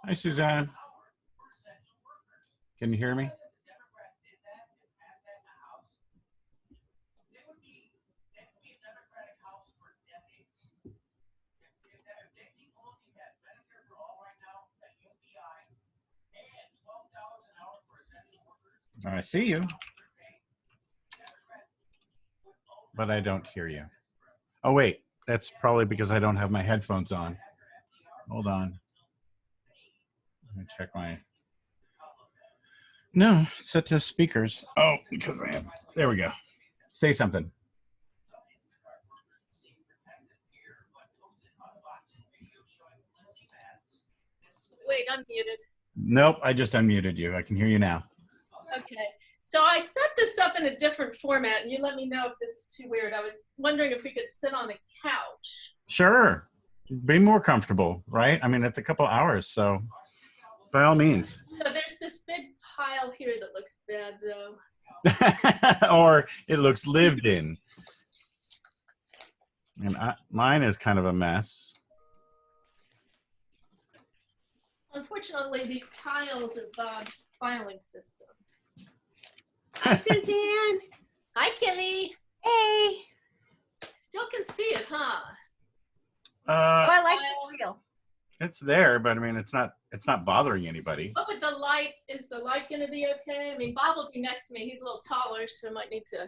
Hi, Suzanne. Can you hear me? I see you, but I don't hear you. Oh, wait, that's probably because I don't have my headphones on. Hold on. Let me check my, no, it's set to speakers. Oh, because I am, there we go. Say something. Wait, I'm muted. Nope, I just unmuted you. I can hear you now. Okay, so I set this up in a different format, and you let me know if this is too weird. I was wondering if we could sit on a couch. Sure, be more comfortable, right? I mean, it's a couple hours, so by all means. So there's this big pile here that looks bad, though. Or it looks lived in. And mine is kind of a mess. Unfortunately, these piles are Bob's filing system. Hi, Suzanne. Hi, Kimmy. Hey. Still can see it, huh? Oh, I like the wheel. It's there, but I mean, it's not bothering anybody. What with the light? Is the light going to be okay? I mean, Bob will be next to me. He's a little taller, so I might need to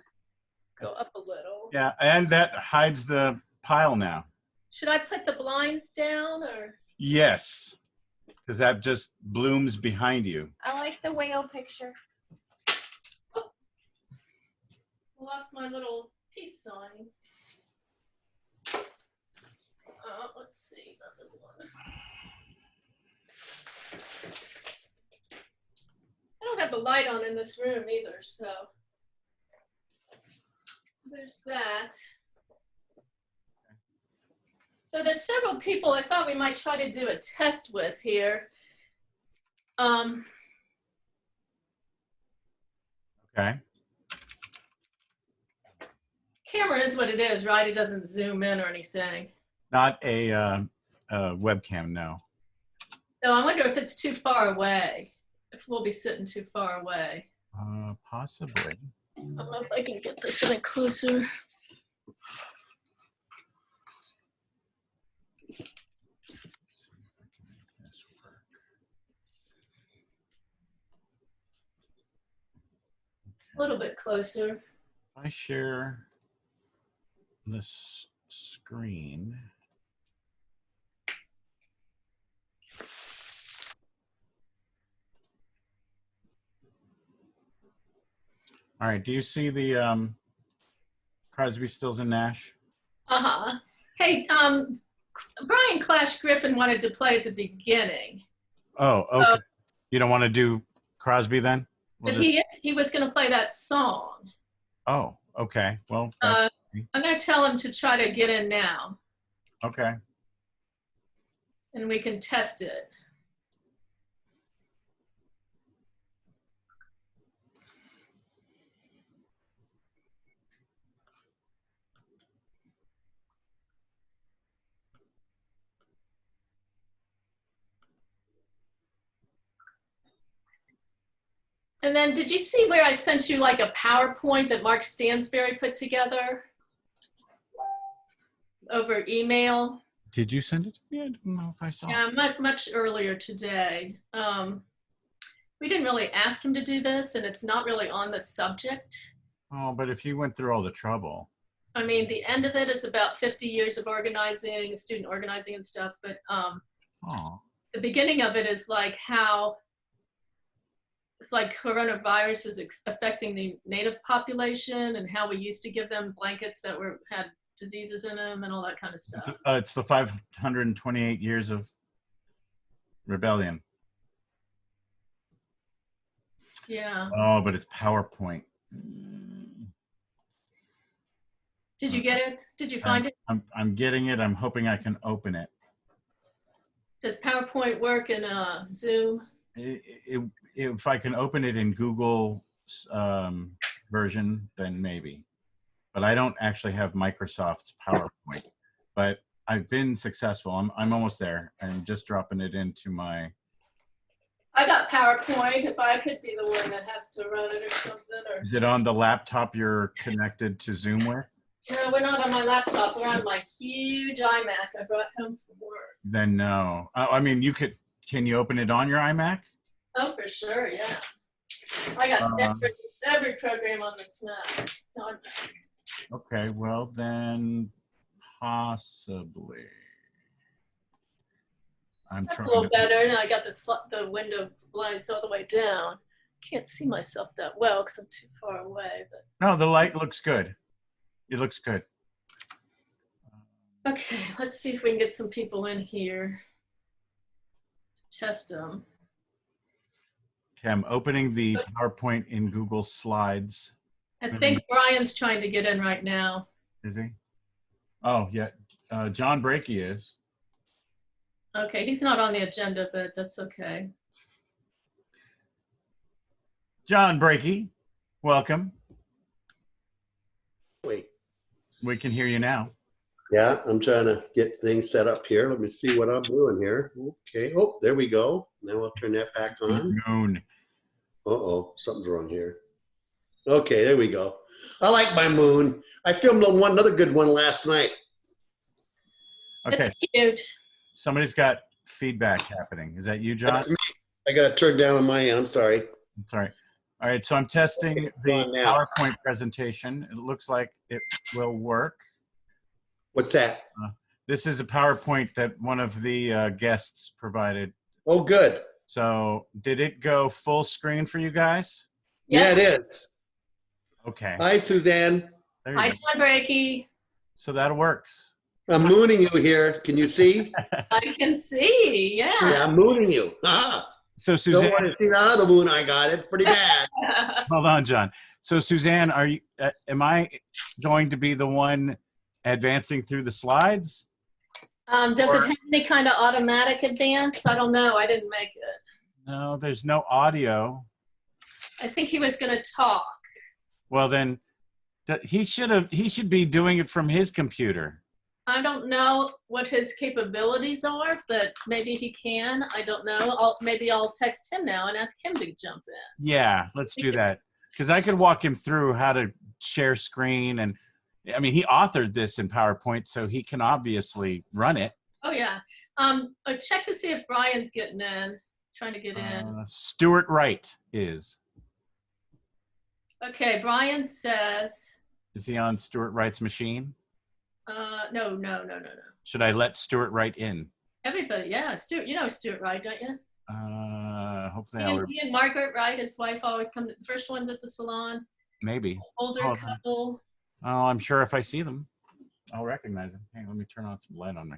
go up a little. Yeah, and that hides the pile now. Should I put the blinds down, or? Yes, because that just blooms behind you. I like the whale picture. Oh, I lost my little peace sign. Let's see. That was one. I don't have the light on in this room either, so there's that. So there's several people I thought we might try to do a test with here. Okay. Camera is what it is, right? It doesn't zoom in or anything. Not a webcam, no. So I wonder if it's too far away, if we'll be sitting too far away. Possibly. I don't know if I can get this a bit closer. A little bit closer. If I share this screen. All right, do you see the Crosby, Stills, and Nash? Uh-huh. Hey, Brian Clash Griffin wanted to play at the beginning. Oh, So, okay. You don't want to do Crosby then? But he was going to play that song. Oh, okay. Well, I'm going to tell him to try to get in now. Okay. And we can test it. And then did you see where I sent you like a PowerPoint that Mark Stansberry put together over email? Did you send it to me? I don't know if I saw it. Yeah, much earlier today. We didn't really ask him to do this, and it's not really on the subject. Oh, but if you went through all the trouble. I mean, the end of it is about 50 years of organizing, student organizing and stuff, but the beginning of it is like how it's like coronavirus is affecting the native population and how we used to give them blankets that had diseases in them and all that kind of stuff. It's the 528 years of rebellion. Yeah. Oh, but it's PowerPoint. Did you get it? Did you find it? I'm getting it. I'm hoping I can open it. Does PowerPoint work in Zoom? If I can open it in Google version, then maybe. But I don't actually have Microsoft's PowerPoint. But I've been successful. I'm almost there. I'm just dropping it into my. I got PowerPoint. If I could be the one that has to run it or something. Or... Is it on the laptop you're connected to Zoom with? No, we're not on my laptop. We're on my huge iMac I brought home from work. Then no. I mean, you could. Can you open it on your iMac? Oh, for sure, yeah. I got every program on this Mac. Okay, well then possibly. That's a little better. Now I got the window blinds all the way down. Can't see myself that well because I'm too far away. But no, the light looks good. It looks good. Okay, let's see if we can get some people in here. Test them. Okay, I'm opening the PowerPoint in Google Slides. I think Brian's trying to get in right now. Is he? Oh, yeah. John Brakey is. Okay, he's not on the agenda, but that's okay. John Brakey, welcome. Wait. We can hear you now. Yeah, I'm trying to get things set up here. Let me see what I'm doing here. Okay. Oh, there we go. Now I'll turn that back on. Moon. Uh-oh, something's wrong here. Okay, there we go. I like my moon. I filmed another good one last night. Okay. It's cute. Somebody's got feedback happening. Is that you, John? That's me. I got to turn down on my end. I'm sorry. Sorry. All right, so I'm testing the PowerPoint presentation. It looks like it will work. What's that? This is a PowerPoint that one of the guests provided. Oh, good. So did it go full screen for you guys? Yeah, it is. Okay. Hi, Suzanne. Hi, John Brakey. So that works. I'm mooning you here. Can you see? I can see, yeah. Yeah, I'm mooning you. Ah. So Suzanne, Don't want to see the other moon I got. It's pretty bad. hold on, John. So Suzanne, are you? Am I going to be the one advancing through the slides? Does it have any kind of automatic advance? I don't know. I didn't make it. No, there's no audio. I think he was going to talk. Well, then he should be doing it from his computer. I don't know what his capabilities are, but maybe he can. I don't know. Maybe I'll text him now and ask him to jump in. Yeah, let's do that. Because I could walk him through how to share screen. And I mean, he authored this in PowerPoint, so he can obviously run it. Oh, yeah. Check to see if Brian's getting in, trying to get in. Stuart Wright is. Okay, Brian says. Is he on Stuart Wright's machine? No. Should I let Stuart Wright in? Everybody, yeah. Stuart, you know Stuart Wright, don't you? Hopefully He and Margaret Wright, his wife, always come to the first ones at the salon. Maybe. Older couple. Oh, I'm sure if I see them, I'll recognize them. Hey, let me turn on some light on me.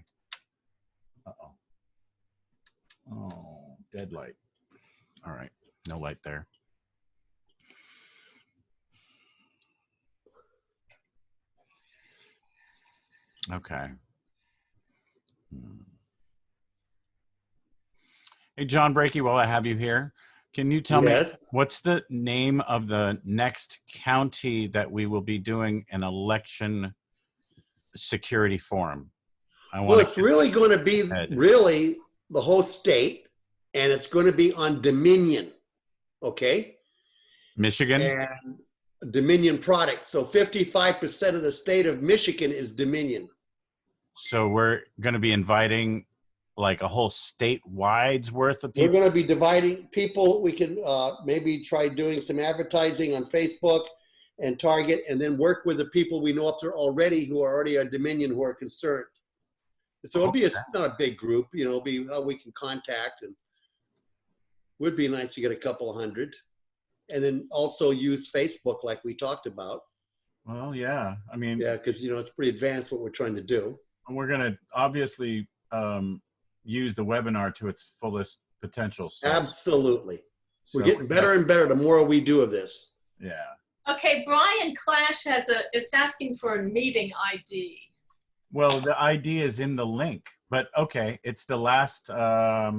Uh-oh. Oh, dead light. All right, no light there. Okay. Hey, John Brakey, while I have you here, can you tell me what's the name of the next county that we will be doing an election security forum? Well, it's really going to be really the whole state, and it's going to be on Dominion, okay? Michigan? And Dominion products. So 55% of the state of Michigan is Dominion. So we're going to be inviting like a whole statewide worth of people? We're going to be dividing people. We can maybe try doing some advertising on Facebook and Target, and then work with the people we know up there already who are already on Dominion who are concerned. So it'll be not a big group, you know, it'll be how we can contact, and would be nice to get a couple hundred. And then also use Facebook like we talked about. Well, yeah. I mean, yeah, because, you know, it's pretty advanced what we're trying to do. And we're going to obviously use the webinar to its fullest potential. So. Absolutely. We're getting better and better the more we do of this. Yeah. Okay, Brian Clash has it's asking for a meeting ID. Well, the ID is in the link, but okay, it's the last, how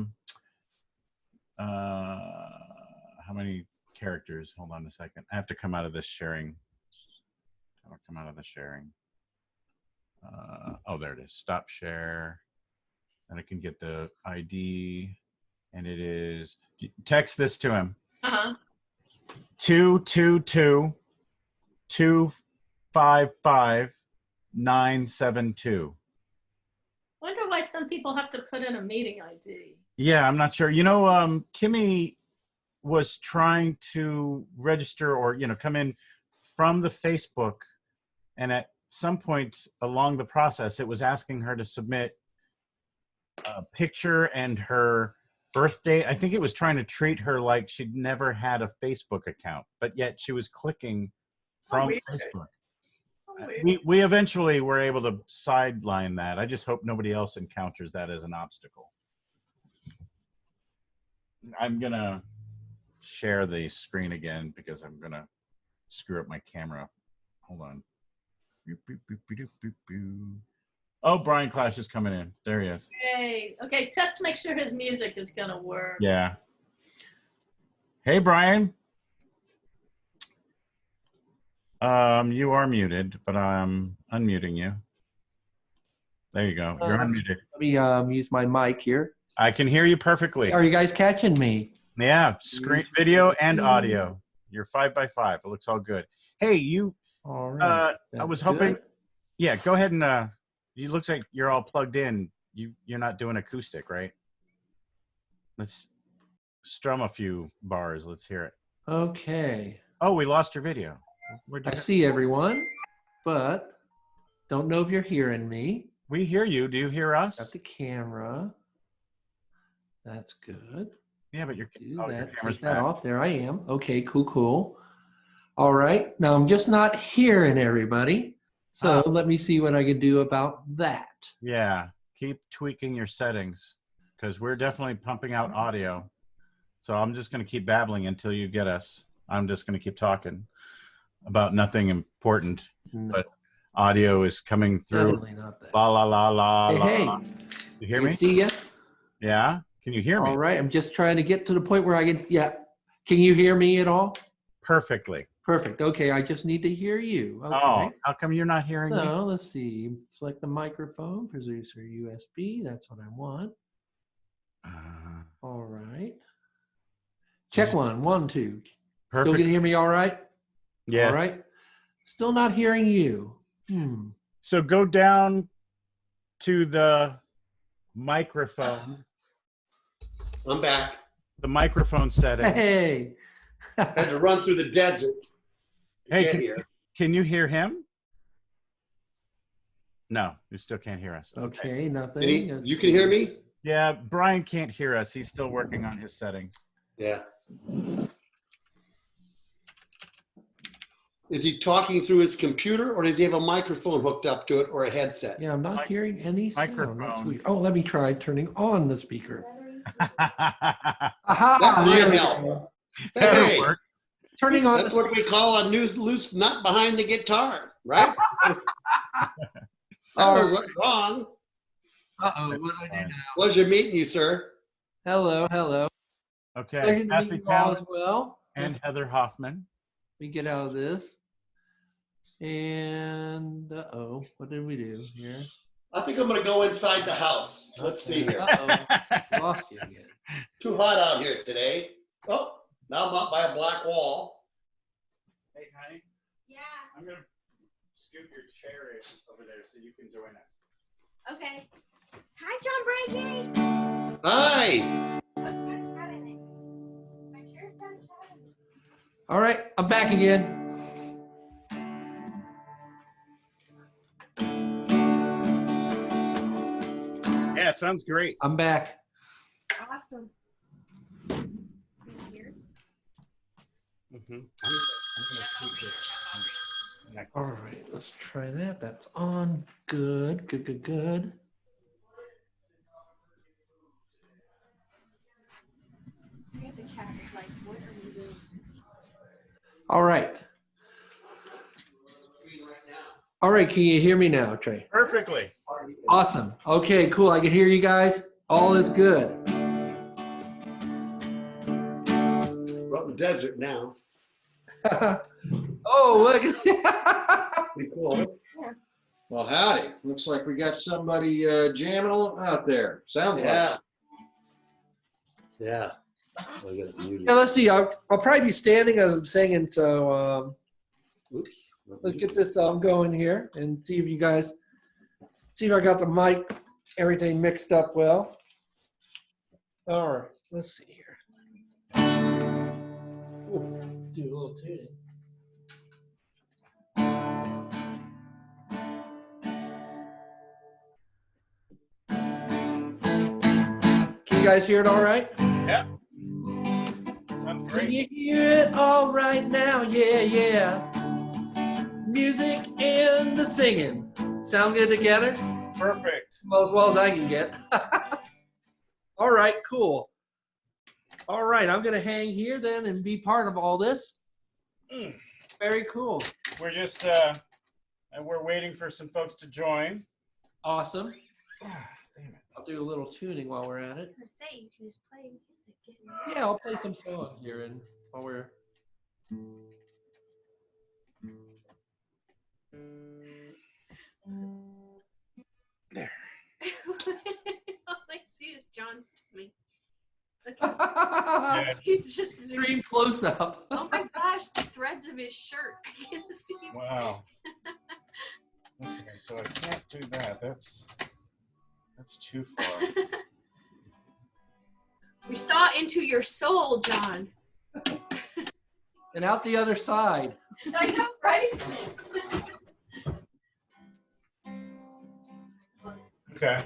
many characters? Hold on a second. I have to come out of this sharing. I'll come out of the sharing. Oh, there it is. Stop share. And I can get the ID, and it is, text this to him. 222-255-972. Wonder why some people have to put in a meeting ID. Yeah, I'm not sure. You know, Kimmy was trying to register or, you know, come in from the Facebook, and at some point along the process, it was asking her to submit a picture and her birth date. I think it was trying to treat her like she'd never had a Facebook account, but yet she was clicking from Facebook. We eventually were able to sideline that. I just hope nobody else encounters that as an obstacle. I'm gonna share the screen again because I'm gonna screw up my camera. Hold on. Oh, Brian Clash is coming in. There he is. Yay. Okay, test to make sure his music is gonna work. Yeah. Hey, Brian. You are muted, but I'm unmuting you. There you go. You're unmuted. Let me use my mic here. I can hear you perfectly. Are you guys catching me? Yeah, screen, video, and audio. You're 5x5. It looks all good. Hey, you. All right. I was hoping. Good. Yeah, go ahead and. It looks like you're all plugged in. You're not doing acoustic, right? Let's strum a few bars. Let's hear it. Okay. Oh, we lost your video. I see everyone, but don't know if you're hearing me. We hear you. Do you hear us? Got the camera. That's good. Yeah, but your That. camera's Take that back. off. There I am. Okay, cool. All right. Now I'm just not hearing everybody. So let me see what I can do about that. Yeah, keep tweaking your settings because we're definitely pumping out audio. So I'm just going to keep babbling until you get us. I'm just going to keep talking about nothing important, but audio is coming through. Definitely not that. La la la la. Hey, la. You hear me? See ya? Yeah. Can you hear me? All right. I'm just trying to get to the point where I can. Yeah. Can you hear me at all? Perfectly. Perfect. Okay. I just need to hear you. Okay. Oh, how come you're not hearing me? So let's see. Select the microphone, producer USB. That's what I want. All right. Check 1, 1, 2. Perfect. Still can hear me all right? Yeah. All right. Still not hearing you. So go down to the microphone. I'm back. The microphone setting. Hey. Had to run through the desert. Hey, can you hear him? No, you still can't hear us. Okay, nothing. You can hear me? Yeah, Brian can't hear us. He's still working on his settings. Yeah. Is he talking through his computer or does he have a microphone hooked up to it or a headset? Yeah, I'm not hearing any sound. That's Microphone. weird. Oh, let me try turning on the speaker. That Aha! might There we help. go. That'll Hey, work. Turning on that's the what we call a loose nut behind the guitar, right? What's wrong? Uh-oh, what did I do now? Pleasure meeting you, sir. Hello, hello. Okay, Pleasure to meet Kathy you all as Talent well. and Heather Hoffman. We get out of this. And uh-oh, what did we do here? I think I'm going to go inside the house. Let's see here. Uh-oh, lost you again. Too hot out here today. Oh, now I'm up by a black wall. Hey, honey. Yeah. I'm going to scoot your chair over there so you can join us. Okay. Hi, John Brady. Hi. All right, I'm back again. Yeah, it sounds great. I'm back. Awesome. All right, let's try that. That's on. Good, good, good, good. The cat is like, what are you doing? All right. All right, can you hear me now, Trey? Perfectly. Awesome. Okay, cool. I can hear you guys. All is good. We're out in the desert now. Oh, look at that. Pretty cool. Well, howdy. Looks like we got somebody jamming out there. Sounds Yeah. like. Yeah. I got muted. Yeah, let's see. I'll probably be standing as I'm singing, so Oops. let's get this going here and see if you guys see if I got the mic, everything mixed up well. All right, let's see here. Ooh, do a little tuning. Can you guys hear it all right? Yeah. Sounds Can great. you hear it all right now? Yeah, yeah. Music and the singing. Sound good together? Perfect. Well as I can get. All right, cool. All right, I'm going to hang here then and be part of all this. Very cool. We're just we're waiting for some folks to join. Awesome. Damn it. I'll do a little tuning while we're at it. I say you can just play music. Yeah, I'll play some songs here and while we're. There. All I see is John's tummy. Yeah. He's just Extreme close up. Oh my gosh, the threads of his shirt. I can see. Wow. Okay, so I can't do that. That's too far. We saw into your soul, John. And out the other side. I know, right? Okay.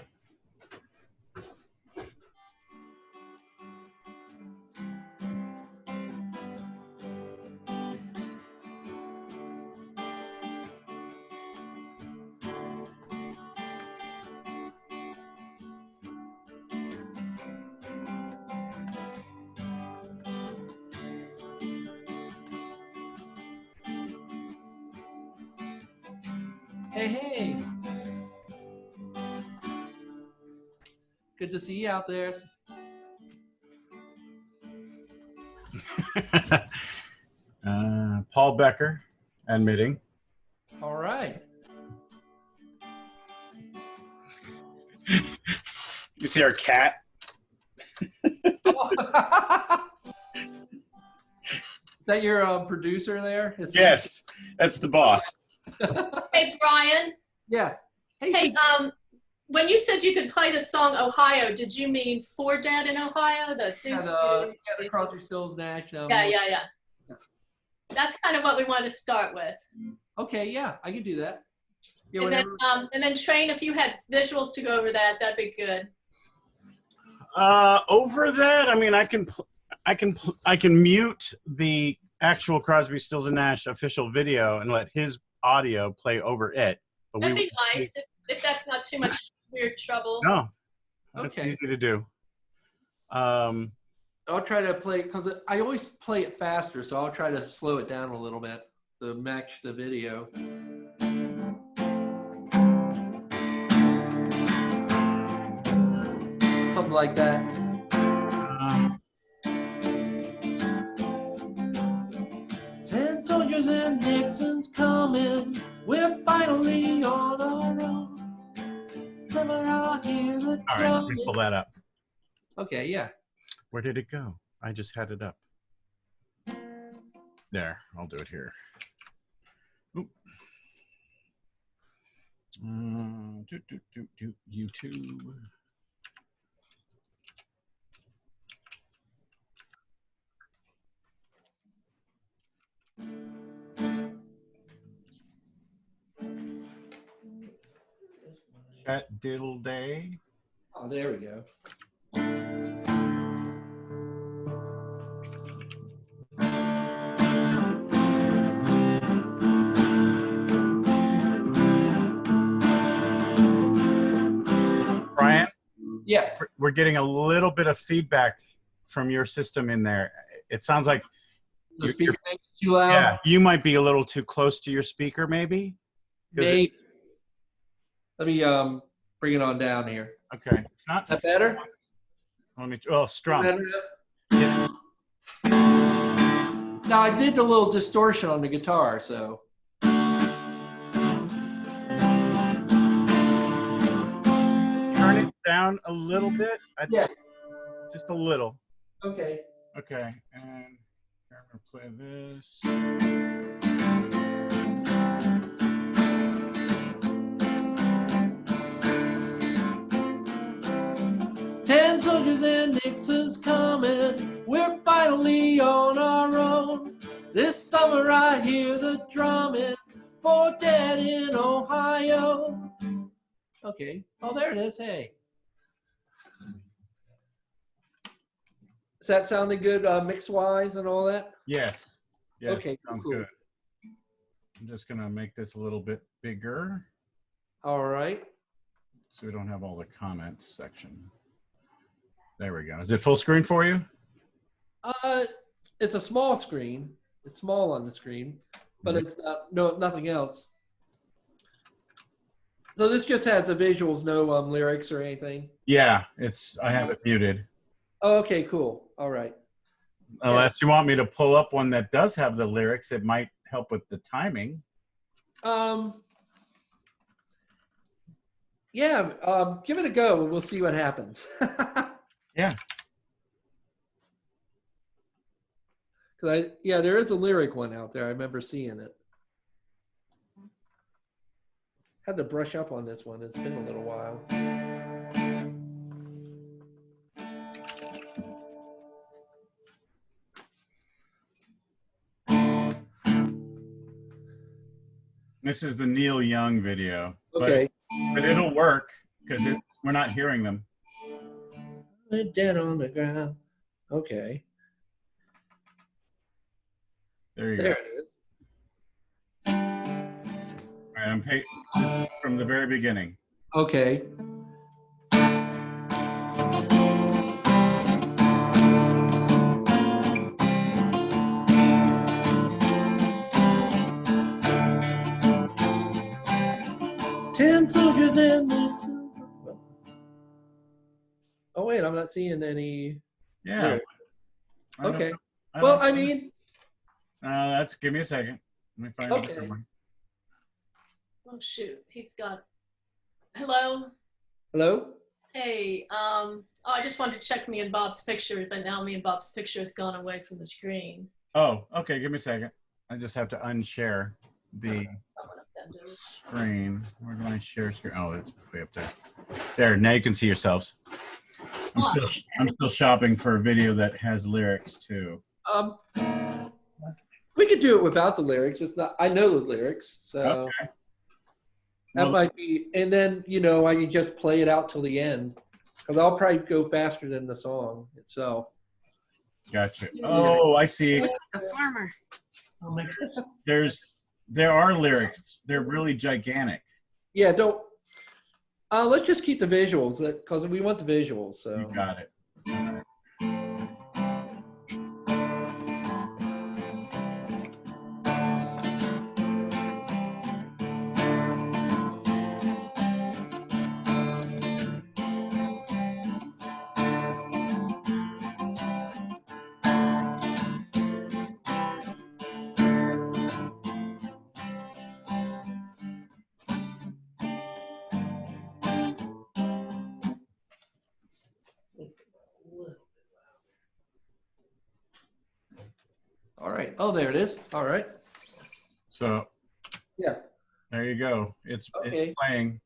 Hey, hey. Good to see you out there. Paul Becker, admitting. All right. You see our cat? Is that your producer there? Yes, that's the boss. Hey, Brian. Yes. Hey, when you said you could play the song Ohio, did you mean For Dead in Ohio? The Crosby, Stills, Nash. Yeah. That's kind of what we want to start with. Okay, yeah, I can do that. Yeah, And then Train, if you had visuals to go over that, that'd be good. Over that, I mean, I can mute the actual Crosby, Stills and Nash official video and let his audio play over it. But That'd be nice if that's not too much weird trouble. No, that's Okay. easy to do. I'll try to play because I always play it faster, so I'll try to slow it down a little bit to match the video. Something like that. 10 soldiers and Nixon's coming. We're finally on our own. Somehow hear the All right, let me pull that up. Okay, yeah. Where did it go? I just had it up. There, I'll do it here. Oop. YouTube. Chat diddle day. Oh, there we go. Brian? Yeah. We're getting a little bit of feedback from your system in there. It sounds like The speaker thing is too loud. yeah, you might be a little too close to your speaker, maybe. Maybe. Let me bring it on down here. Okay. It's not That better? Let me. Oh, strum. Yeah. Now I did the little distortion on the guitar, so. Turn it down a little bit. Yeah. Just a little. Okay. Okay. And I'm gonna play this. 10 soldiers and Nixon's coming. We're finally on our own. This summer I hear the drumming for dead in Ohio. Okay. Oh, there it is. Hey. Is that sounding good mix-wise and all that? Yes. Yes. Okay, Sounds cool. good. I'm just gonna make this a little bit bigger All right. so we don't have all the comments section. There we go. Is it full screen for you? It's a small screen. It's small on the screen, but it's not nothing else. So this just has the visuals, no lyrics or anything. Yeah, I have it muted. Oh, okay, cool. All right. Unless you want me to pull up one that does have the lyrics, it might help with the timing. Yeah, give it a go. We'll see what happens. Yeah. Yeah, there is a lyric one out there. I remember seeing it. Had to brush up on this one. It's been a little while. This is the Neil Young video. Okay. But it'll work because we're not hearing them. Dead on the ground. Okay. There you There go. it is. All right, I'm from the very beginning. Okay. Ten soldiers and Nixon. Oh wait, I'm not seeing any. Yeah. lyrics. Okay. I Well, don't- I mean, give me a second. Let me find Okay. it. Somewhere. Oh shoot, he's got. Hello. hello? Hey. Oh, I just wanted to check me and Bob's picture, but now me and Bob's picture has gone away from the screen. Oh, okay. Give me a second. I just have to unshare the I'm gonna bend over. screen. Where do I share screen? Oh, it's way up there. There. Now you can see yourselves. I'm still shopping for a video that has lyrics too. We could do it without the lyrics. It's not. I know the lyrics, so Okay. that Well, might be. And then I can just play it out till the end, because I'll probably go faster than the song itself. gotcha. Oh, I see. A farmer. There are lyrics. They're really gigantic. Yeah, don't. Let's just keep the visuals because we want the visuals. So. You got it. All right. Oh, there it is. All right. So Yeah. there you go. It's Okay. playing.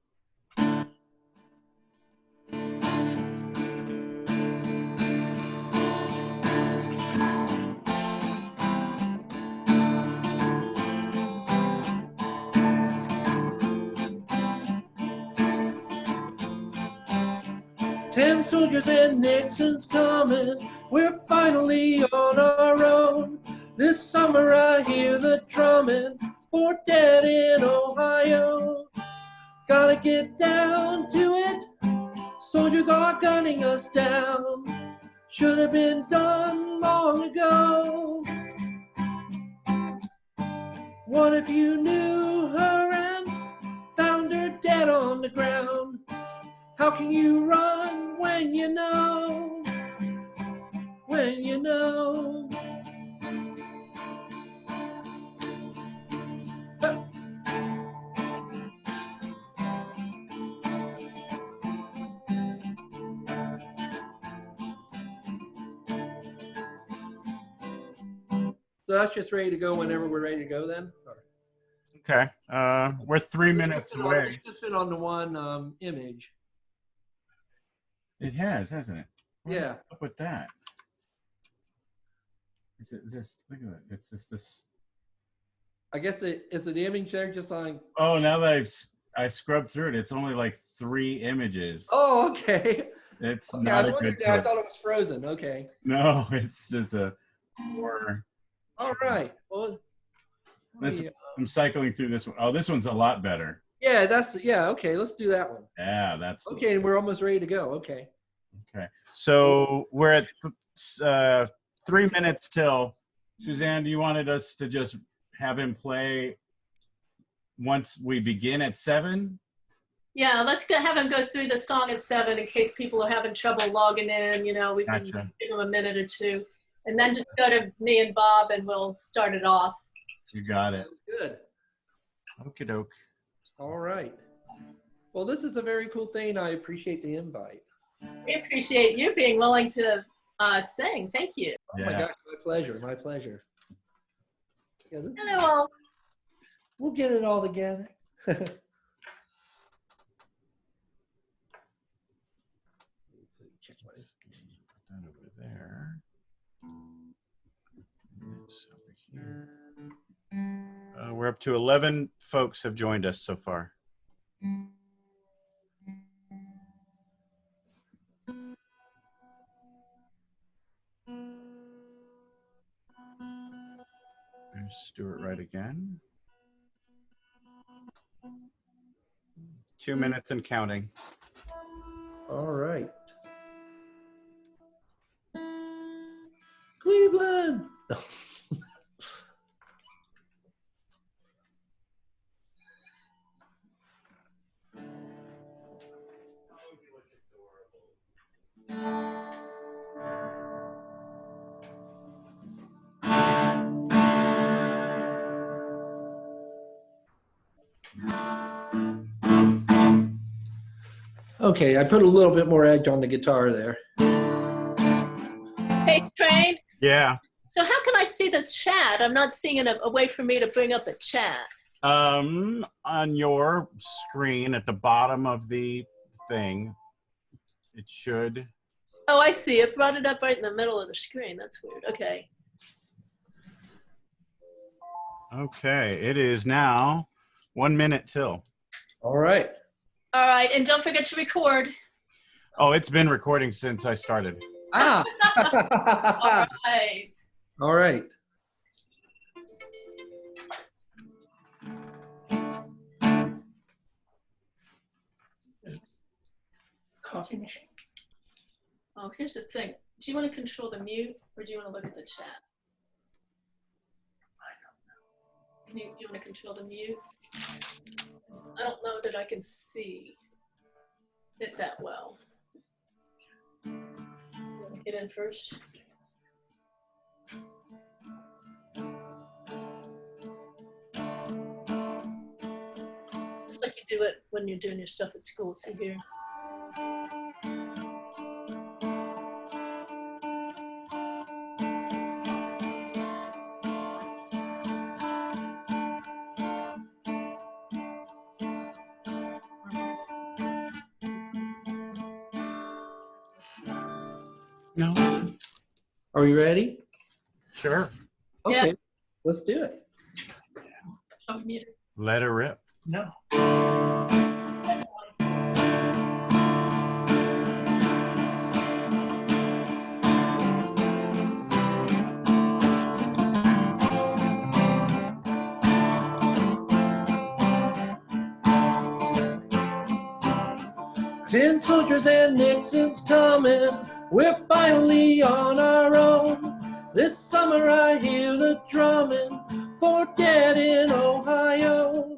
Ten soldiers and Nixon's coming. We're finally on our own. This summer I hear the drumming for dead in Ohio. Gotta get down to it. Soldiers are gunning us down. Should have been done long ago. What if you knew her and dead on the ground. How can you run when you know? When you know? So that's just ready to go whenever we're ready to go then? Or- Okay. We're 3 minutes away. It's just been on the one image. It has, hasn't it? What's Yeah. up with that? Is it just, look at it. It's just this. I guess it's an image there just on. Oh, now that I scrubbed through it, it's only like 3 images. Oh, okay. It's Okay, not I a was good wondering, I clip. thought it was frozen. Okay. No, it's just a 4. All right. Well, That's- yeah. I'm cycling through this one. Oh, this one's a lot better. Yeah, okay, let's do that one. Yeah, that's the Okay, we're almost ready to go. Okay. Okay. So we're at 3 minutes till. Suzanne, you wanted us to just have him play once we begin at 7? Yeah, let's have him go through the song at 7 in case people are having trouble logging in. You know, we can Gotcha. give them a minute or two. And then just go to me and Bob and we'll start it off. You got it. Sounds good. Okie doke. All right. Well, this is a very cool thing. I appreciate the invite. We appreciate you being willing to sing. Thank you. Oh my gosh, my pleasure. My pleasure. Yeah, this Hello all. we'll get it all together. Check my- Put that over there. This over here. We're up to 11 folks have joined us so far. There's Stuart Wright again. 2 minutes and counting. All right. Cleveland. Okay, I put a little bit more edge on the guitar there. Hey, Train. Yeah. So how can I see the chat? I'm not seeing a way for me to bring up the chat. On your screen at the bottom of the thing, it should. Oh, I see. It brought it up right in the middle of the screen. That's weird. Okay. Okay, it is now 1 minute till. All right. All right. And don't forget to record. Oh, it's been recording since I started. Ah. All right. All right. Coffee machine. Oh, here's the thing. Do you want to control the mute or do you want to look at the chat? I don't know. You want to control the mute? I don't know that I can see it that well. You want to get in first? It's like you do it when you're doing your stuff at school. See here. No. Are we ready? Sure. Okay. Yeah. Let's do it. Oh, mute. Let her rip. No. Tin soldiers and Nixon's coming. We're finally on our own. This summer I hear the drumming for dead in Ohio.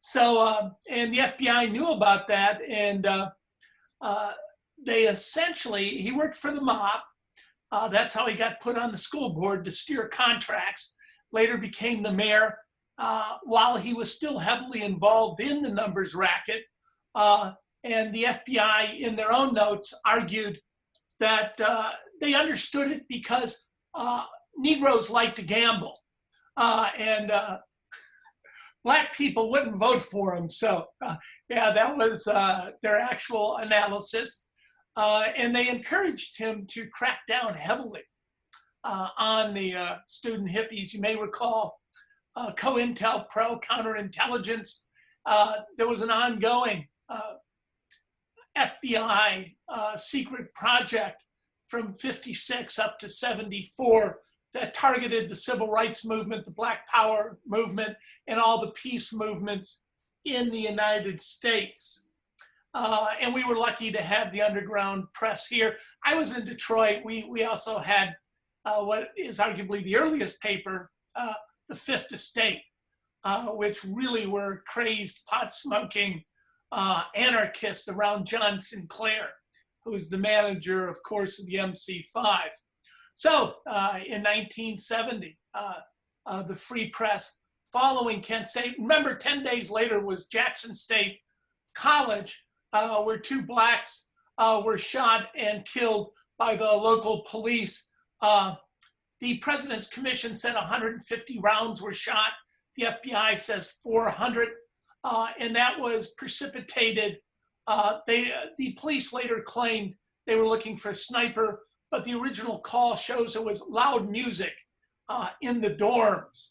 So, and the FBI knew about that, and they essentially, he worked for the mob. That's how he got put on the school board to steer contracts. Later became the mayor while he was still heavily involved in the numbers racket. And the FBI, in their own notes, argued that they understood it because Negroes like to gamble. And Black people wouldn't vote for him. So yeah, that was their actual analysis. And they encouraged him to crack down heavily on the student hippies. You may recall COINTELPRO, counterintelligence. There was an ongoing FBI secret project from 56 up to 74 that targeted the civil rights movement, the Black Power movement, and all the peace movements in the United States. And we were lucky to have the underground press here. I was in Detroit. We also had what is arguably the earliest paper, the Fifth Estate, which really were crazed, pot-smoking anarchists around John Sinclair, who was the manager, of course, of the MC5. So in 1970, the Free Press, following Kent State, remember 10 days later was Jackson State College, where 2 Blacks were shot and killed by the local police. The President's Commission said 150 rounds were shot. The FBI says 400, and that was precipitated. The police later claimed they were looking for a sniper, but the original call shows it was loud music in the dorms,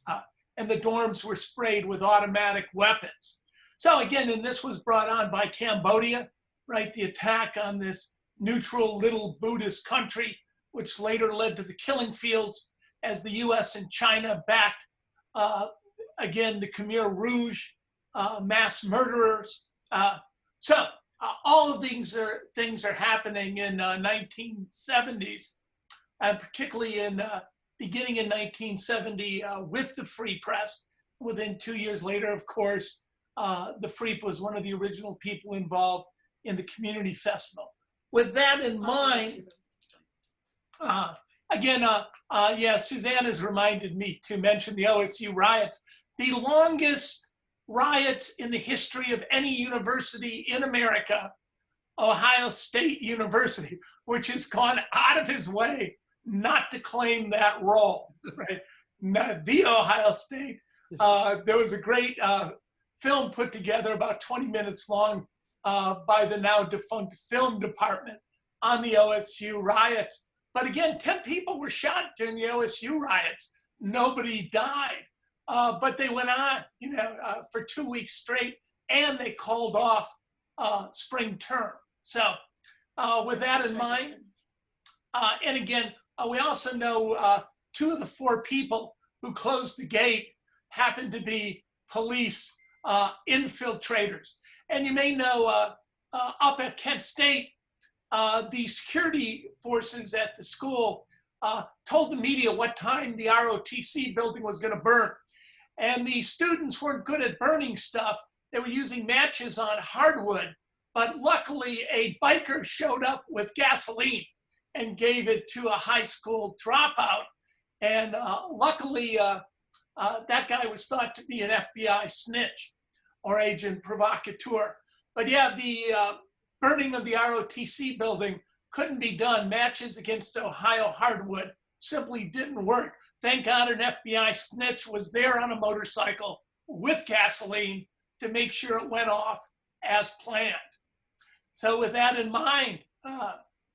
and the dorms were sprayed with automatic weapons. So again, and this was brought on by Cambodia, right? The attack on this neutral little Buddhist country, which later led to the killing fields as the US and China backed, again, the Khmer Rouge mass murderers. So all of these things are happening in 1970s, and particularly in beginning in 1970 with the Free Press. Within 2 years later, of course, the Freep was one of the original people involved in the community festival. With that in mind, again, yeah, Suzanne has reminded me to mention the OSU riots, the longest riots in the history of any university in America, Ohio State University, which has gone out of his way not to claim that role, right? Not the Ohio State. There was a great film put together about 20 minutes long by the now defunct film department on the OSU riots. But again, 10 people were shot during the OSU riots. Nobody died, but they went on, for 2 weeks straight, and they called off spring term. So with that in mind, and again, we also know 2 of the 4 people who closed the gate happened to be police infiltrators. And you may know up at Kent State, the security forces at the school told the media what time the ROTC building was going to burn. And the students weren't good at burning stuff. They were using matches on hardwood. But luckily, a biker showed up with gasoline and gave it to a high school dropout. And luckily, that guy was thought to be an FBI snitch or agent provocateur. But yeah, the burning of the ROTC building couldn't be done. Matches against Ohio hardwood simply didn't work. Thank God an FBI snitch was there on a motorcycle with gasoline to make sure it went off as planned. So with that in mind,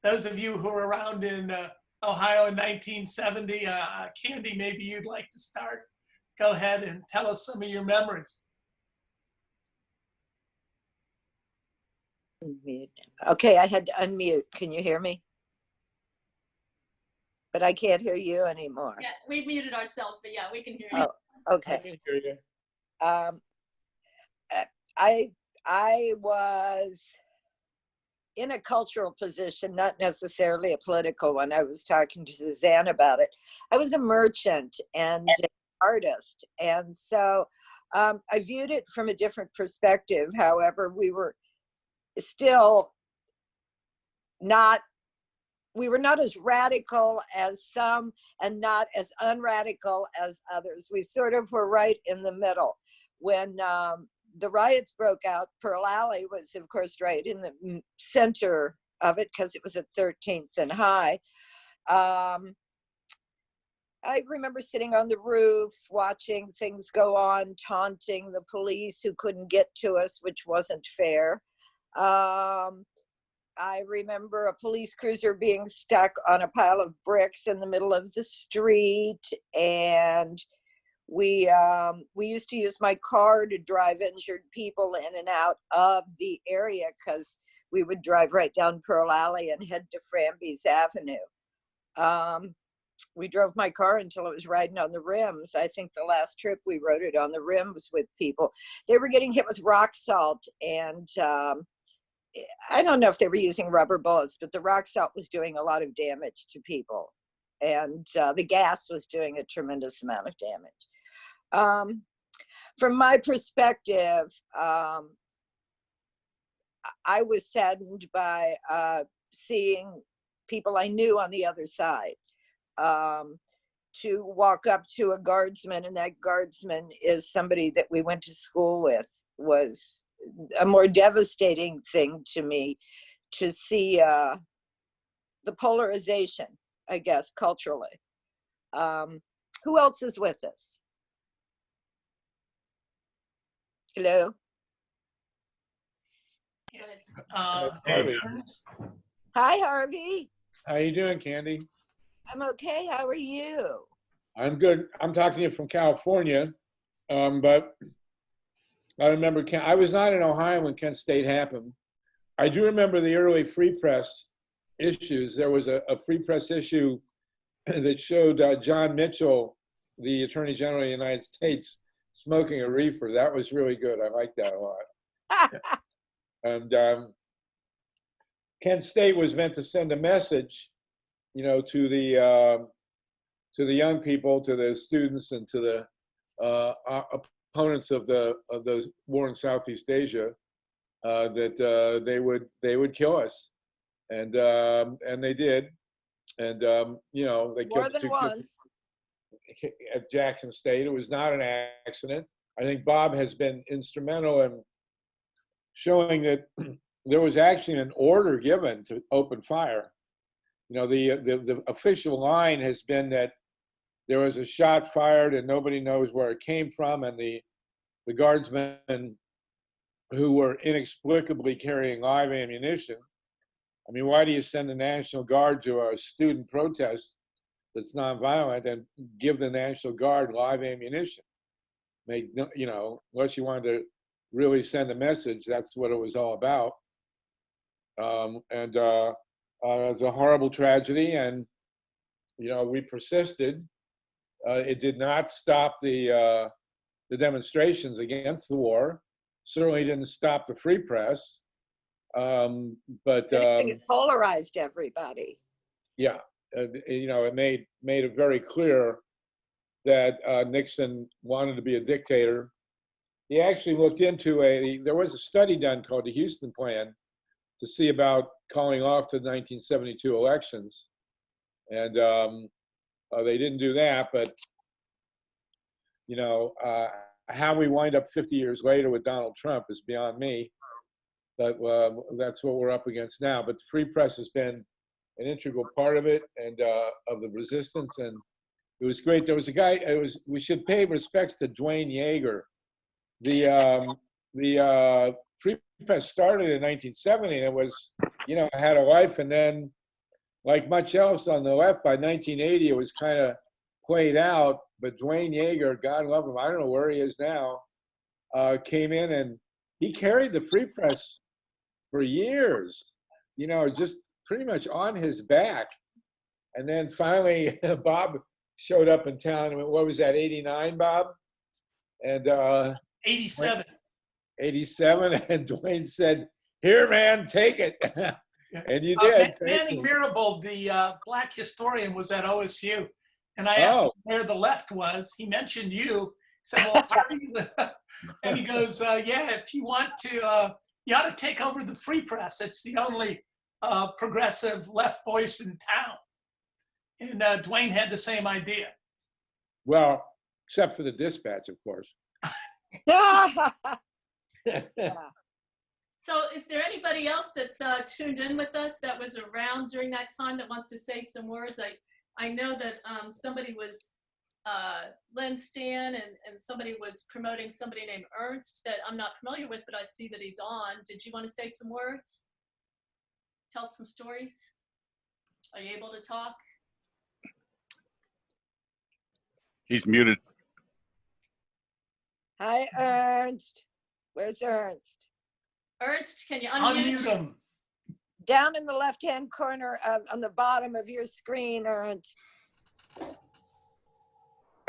those of you who were around in Ohio in 1970, Candy, maybe you'd like to start. Go ahead and tell us some of your memories. Okay, I had to unmute. Can you hear me? But I can't hear you anymore. Yeah, we muted ourselves, but yeah, we can hear you. Oh, okay. I can hear you. I was in a cultural position, not necessarily a political one. I was talking to Suzanne about it. I was a merchant and an artist. And so I viewed it from a different perspective. However, we were still not, we were not as radical as some and not as unradical as others. We sort of were right in the middle. When the riots broke out, Pearl Alley was, of course, right in the center of it because it was at 13th and High. I remember sitting on the roof, watching things go on, taunting the police who couldn't get to us, which wasn't fair. I remember a police cruiser being stuck on a pile of bricks in the middle of the street, and we used to use my car to drive injured people in and out of the area because we would drive right down Pearl Alley and head to Framby's Avenue. We drove my car until it was riding on the rims. I think the last trip we rode it on the rims with people. They were getting hit with rock salt, and I don't know if they were using rubber bullets, but the rock salt was doing a lot of damage to people. And the gas was doing a tremendous amount of damage. From my perspective, I was saddened by seeing people I knew on the other side. To walk up to a guardsman, and that guardsman is somebody that we went to school with, was a more devastating thing to me, to see the polarization, I guess, culturally. Who else is with us? Hello? Harvey. Hi, Harvey. How you doing, Candy? I'm okay. How are you? I'm good. I'm talking to you from California, but I remember I was not in Ohio when Kent State happened. I do remember the early free press issues. There was a free press issue that showed John Mitchell, the Attorney General of the United States, smoking a reefer. That was really good. I liked that a lot. And Kent State was meant to send a message, you know, to the young people, to the students, and to the opponents of the war in Southeast Asia, that they would kill us, and they did, and you know, they More killed than once. at Jackson State. It was not an accident. I think Bob has been instrumental in showing that there was actually an order given to open fire. You know, the official line has been that there was a shot fired and nobody knows where it came from, and the guardsmen who were inexplicably carrying live ammunition. I mean, why do you send the National Guard to a student protest that's nonviolent and give the National Guard live ammunition? You know, unless you wanted to really send a message, that's what it was all about. It was a horrible tragedy, and you know, we persisted. It did not stop the demonstrations against the war. Certainly didn't stop the free press. But it polarized everybody. Yeah, you know, it made it very clear that Nixon wanted to be a dictator. He actually looked into there was a study done called the Houston Plan to see about calling off the 1972 elections. And they didn't do that, but you know, how we wind up 50 years later with Donald Trump is beyond me. But that's what we're up against now. But the free press has been an integral part of it, and of the resistance, and it was great. There was a guy. We should pay respects to Dwayne Yeager. The free press started in 1970, and it was, you know, had a life, and then, like much else on the left, by 1980 it was kind of played out. But Dwayne Yeager, God love him, I don't know where he is now, came in and he carried the free press for years, you know, just pretty much on his back. And then finally Bob showed up in town. What was that, 89, Bob? And 87. 87, and Dwayne said, "Here, man, take it." And you did. Manning Mirabal, the black historian, was at OSU, and I asked him where the left was. He mentioned you, said, well, how are you? And he goes, yeah, if you want to, you ought to take over the Free Press. It's the only progressive left voice in town. And Dwayne had the same idea. Well, except for the Dispatch, of course. Yeah. So is there anybody else that's tuned in with us that was around during that time that wants to say some words? I know that somebody was, Lynn Stan, and somebody was promoting somebody named Ernst that I'm not familiar with, but I see that he's on. Did you want to say some words? Tell some stories? Are you able to talk? He's muted. Hi, Ernst. Where's Ernst? Ernst, can you unmute? Unmute him. Down in the left-hand corner on the bottom of your screen, Ernst.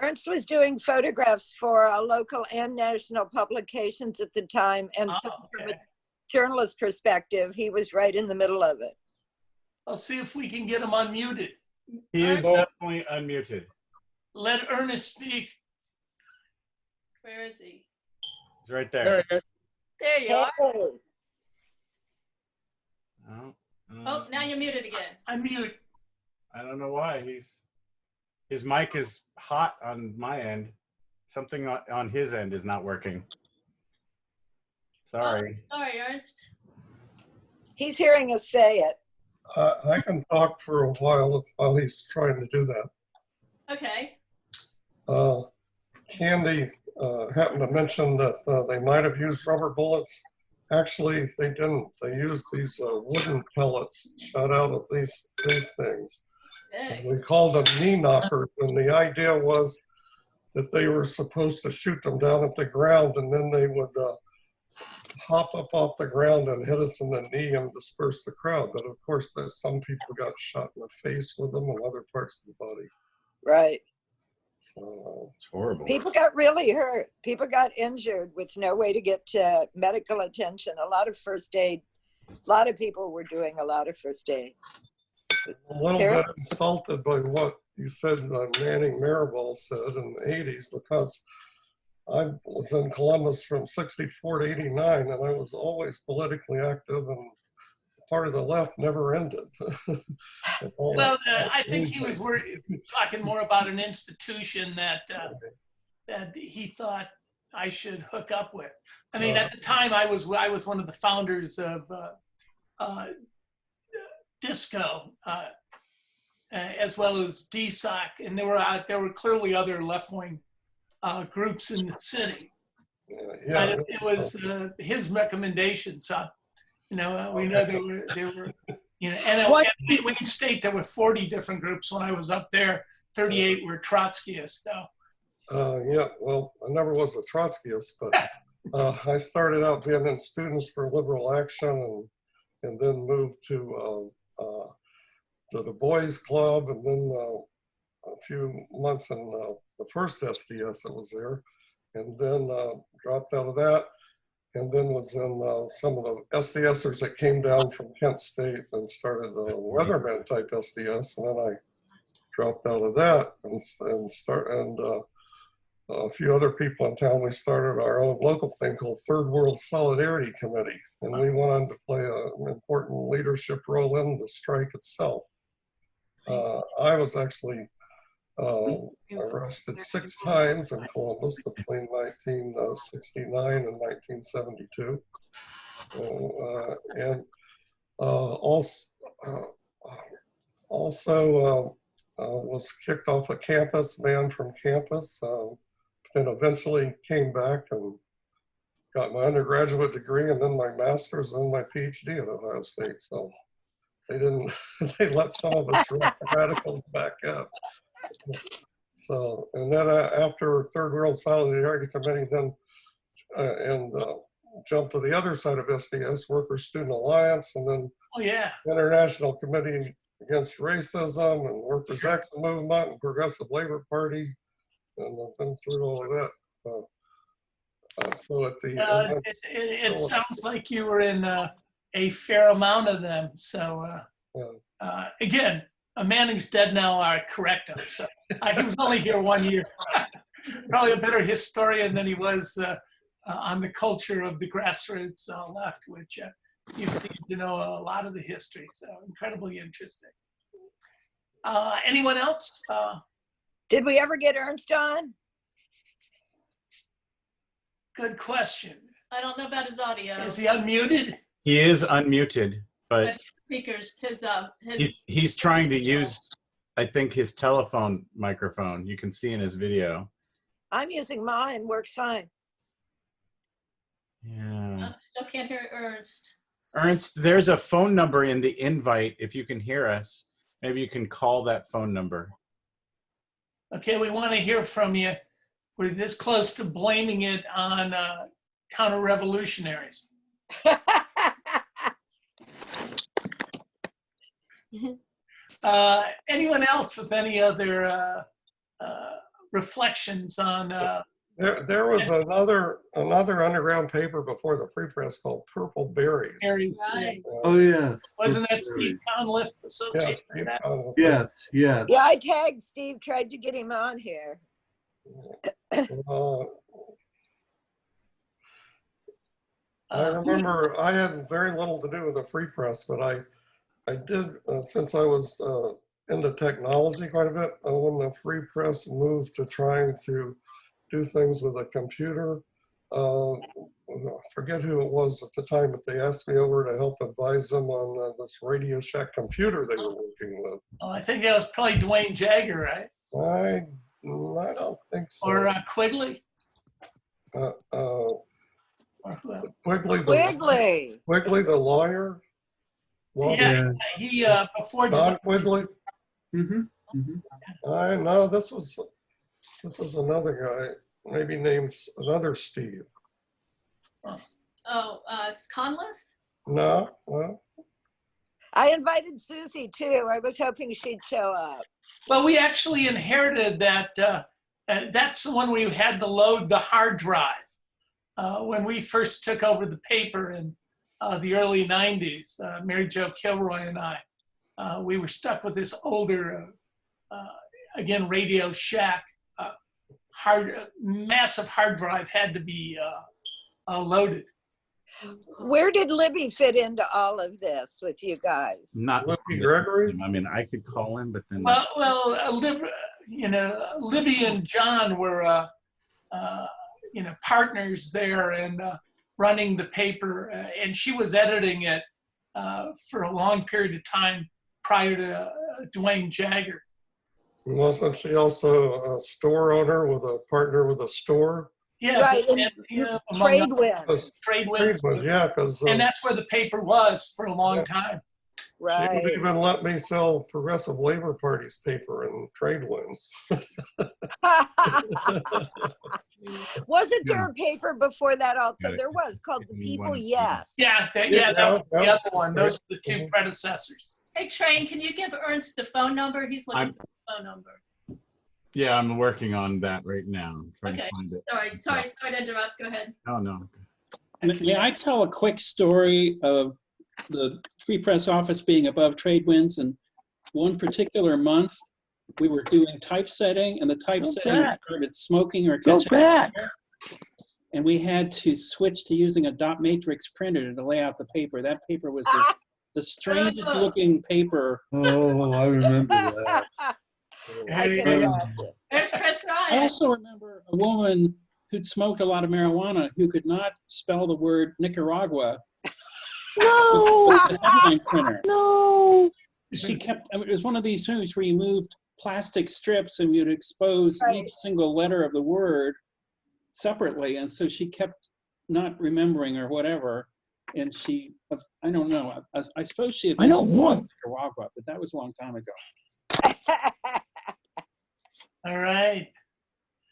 Ernst was doing photographs for local and national publications at the time, and so from a journalist perspective, he was right in the middle of it. I'll see if we can get him unmuted. He is definitely unmuted. Let Ernest speak. Where is he? He's right there. There you are. Oh, now you're muted again. Unmute. I don't know why. His mic is hot on my end. Something on his end is not working. Sorry. Oh, sorry, Ernst. He's hearing us say it. I can talk for a while he's trying to do that. Okay. Candy happened to mention that they might have used rubber bullets. Actually, they didn't. They used these wooden pellets shot out of these things. We called them knee knockers, and the idea was that they were supposed to shoot them down at the ground, and then they would hop up off the ground and hit us in the knee and disperse the crowd. But of course, some people got shot in the face with them and other parts of the body. Right. So, it's horrible. People got really hurt. People got injured with no way to get medical attention. A lot of first aid. A lot of people were doing a lot of first aid. A little bit insulted by what you said Manning Marable said in the 80s, because I was in Columbus from 64 to 89, and I was always politically active, and part of the left never ended. Well, I think he was talking more about an institution that he thought I should hook up with. I mean, at the time, I was one of the founders of Disco, as well as DSOC, and there were clearly other left-wing groups in the city. Yeah, but it was his recommendations. We know there were, and at Wayne State there were 40 different groups when I was up there. 38 were Trotskyists, though. Yeah, well, I never was a Trotskyist, but I started out being in Students for Liberal Action, and then moved to the Boys Club, and then a few months in the first SDS that was there, and then dropped out of that, and then was in some of the SDSers that came down from Kent State and started a Weatherman type SDS, and then I dropped out of that and a few other people in town, we started our own local thing called Third World Solidarity Committee, and we went on to play an important leadership role in the strike itself. I was actually arrested 6 times in Columbus between 1969 and 1972. And also was kicked off a campus, banned from campus, then eventually came back and got my undergraduate degree and then my master's and my PhD at Ohio State. So they let some of us radicals back up. So, and then after Third World Solidarity Committee, then jumped to the other side of SDS, Workers Student Alliance, and then International Committee Against Racism and Workers' Action Movement and Progressive Labor Party, and I've been through all of that. So at the it sounds like you were in a fair amount of them. So again, Manning's dead now. I correct him. So he was only here 1 year. probably a better historian than he was on the culture of the grassroots left, which you seem to know a lot of the history. So incredibly interesting. Anyone else? Did we ever get Ernst on? Good question. I don't know about his audio. Is he unmuted? He is unmuted, but Speakers, he's trying to use, I think, his telephone microphone. You can see in his video. I'm using mine, works fine. Yeah. Still can't hear Ernst. Ernst, there's a phone number in the invite. If you can hear us, maybe you can call that phone number. Okay, we want to hear from you. We're this close to blaming it on counter-revolutionaries. Anyone else with any other reflections on? There was another underground paper before the Free Press called Purple Berries. Right. Oh yeah. Wasn't that Steve Conliffe associated with that? Yes, yes. Yeah, I tagged Steve, tried to get him on here. I remember I had very little to do with the Free Press, but I did, since I was into technology quite a bit, when the Free Press moved to trying to do things with a computer. I forget who it was at the time, but they asked me over to help advise them on this Radio Shack computer they were working with. Oh, I think that was probably Dwayne Jagger, right? I don't think so. Or Quigley? Or who else? Quigley the lawyer. Yeah, he before Don Quigley. Mm-hmm. I know this was another guy, maybe names another Steve. Oh, it's Conliffe? No. I invited Susie too. I was hoping she'd show up. Well, we actually inherited that. That's the one we had to load the hard drive. When we first took over the paper in the early 90s, Mary Jo Kilroy and I, we were stuck with this older, again, Radio Shack massive hard drive had to be loaded. Where did Libby fit into all of this with you guys? Not Libby Gregory. I mean, I could call him, but then. Libby and John were, partners there and running the paper, and she was editing it for a long period of time prior to Dwayne Jagger. Wasn't she also a store owner with a partner with a store? Yeah, right. Trade Winds. Yeah, because and that's where the paper was for a long time. Right. She would even let me sell Progressive Labor Party's paper in Trade Winds. Wasn't there a paper before that also? There was called The People Yes. Yeah, that was the other one. Those were the two predecessors. Hey, Train, can you give Ernst the phone number? He's looking for the phone number. Yeah, I'm working on that right now. I'm trying to find it. Sorry to interrupt. Go ahead. No. May I tell a quick story of the Free Press office being above Trade Winds? And one particular month, we were doing typesetting, and the typesetting started smoking or catching fire. And we had to switch to using a dot matrix printer to lay out the paper. That paper was the strangest looking paper. Oh, I remember that. There's Chris Ryan. I also remember a woman who'd smoked a lot of marijuana who could not spell the word Nicaragua. No. She kept. I mean, it was one of these things where you moved plastic strips and you'd expose each single letter of the word separately, and so she kept not remembering or whatever. And she, I don't know. I suppose she eventually Nicaragua, but that was a long time ago. All right.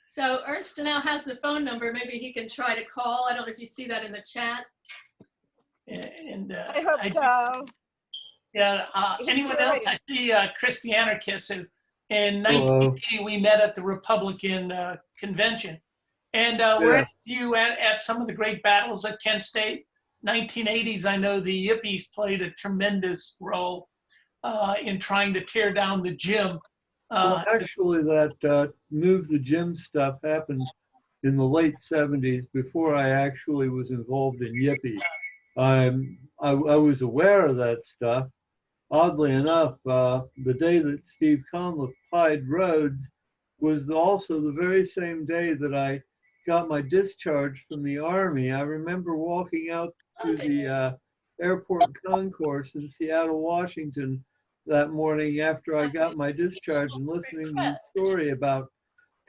So Ernst now has the phone number. Maybe he can try to call. I don't know if you see that in the chat. And I hope so. Yeah. Anyone else? I see Chris the Anarchist, who in 1980 we met at the Republican convention, and we're you at some of the great battles at Kent State. 1980s. I know the Yippies played a tremendous role in trying to tear down the gym Well, actually, that Move the Gym stuff happened in the late 70s before I actually was involved in Yippee. I was aware of that stuff. Oddly enough, the day that Steve Conliffe pied roads was also the very same day that I got my discharge from the Army. I remember walking out to the airport concourse in Seattle, Washington that morning after I got my discharge and listening to the story about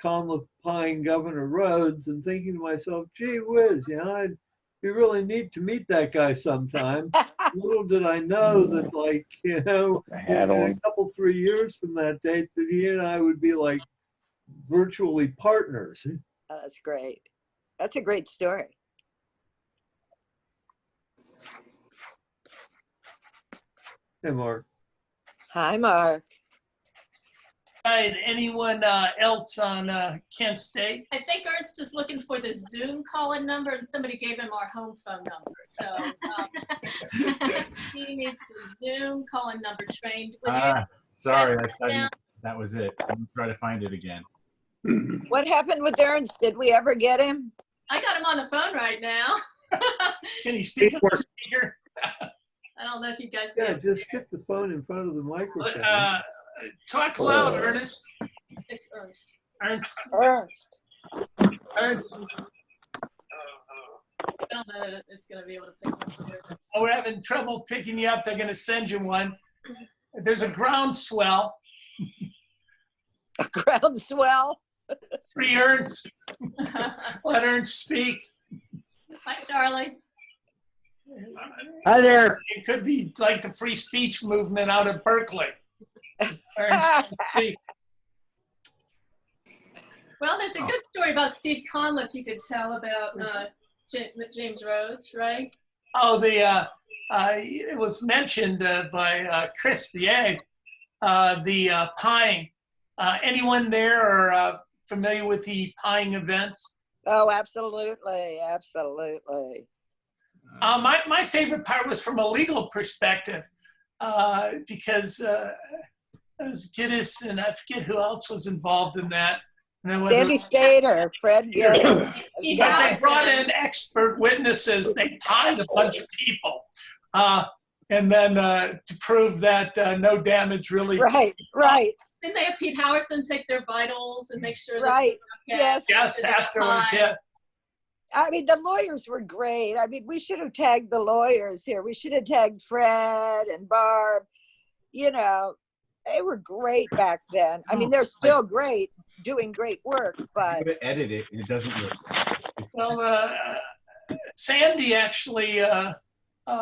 Conliffe pieing Governor Rhodes and thinking to myself, gee whiz, it'd be really neat to meet that guy sometime. Little did I know that, like, in a couple, 3 years from that date, that he and I would be like virtually partners. Oh, that's great. That's a great story. Hey, Mark. Hi, Mark. And anyone else on Kent State? I think Ernst is looking for the Zoom call-in number, and somebody gave him our home phone number. So he needs the Zoom call-in number trained. Sorry, I thought that was it. I'm gonna try to find it again. What happened with Ernst? Did we ever get him? I got him on the phone right now. Can he speak on the speaker? I don't know if you guys. Yeah, just stick the phone in front of the microphone. Talk loud, Ernest. It's Ernst. Ernst. Ernst. Ernst. I don't know that it's going to be able to pick up here. Oh, we're having trouble picking you up. They're going to send you one. There's a groundswell. A groundswell? Free Ernst. Let Ernst speak. Hi, Charlie. Hi there. It could be like the free speech movement out of Berkeley. Well, there's a good story about Steve Conliffe you could tell about James Rhodes, right? Oh, it was mentioned by Chris the pieing. Anyone there are familiar with the pieing events? Oh, absolutely, absolutely. My favorite part was from a legal perspective, because it was Giddis, and I forget who else was involved in that. Sandy Stater, Fred Giddis. But they brought in expert witnesses. They pied a bunch of people, and then to prove that no damage really. Right. Didn't they have Pete Howerson take their vitals and make sure? Right. That yes, afterwards, yeah. I mean, the lawyers were great. I mean, we should have tagged the lawyers here. We should have tagged Fred and Barb. They were great back then. I mean, they're still great, doing great work, but. Edit it, it doesn't look. Well, Sandy actually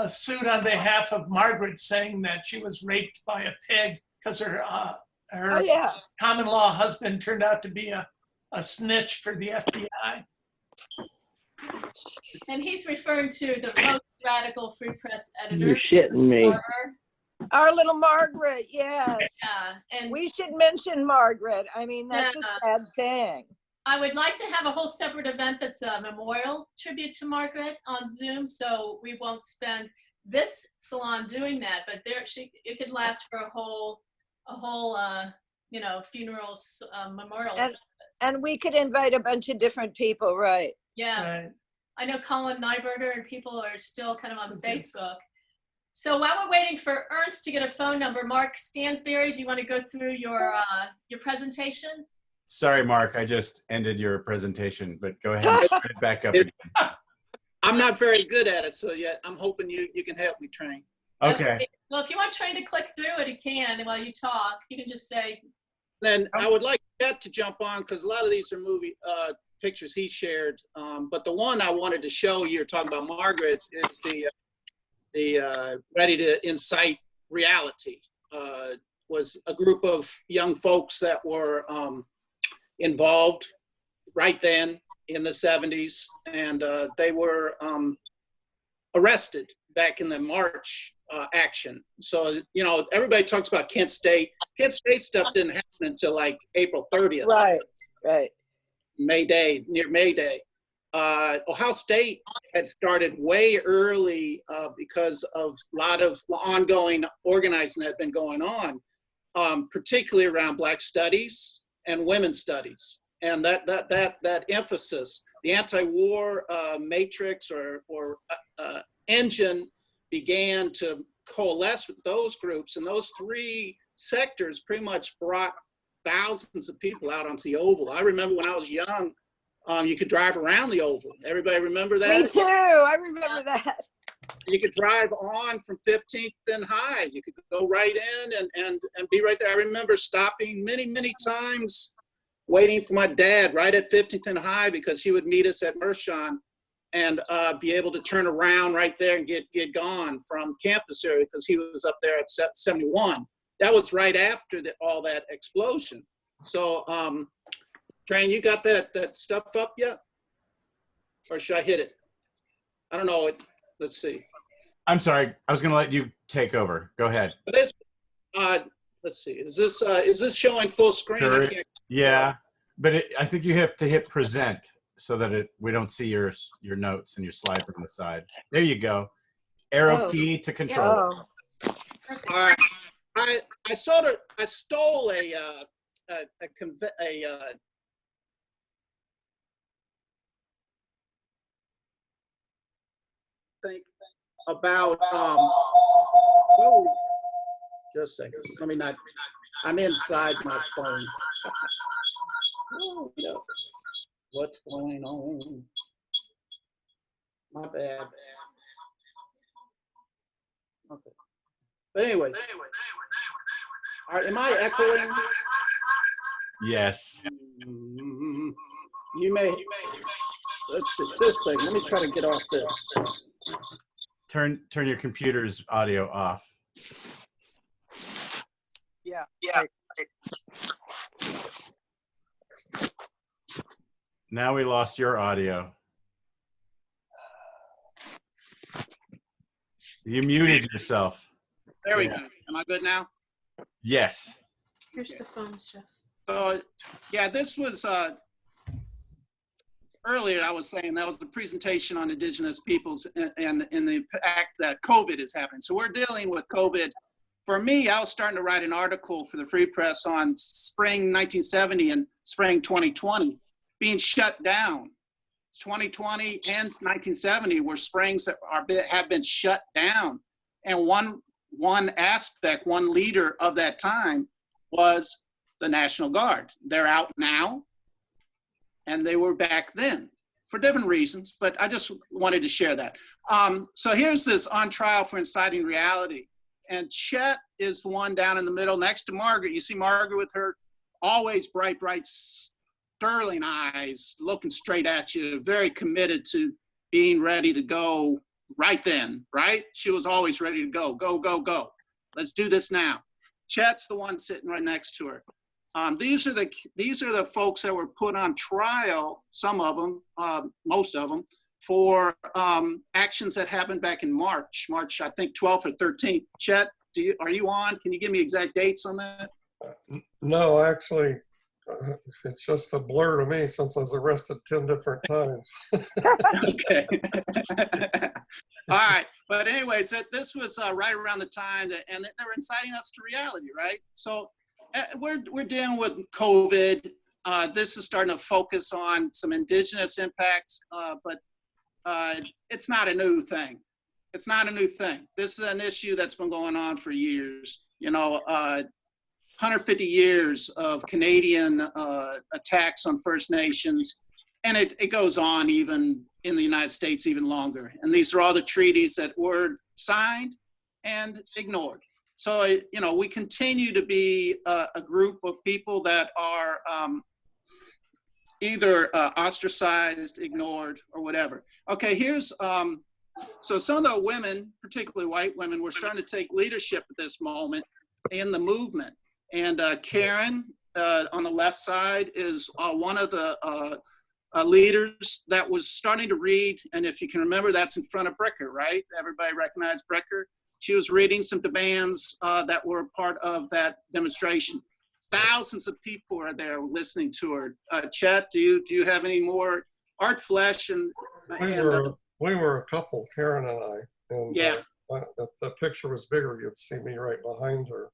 sued on behalf of Margaret, saying that she was raped by a pig because her common law husband turned out to be a snitch for the FBI. And he's referring to the most radical free press editor. You're shitting me. Our little Margaret, yes. Yeah, and we should mention Margaret. I mean, that's a sad thing. I would like to have a whole separate event that's a memorial tribute to Margaret on Zoom, so we won't spend this salon doing that, but it could last for a whole funeral memorial service. And we could invite a bunch of different people, right? Yeah. Right. I know Colin Nyberger and people are still kind of on Facebook. So while we're waiting for Ernst to get a phone number, Mark Stansberry, do you want to go through your presentation? Sorry, Mark, I just ended your presentation, but go ahead and put it back up again. I'm not very good at it, so I'm hoping you can help me train. Okay. Well, if you want Train to click through it, you can. And while you talk, you can just say. Then I would like Chet to jump on, because a lot of these are movie pictures he shared. But the one I wanted to show you, talking about Margaret, is the Ready to Incite Reality. Was a group of young folks that were involved right then in the 70s, and they were arrested back in the March action. So, everybody talks about Kent State. Kent State stuff didn't happen until like April 30th. Right. Near May Day. Ohio State had started way early because of a lot of ongoing organizing that had been going on. particularly around Black studies and women's studies. And that emphasis, the anti-war matrix or engine began to coalesce with those groups, and those three sectors pretty much brought thousands of people out onto the Oval. I remember when I was young, you could drive around the Oval. Everybody remember that? Me too. I remember that. You could drive on from 15th and High. You could go right in and be right there. I remember stopping many times, waiting for my dad right at 15th and High, because he would meet us at Mershon and be able to turn around right there and get gone from campus area, because he was up there at 71. That was right after all that explosion. So, Train, you got that stuff up yet? Or should I hit it? I don't know. Let's see. I'm sorry. I was going to let you take over. Go ahead. This, let's see. Is this showing full screen? Sure. I can't, yeah, but I think you have to hit present so that we don't see your notes and your slide from the side. There you go. Arrow key to control. All right. I stole a think about oh, just a second. Let me not. I'm inside my phone. Oh, yeah. What's going on? My bad. Okay. But anyway. All right, am I echoing? Yes. You may. Let's see. This thing. Let me try to get off this. Turn your computer's audio off. Yeah. Now we lost your audio. You muted yourself. There we go. Am I good now? Yes. Here's the phone stuff. So, yeah, this was earlier. I was saying that was the presentation on indigenous peoples and the fact that COVID is happening. So we're dealing with COVID. For me, I was starting to write an article for the Free Press on spring 1970 and spring 2020 being shut down. 2020 and 1970 were springs that have been shut down. And one aspect, one leader of that time was the National Guard. They're out now, and they were back then for different reasons, but I just wanted to share that. So here's this on trial for inciting reality. And Chet is the one down in the middle next to Margaret. You see Margaret with her always bright, sterling eyes, looking straight at you, very committed to being ready to go right then, right? She was always ready to go. Let's do this now. Chet's the one sitting right next to her. These are the folks that were put on trial, some of them, most of them, for actions that happened back in March, I think 12th or 13th. Chet, are you on? Can you give me exact dates on that? No, actually, it's just a blur to me since I was arrested 10 different times. Okay. All right. But anyways, this was right around the time and they were inciting us to reality, right? So we're dealing with COVID. This is starting to focus on some indigenous impacts, but it's not a new thing. It's not a new thing. This is an issue that's been going on for years. 150 years of Canadian attacks on First Nations, and it goes on even in the United States even longer. And these are all the treaties that were signed and ignored. So, we continue to be a group of people that are either ostracized, ignored, or whatever. Okay, here's, so some of the women, particularly white women, were starting to take leadership at this moment in the movement. And Karen on the left side is one of the leaders that was starting to read. And if you can remember, that's in front of Bricker, right? Everybody recognized Bricker. She was reading some demands that were part of that demonstration. Thousands of people are there listening to her. Chet, do you have any more? Art Flesh and we were a couple, Karen and I. And, yeah. If the picture was bigger, you'd see me right behind her.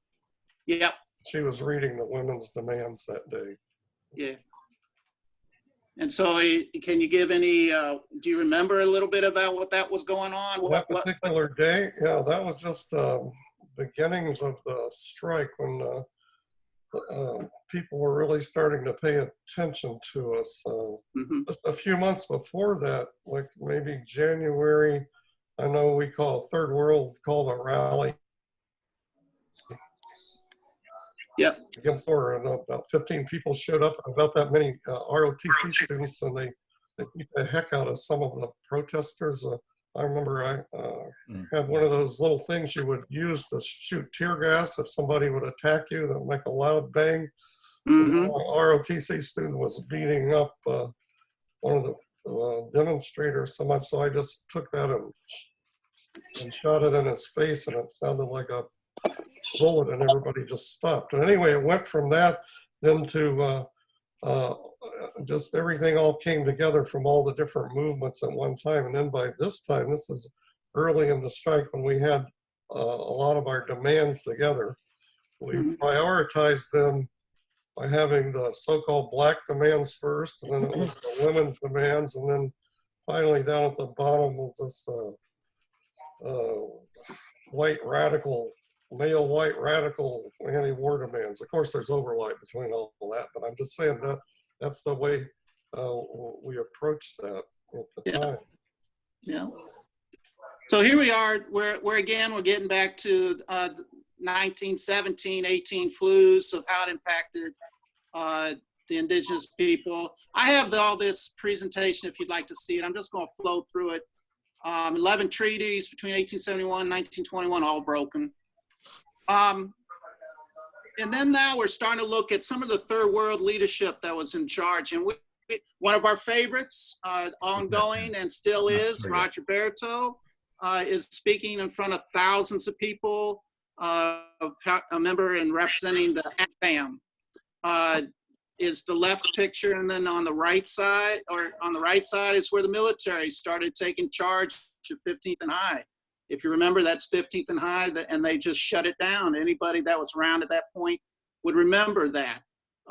Yep. she was reading the women's demands that day. Yeah. And so can you give any, do you remember a little bit about what that was going on? That particular day, yeah, that was just beginnings of the strike when people were really starting to pay attention to us. Just a few months before that, like maybe January, I know we Third World called a rally. Yep. Against war, and about 15 people showed up, about that many ROTC students, and they beat the heck out of some of the protesters. I remember I had one of those little things you would use to shoot tear gas if somebody would attack you, that would make a loud bang. The ROTC student was beating up one of the demonstrators so much, so I just took that and shot it in his face, and it sounded like a bullet, and everybody just stopped. And anyway, it went from that then to just everything all came together from all the different movements at one time. And then by this time, this is early in the strike when we had a lot of our demands together. We prioritized them by having the so-called black demands first, and then it was the women's demands, and then finally down at the bottom was this male white radical anti-war demands. Of course, there's overlap between all that, but I'm just saying that that's the way we approached that at the time. Yeah. So here we are, we're getting back to 1917, 18 flus of how it impacted the indigenous people. I have all this presentation if you'd like to see it. I'm just going to flow through it. 11 treaties between 1871 and 1921, all broken. And then now we're starting to look at some of the third world leadership that was in charge. And one of our favorites, ongoing and still is, Roger Berto, is speaking in front of thousands of people, a member and representing the AFAM. Is the left picture, and then on the right side, is where the military started taking charge of 15th and High. If you remember, that's 15th and High, and they just shut it down. Anybody that was around at that point would remember that.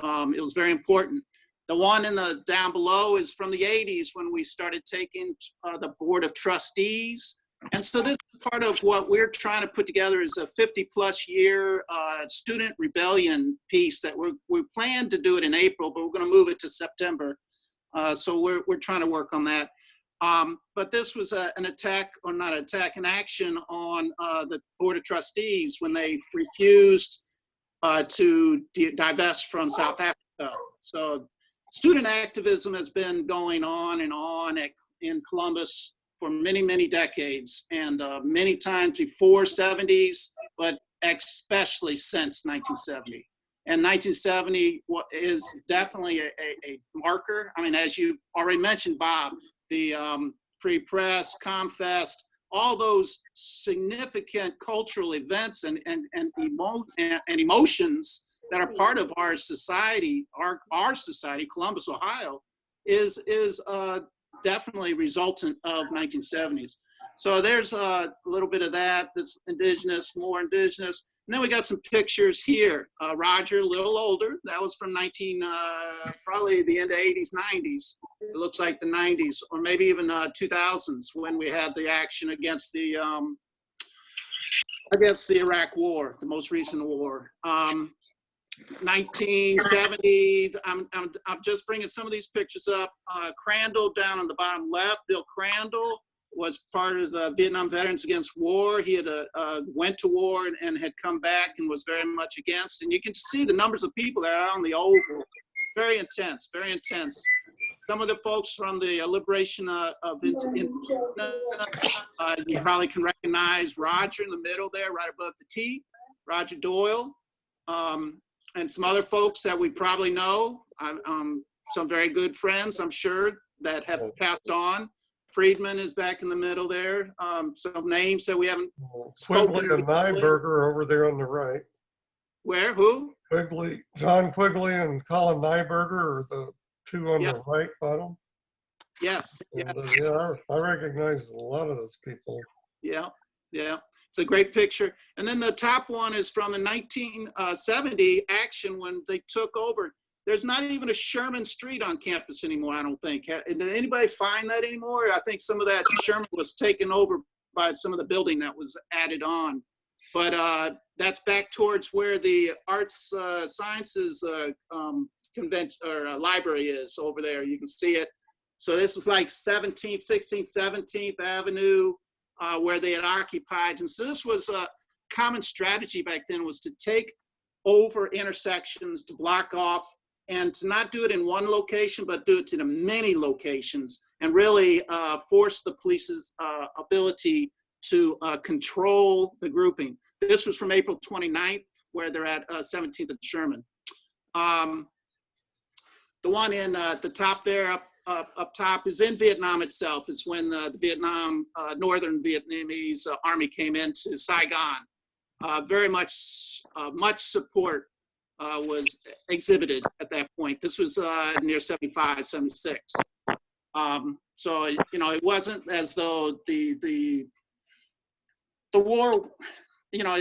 It was very important. The one down below is from the 80s when we started taking the Board of Trustees. And so this is part of what we're trying to put together is a 50-plus year student rebellion piece that we planned to do it in April, but we're going to move it to September. So we're trying to work on that. But this was an attack, or not an attack, an action on the Board of Trustees when they refused to divest from South Africa. So student activism has been going on in Columbus for many, many decades, and many times before 70s, but especially since 1970. And 1970 is definitely a marker. I mean, as you've already mentioned, Bob, the Free Press, ComFest, all those significant cultural events and emotions that are part of our society, our society, Columbus, Ohio, is definitely resultant of 1970s. So there's a little bit of that, that's indigenous, more indigenous. And then we got some pictures here. Roger, a little older. That was from probably the end of 80s, 90s. It looks like the 90s, or maybe even 2000s when we had the action against the Iraq War, the most recent war. 1970, I'm just bringing some of these pictures up. Crandall down on the bottom left, Bill Crandall was part of the Vietnam Veterans Against War. He had went to war and had come back and was very much against. And you can see the numbers of people that are on the oval. Very intense, very intense. Some of the folks from the liberation of you probably can recognize Roger in the middle there, right above the T, Roger Doyle. And some other folks that we probably know, some very good friends, I'm sure, that have passed on. Friedman is back in the middle there. Some names that we haven't spoken. Quigley and Nyberger over there on the right. Where? Who? Quigley, John Quigley and Colin Nyberger are the two on the right bottom. Yes. And, yeah, I recognize a lot of those people. Yeah. Yeah, it's a great picture. And then the top one is from a 1970 action when they took over. There's not even a Sherman Street on campus anymore, I don't think. Did anybody find that anymore? I think some of that Sherman was taken over by some of the building that was added on. But that's back towards where the Arts Sciences convention or library is over there. You can see it. So this is like 17th, 16th, 17th Avenue where they had occupied. And so this was a common strategy back then, was to take over intersections, to block off, and to not do it in one location, but do it to many locations, and really force the police's ability to control the grouping. This was from April 29th, where they're at 17th and Sherman. The one in the top there, up top, is in Vietnam itself. It's when the Vietnam, Northern Vietnamese Army came into Saigon. Very much support was exhibited at that point. This was near 75, 76. So, you know, it wasn't as though the war, you know,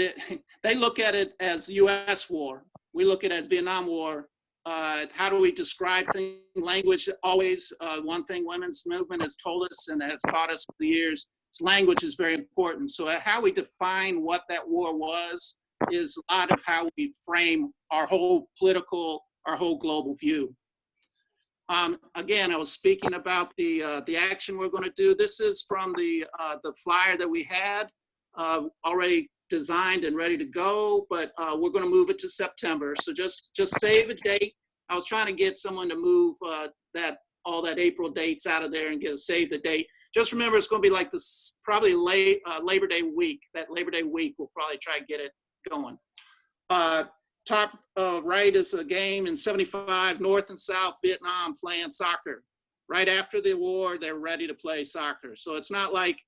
they look at it as U.S. war. We look at it as Vietnam War. How do we describe things? Language, always one thing women's movement has told us and has taught us for the years, is language is very important. So how we define what that war was is a lot of how we frame our whole political, our whole global view. Again, I was speaking about the action we're going to do. This is from the flyer that we had already designed and ready to go, but we're going to move it to September. So just save a date. I was trying to get someone to move all that April dates out of there and save the date. Just remember, it's going to be like this, probably late Labor Day week. That Labor Day week, we'll probably try to get it going. Top right is a game in 75, North and South Vietnam playing soccer. Right after the war, they're ready to play soccer. So it's not like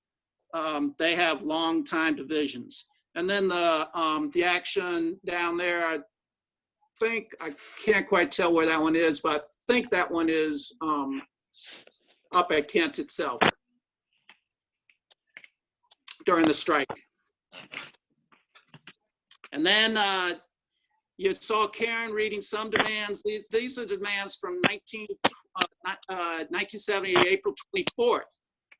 they have long time divisions. And then the action down there, I can't quite tell where that one is, but I think that one is up at Kent itself during the strike. And then you saw Karen reading some demands. These are demands from 1970, April 24th.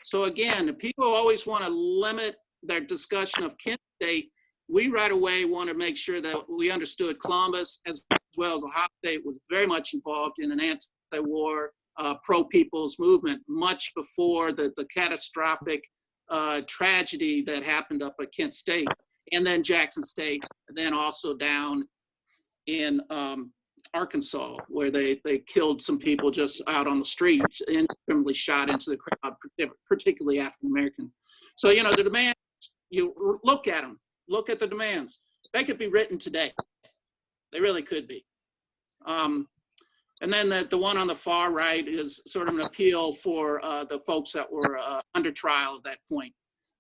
So again, people always want to limit their discussion of Kent State. We right away want to make sure that we understood Columbus, as well as Ohio State, was very much involved in an anti-war, pro-people's movement, much before the catastrophic tragedy that happened up at Kent State, and then Jackson State, and then also down in Arkansas, where they killed some people just out on the streets, indiscriminately shot into the crowd, particularly African-American. So, you know, the demands, you look at them, look at the demands. They could be written today. They really could be. And then the one on the far right is sort of an appeal for the folks that were under trial at that point.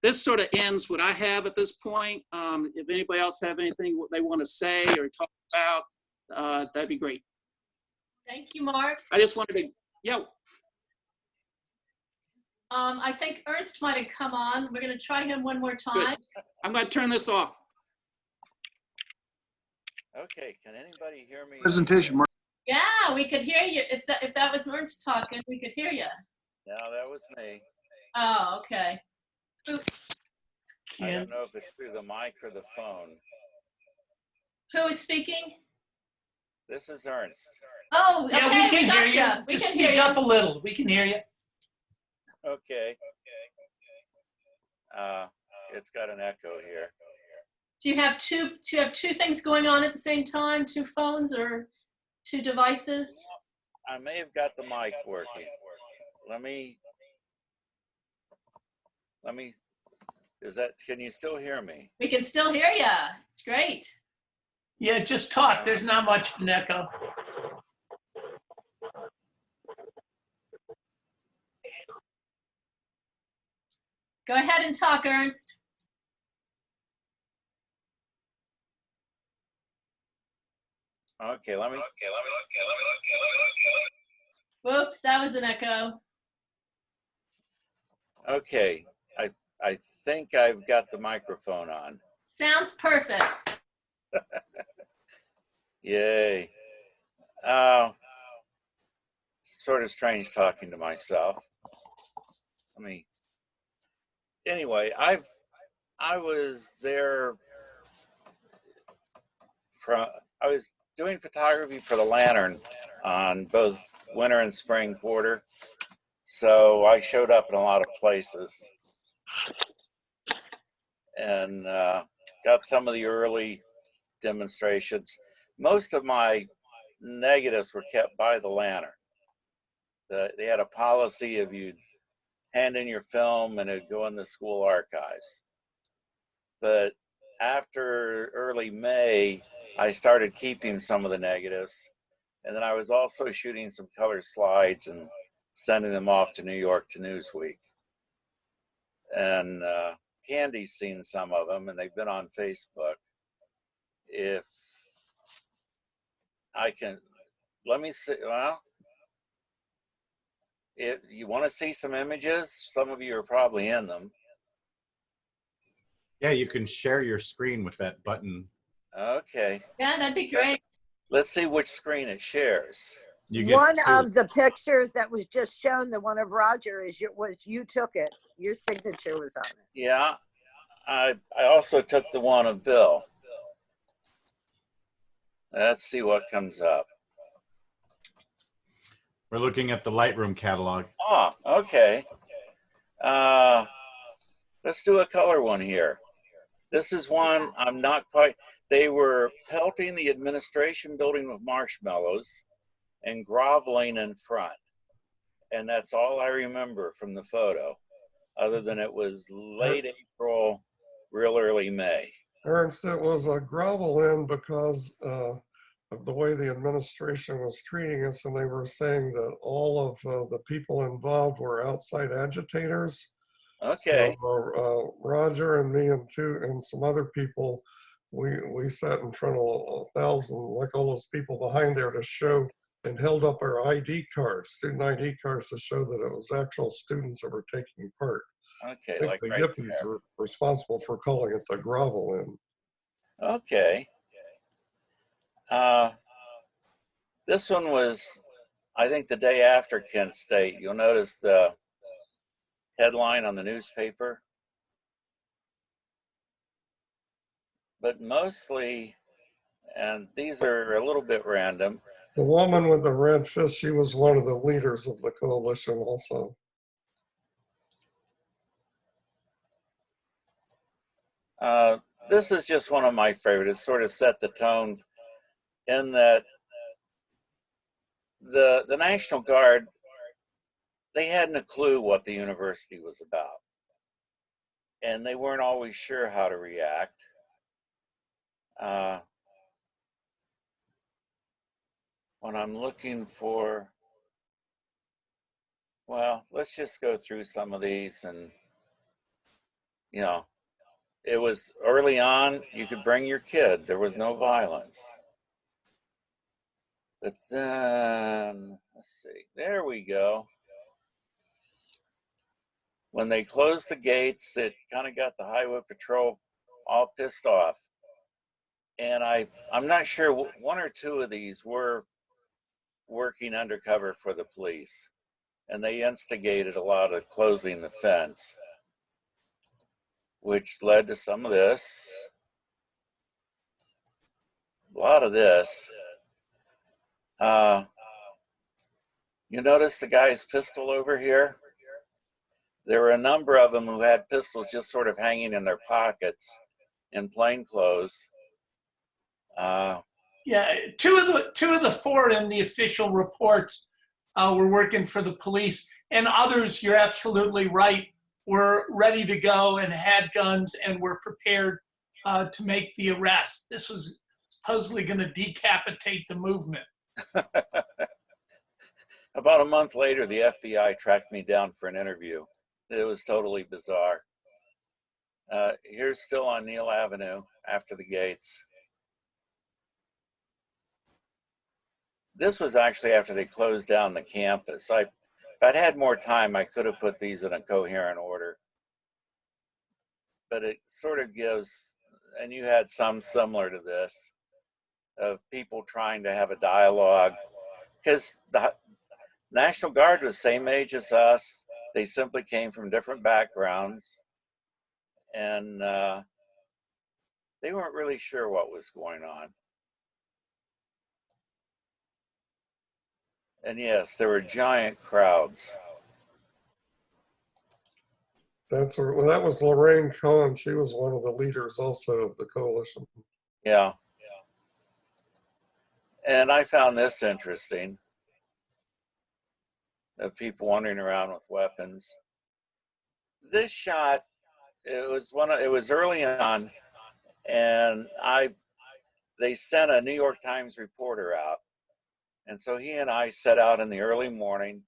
This sort of ends what I have at this point. If anybody else have anything they want to say or talk about, that'd be great. Thank you, Mark. I just wanted to, yeah. I think Ernst might have come on. We're going to try him one more time. Good. I'm going to turn this off. Okay, can anybody hear me? Presentation, Mark. Yeah, we could hear you. If that was Ernst talking, we could hear you. No, that was me. Oh, okay. I don't know if it's through the mic or the phone. Who is speaking? This is Ernst. Oh, okay, yeah, we can hear you. We Just can hear speak you. up a little. We can hear you. Okay. It's got an echo here. Do you have two things going on at the same time? Two phones or two devices? I may have got the mic working. Let me, can you still hear me? We can still hear you. It's great. Yeah, just talk. There's not much of an echo. Go ahead and talk, Ernst. Okay, let me. Whoops, that was an echo. Okay, I think I've got the microphone on. Sounds perfect. Yay. Sort of strange talking to myself. Anyway, I was there I was doing photography for the Lantern on both winter and spring quarter. So I showed up in a lot of places and got some of the early demonstrations. Most of my negatives were kept by the Lantern. They had a policy of you'd hand in your film and it'd go in the school archives. But after early May, I started keeping some of the negatives. And then I was also shooting some color slides and sending them off to New York to Newsweek. And Candy's seen some of them and they've been on Facebook. If I can, let me see, well, if you want to see some images, some of you are probably in them. Yeah, you can share your screen with that button. Okay. Yeah, that'd be great. Let's see which screen it shares. One of the pictures that was just shown, the one of Roger, you took it. Your signature was on it. Yeah, I also took the one of Bill. Let's see what comes up. We're looking at the Lightroom catalog. Oh, okay. Let's do a color one here. This is one I'm not quite, they were pelting the administration building with marshmallows and groveling in front. And that's all I remember from the photo, other than it was late April, real early May. Ernst, it was a grovel in because of the way the administration was treating us, and they were saying that all of the people involved were outside agitators. Okay. So, Roger and me and some other people, we sat in front of 1,000, like all those people behind there, to show and held up our ID cards, student ID cards, to show that it was actual students that were taking part. Okay, I think like the right Yippies there. were responsible for calling it the grovel in. Okay. This one was, I think, the day after Kent State. You'll notice the headline on the newspaper. But mostly, and these are a little bit random. The woman with the red fist, she was one of the leaders of the coalition also. This is just one of my favorites. It sort of set the tone in that the National Guard, they hadn't a clue what the university was about. And they weren't always sure how to react. When I'm looking for, well, let's just go through some of these. And, you know, it was early on, you could bring your kid. There was no violence. But then, let's see, there we go. When they closed the gates, it kind of got the highway patrol all pissed off. And I'm not sure, one or two of these were working undercover for the police. And they instigated a lot of closing the fence, which led to some of this. A lot of this. You notice the guy's pistol over here? There were a number of them who had pistols just sort of hanging in their pockets in plain clothes. Yeah, two of the four in the official reports were working for the police, and others, you're absolutely right, were ready to go and had guns and were prepared to make the arrest. This was supposedly going to decapitate the movement. About a month later, the FBI tracked me down for an interview. It was totally bizarre. Here's still on Neal Avenue after the gates. This was actually after they closed down the campus. If I'd had more time, I could have put these in a coherent order. but it sort of gives, and you had some similar to this, of people trying to have a dialogue, because the National Guard was the same age as us. They simply came from different backgrounds, and they weren't really sure what was going on. And yes, there were giant crowds. That's where, well, that was Lorraine Cohen. She was one of the leaders also of the coalition. Yeah. And I found this interesting, of people wandering around with weapons. This shot, it was early on, and they sent a New York Times reporter out. And so he and I set out in the early morning,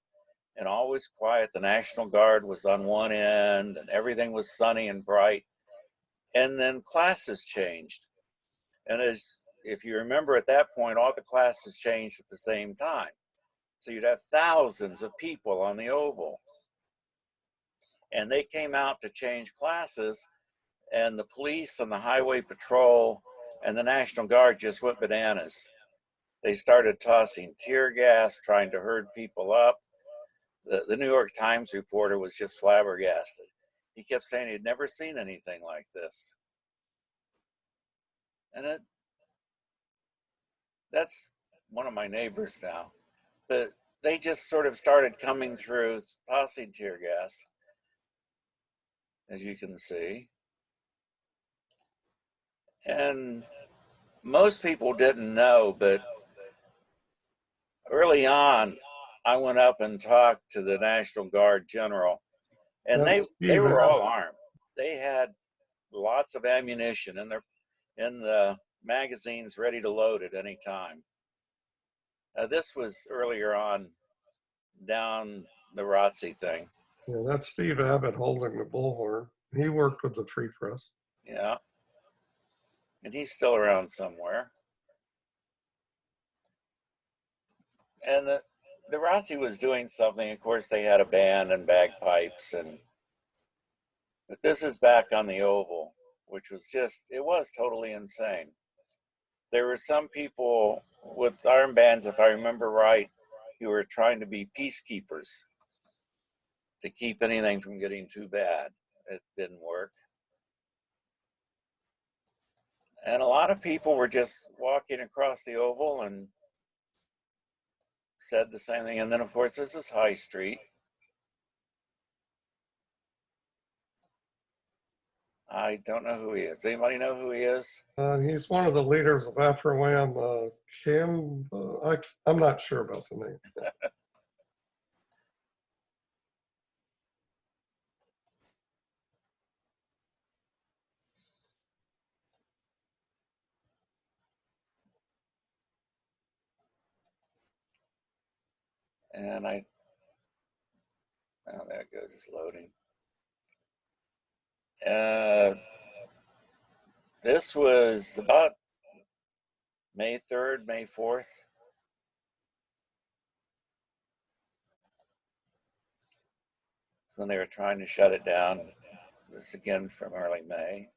and all was quiet. The National Guard was on one end, and everything was sunny and bright. And then classes changed. And if you remember at that point, all the classes changed at the same time. So you'd have thousands of people on the Oval. And they came out to change classes, and the police and the highway patrol and the National Guard just went bananas. They started tossing tear gas, trying to herd people up. The New York Times reporter was just flabbergasted. He kept saying he'd never seen anything like this. And that's one of my neighbors now. But they just sort of started coming through, tossing tear gas, as you can see. And most people didn't know, but early on, I went up and talked to the National Guard general, and they were all armed. They had lots of ammunition in the magazines ready to load at any time. This was earlier on down the ROTC thing. Yeah, that's Steve Abbott holding the bullhorn. He worked with the Free Press. Yeah. And he's still around somewhere. And the ROTC was doing something. Of course, they had a band and bagpipes, but this is back on the Oval, which was it was totally insane. There were some people with armbands, if I remember right, who were trying to be peacekeepers to keep anything from getting too bad. It didn't work. And a lot of people were just walking across the Oval and said the same thing. And then, of course, this is High Street. I don't know who he is. Anybody know who he is? He's one of the leaders of Afro-Am. I'm not sure about the name. And oh, there it goes, it's loading. This was about May 3rd, May 4th. It's when they were trying to shut it down. This again from early May.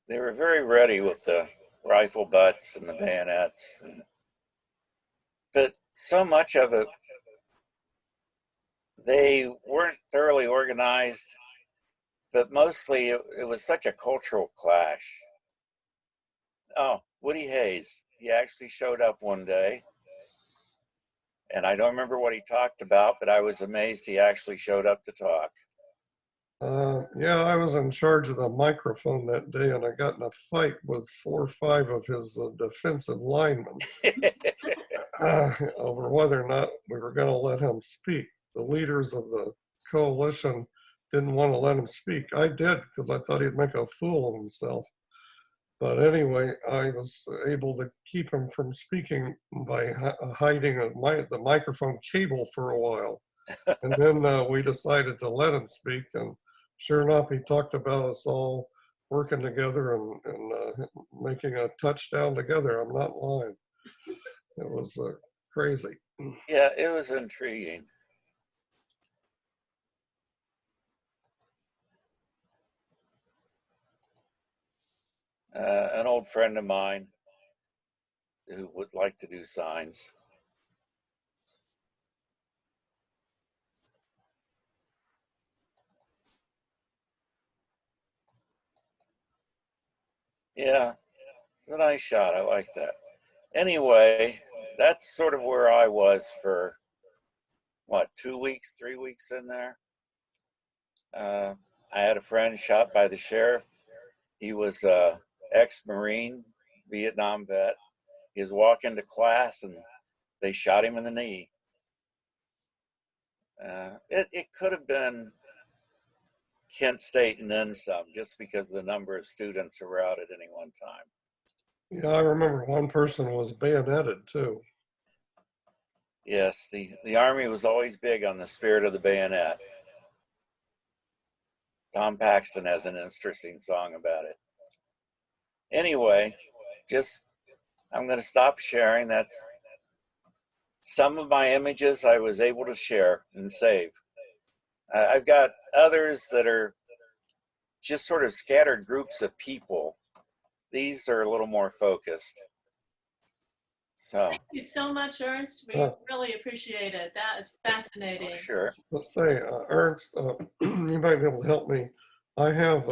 They were very ready with the rifle butts and the bayonets, but so much of it, they weren't thoroughly organized, but mostly it was such a cultural clash. Oh, Woody Hayes, he actually showed up one day, and I don't remember what he talked about, but I was amazed he actually showed up to talk. Yeah, I was in charge of the microphone that day, and I got in a fight with 4 or 5 of his defensive linemen over whether or not we were going to let him speak. The leaders of the coalition didn't want to let him speak. I did, because I thought he'd make a fool of himself. But anyway, I was able to keep him from speaking by hiding the microphone cable for a while. And then we decided to let him speak. And sure enough, he talked about us all working together and making a touchdown together. I'm not lying. It was crazy. Yeah, it was intriguing. An old friend of mine who would like to do signs. Yeah, it's a nice shot. I like that. Anyway, that's sort of where I was for, what, 2 weeks, 3 weeks in there. I had a friend shot by the sheriff. He was a ex-Marine, Vietnam vet. He was walking to class and they shot him in the knee. It could have been Kent State and then some, just because of the number of students who were out at any one time. Yeah, I remember one person was bayoneted too. Yes, the Army was always big on the spirit of the bayonet. Tom Paxton has an interesting song about it. Anyway, I'm going to stop sharing. That's some of my images I was able to share and save. I've got others that are just sort of scattered groups of people. These are a little more focused. So thank you so much, Ernst. We really appreciate it. That is fascinating. Sure. Let's say, Ernst, you might be able to help me. I have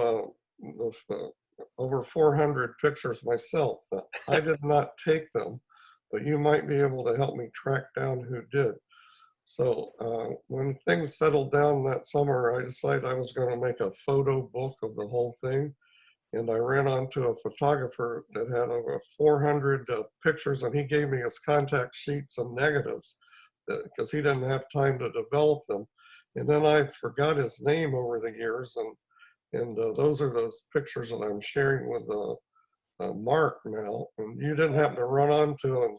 over 400 pictures myself. I did not take them, but you might be able to help me track down who did. So when things settled down that summer, I decided I was going to make a photo book of the whole thing. And I ran onto a photographer that had over 400 pictures, and he gave me his contact sheets and negatives because he didn't have time to develop them. And then I forgot his name over the years, and those are those pictures that I'm sharing with Mark now. And you didn't happen to run onto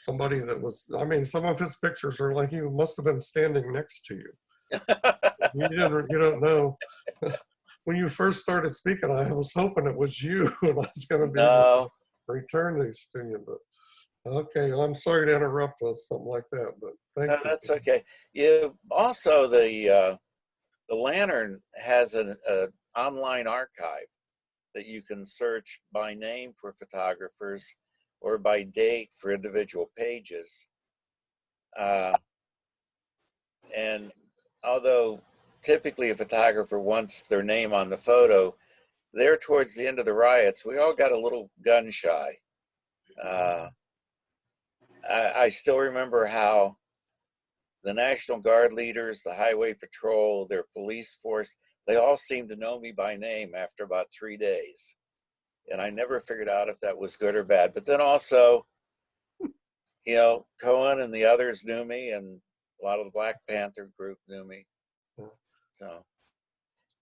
somebody that was, I mean, some of his pictures are like he must have been standing next to you. You don't know. When you first started speaking, I was hoping it was you, and I was going to be able to return these to you. But okay, I'm sorry to interrupt with something like that, but thank you. That's okay. Yeah. Also, the Lantern has an online archive that you can search by name for photographers or by date for individual pages. And although typically a photographer wants their name on the photo, there towards the end of the riots, we all got a little gun shy. I still remember how the National Guard leaders, the Highway Patrol, their police force, they all seemed to know me by name after about 3 days. And I never figured out if that was good or bad. But then also, you know, Cohen and the others knew me, and a lot of the Black Panther group knew me. So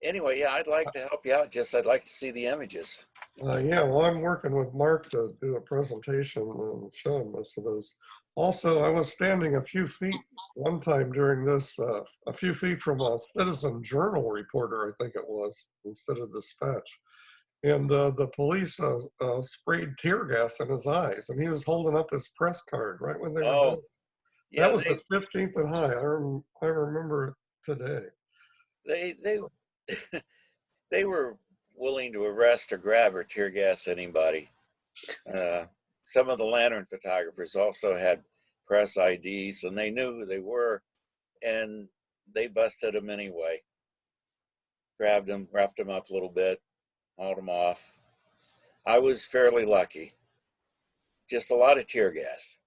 anyway, yeah, I'd like to help you out. I'd like to see the images. Yeah, well, I'm working with Mark to do a presentation and show him most of those. Also, I was standing a few feet one time during this, a few feet from a Citizen Journal reporter, I think it was, instead of Dispatch. And the police sprayed tear gas in his eyes, and he was holding up his press card right when they were done. Yeah, that was the 15th and High. I remember it today. They were willing to arrest or grab or tear gas anybody. Some of the Lantern photographers also had press IDs, and they knew who they were, and they busted them anyway. Grabbed them, roughed them up a little bit, hauled them off. I was fairly lucky. Just a lot of tear gas.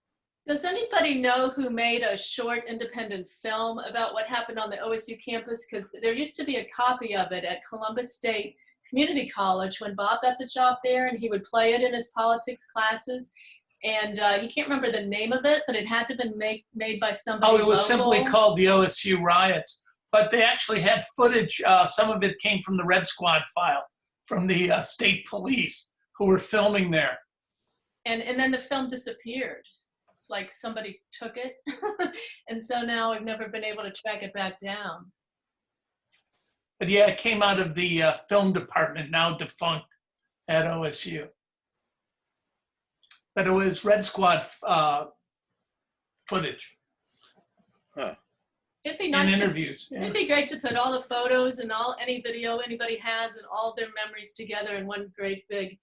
Does anybody know who made a short independent film about what happened on the OSU campus? Because there used to be a copy of it at Columbus State Community College when Bob got the job there, and he would play it in his politics classes. And he can't remember the name of it, but it had to have been made by somebody it was local. Simply called the OSU Riots. But they actually had footage. Some of it came from the Red Squad file from the state police, who were filming there. And then the film disappeared. It's like somebody took it. And so now we've never been able to track it back down. But yeah, it came out of the film department, now defunct, at OSU. But it was Red Squad footage. Huh. It'd be nice. And interviews. Yeah. It'd be great to put all the photos and any video anybody has and all their memories together in one great big,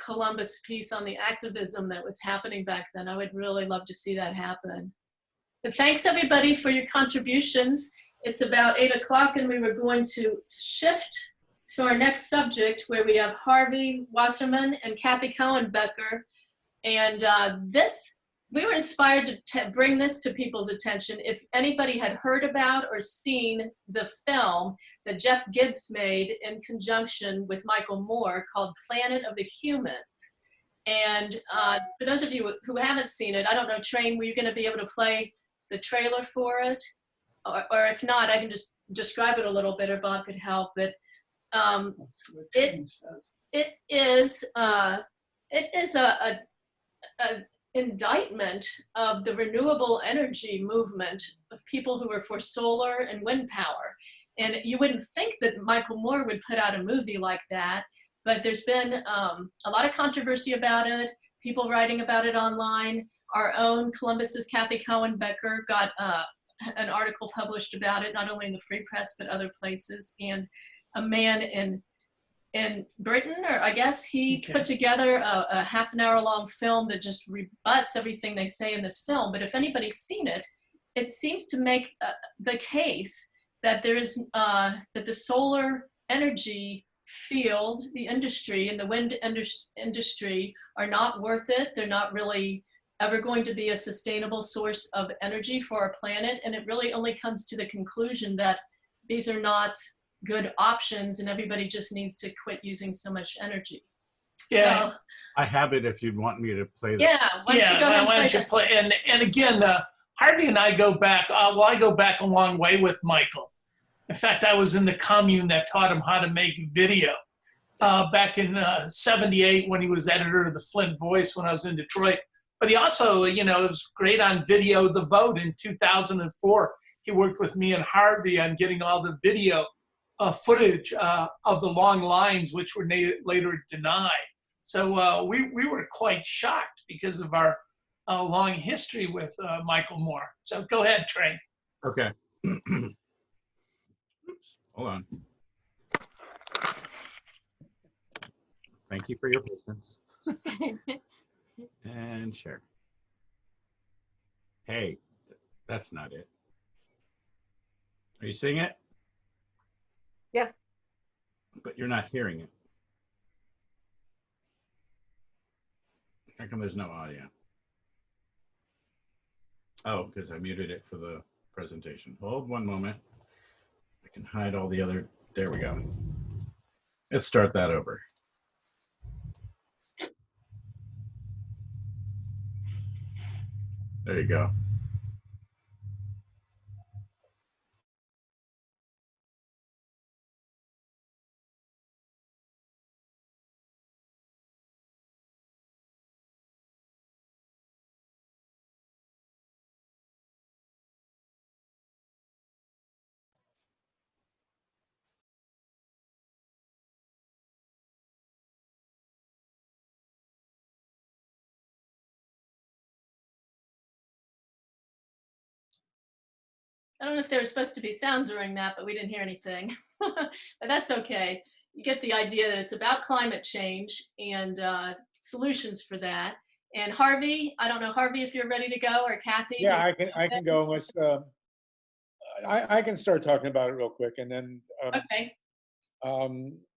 Columbus piece on the activism that was happening back then. I would really love to see that happen. But thanks everybody for your contributions. It's about 8 o'clock and we were going to shift to our next subject where we have Harvey Wasserman and Kathy Cohen-Becker. And we were inspired to bring this to people's attention. If anybody had heard about or seen the film that Jeff Gibbs made in conjunction with Michael Moore called Planet of the Humans. And for those of you who haven't seen it, I don't know, Train, were you going to be able to play the trailer for it? Or if not, I can just describe it a little bit, or Bob could help. But it is a indictment of the renewable energy movement of people who are for solar and wind power. And you wouldn't think that Michael Moore would put out a movie like that, but there's been a lot of controversy about it, people writing about it online. Our own Columbus's Kathy Cohen-Becker got an article published about it, not only in the Free Press, but other places. And a man in Britain, or I guess he put together a half an hour long film that just rebuts everything they say in this film. But if anybody's seen it, it seems to make the case that there is that the solar energy field, the industry, and the wind industry are not worth it. They're not really ever going to be a sustainable source of energy for our planet. And it really only comes to the conclusion that these are not good options and everybody just needs to quit using so much energy. Yeah. So, I have it if you'd want me to play that. yeah, why don't you go ahead and why play don't you that? play? And again, Harvey and I go back, I go back a long way with Michael. In fact, I was in the commune that taught him how to make video back in '78 when he was editor of the Flint Voice when I was in Detroit. But he also, it was great on Video the Vote in 2004. He worked with me and Harvey on getting all the video footage of the long lines, which were later denied. So we were quite shocked because of our long history with Michael Moore. So go ahead, Trey. Okay. Oops, hold on. Thank you for your patience. And share. Hey, that's not it. Are you seeing it? Yes. But you're not hearing it. How come there's no audio? Oh, because I muted it for the presentation. Hold one moment. I can hide all the other. There we go. Let's start that over. There you go. I don't know if there was supposed to be sound during that, but we didn't hear anything. But that's okay. You get the idea that it's about climate change and solutions for that. And Harvey, I don't know, Harvey, if you're ready to go, or Kathy. Yeah, I can go unless I can start talking about it real quick, and then okay.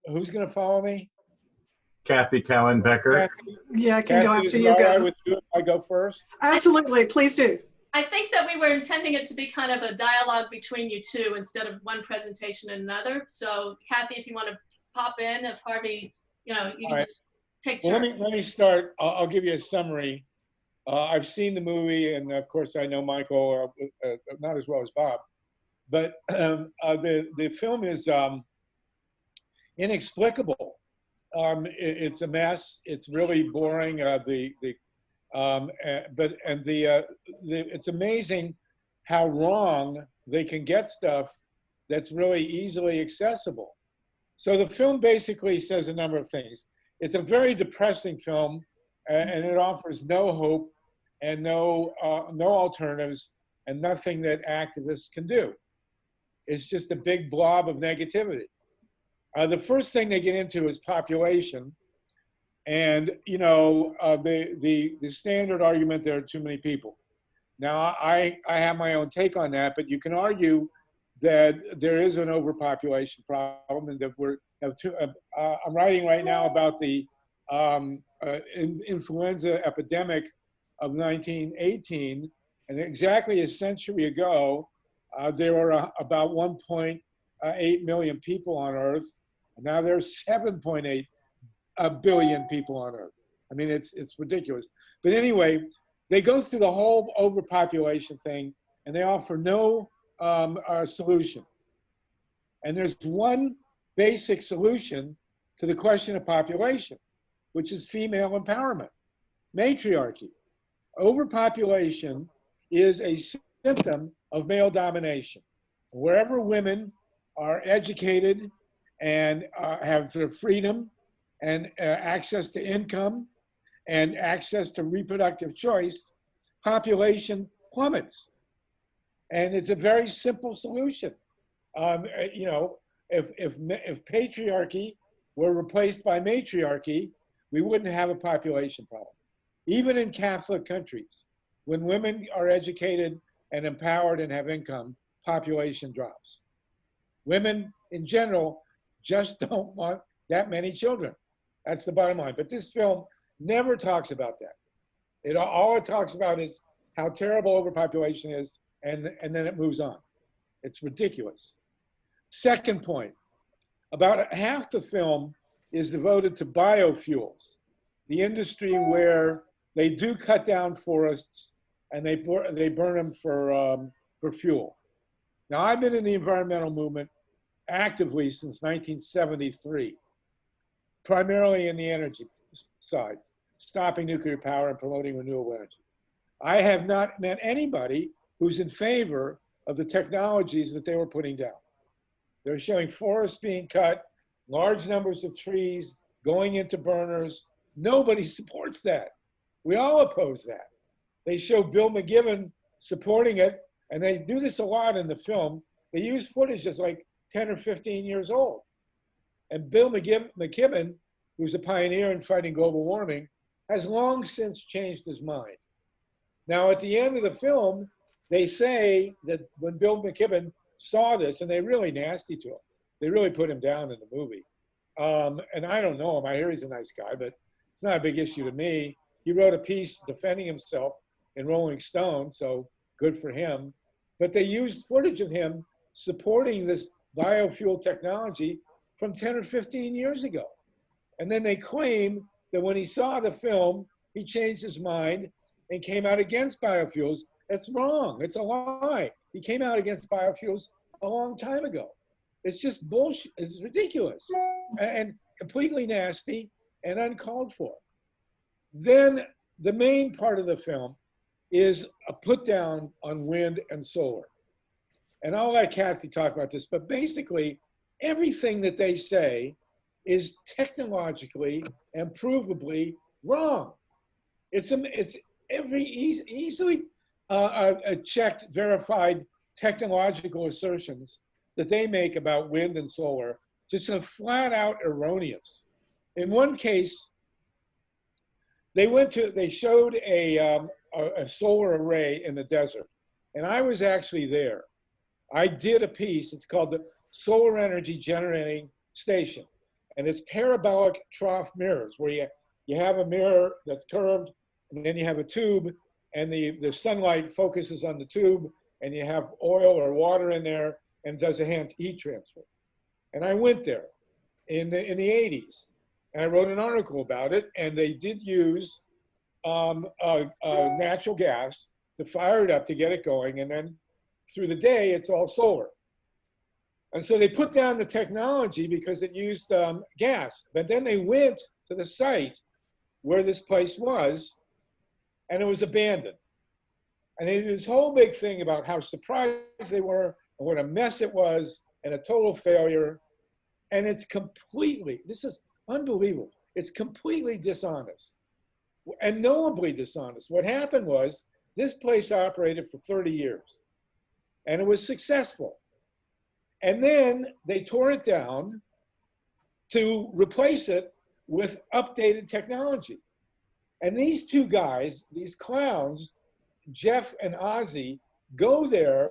Who's going to follow me? Kathy Cohen-Becker. Yeah, I can go after you go. go. If I go first? Absolutely, please do. I think that we were intending it to be kind of a dialogue between you two instead of one presentation and another. So Kathy, if you want to pop in, if Harvey, you can right. just take well, turns. let me start. I'll give you a summary. I've seen the movie, and of course I know Michael, not as well as Bob, but the film is inexplicable. It's a mess. It's really boring. It's amazing how wrong they can get stuff that's really easily accessible. So the film basically says a number of things. It's a very depressing film, and it offers no hope and no alternatives and nothing that activists can do. It's just a big blob of negativity. The first thing they get into is population. And, you know, the standard argument, there are too many people. Now, I have my own take on that, but you can argue that there is an overpopulation problem and that I'm writing right now about the influenza epidemic of 1918. And exactly a century ago, there were about 1.8 million people on Earth. And now there's 7.8 billion people on Earth. I mean, it's ridiculous. But anyway, they go through the whole overpopulation thing and they offer no solution. And there's one basic solution to the question of population, which is female empowerment, matriarchy. Overpopulation is a symptom of male domination. Wherever women are educated and have their freedom and access to income and access to reproductive choice, population plummets. And it's a very simple solution. You know, if patriarchy were replaced by matriarchy, we wouldn't have a population problem. Even in Catholic countries, when women are educated and empowered and have income, population drops. Women in general just don't want that many children. That's the bottom line. But this film never talks about that. All it talks about is how terrible overpopulation is, and then it moves on. It's ridiculous. Second point, about half the film is devoted to biofuels, the industry where they do cut down forests and they burn them for fuel. Now, I've been in the environmental movement actively since 1973, primarily in the energy side, stopping nuclear power and promoting renewable energy. I have not met anybody who's in favor of the technologies that they were putting down. They're showing forests being cut, large numbers of trees going into burners. Nobody supports that. We all oppose that. They show Bill McKibben supporting it, and they do this a lot in the film. They use footage that's like 10 or 15 years old. And Bill McKibben, who's a pioneer in fighting global warming, has long since changed his mind. Now, at the end of the film, they say that when Bill McKibben saw this, and they're really nasty to him, they really put him down in the movie. And I don't know him. I hear he's a nice guy, but it's not a big issue to me. He wrote a piece defending himself in Rolling Stone, so good for him. But they used footage of him supporting this biofuel technology from 10 or 15 years ago. And then they claim that when he saw the film, he changed his mind and came out against biofuels. That's wrong. It's a lie. He came out against biofuels a long time ago. It's just bullshit. It's ridiculous and completely nasty and uncalled for. Then the main part of the film is a put down on wind and solar. And I'll let Kathy talk about this, but basically everything that they say is technologically and provably wrong. It's every easily checked, verified technological assertions that they make about wind and solar, just flat out erroneous. In one case, they showed a solar array in the desert, and I was actually there. I did a piece, it's called the Solar Energy Generating Station, and it's parabolic trough mirrors, where you have a mirror that's curved, and then you have a tube, and the sunlight focuses on the tube, and you have oil or water in there, and does a heat transfer. And I went there in the 80s, and I wrote an article about it, and they did use natural gas to fire it up to get it going, and then through the day, it's all solar. And so they put down the technology because it used gas. But then they went to the site where this place was, and it was abandoned. And they did this whole big thing about how surprised they were and what a mess it was and a total failure. And it's completely, this is unbelievable. It's completely dishonest and knowably dishonest. What happened was this place operated for 30 years and it was successful. And then they tore it down to replace it with updated technology. And these two guys, these clowns, Jeff and Ozzy, go there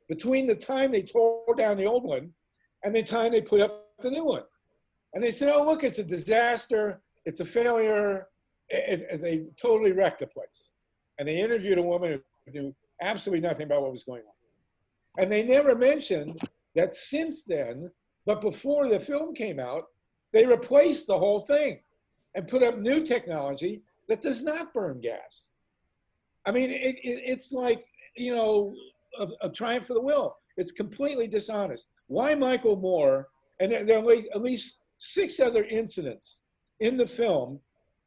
between the time they tore down the old one and the time they put up the new one. And they said, oh, look, it's a disaster. It's a failure. They totally wrecked the place. And they interviewed a woman who knew absolutely nothing about what was going on. And they never mentioned that since then, but before the film came out, they replaced the whole thing and put up new technology that does not burn gas. I mean, it's like, you know, a triumph for the will. It's completely dishonest. Why Michael Moore, and there are at least 6 other incidents in the film,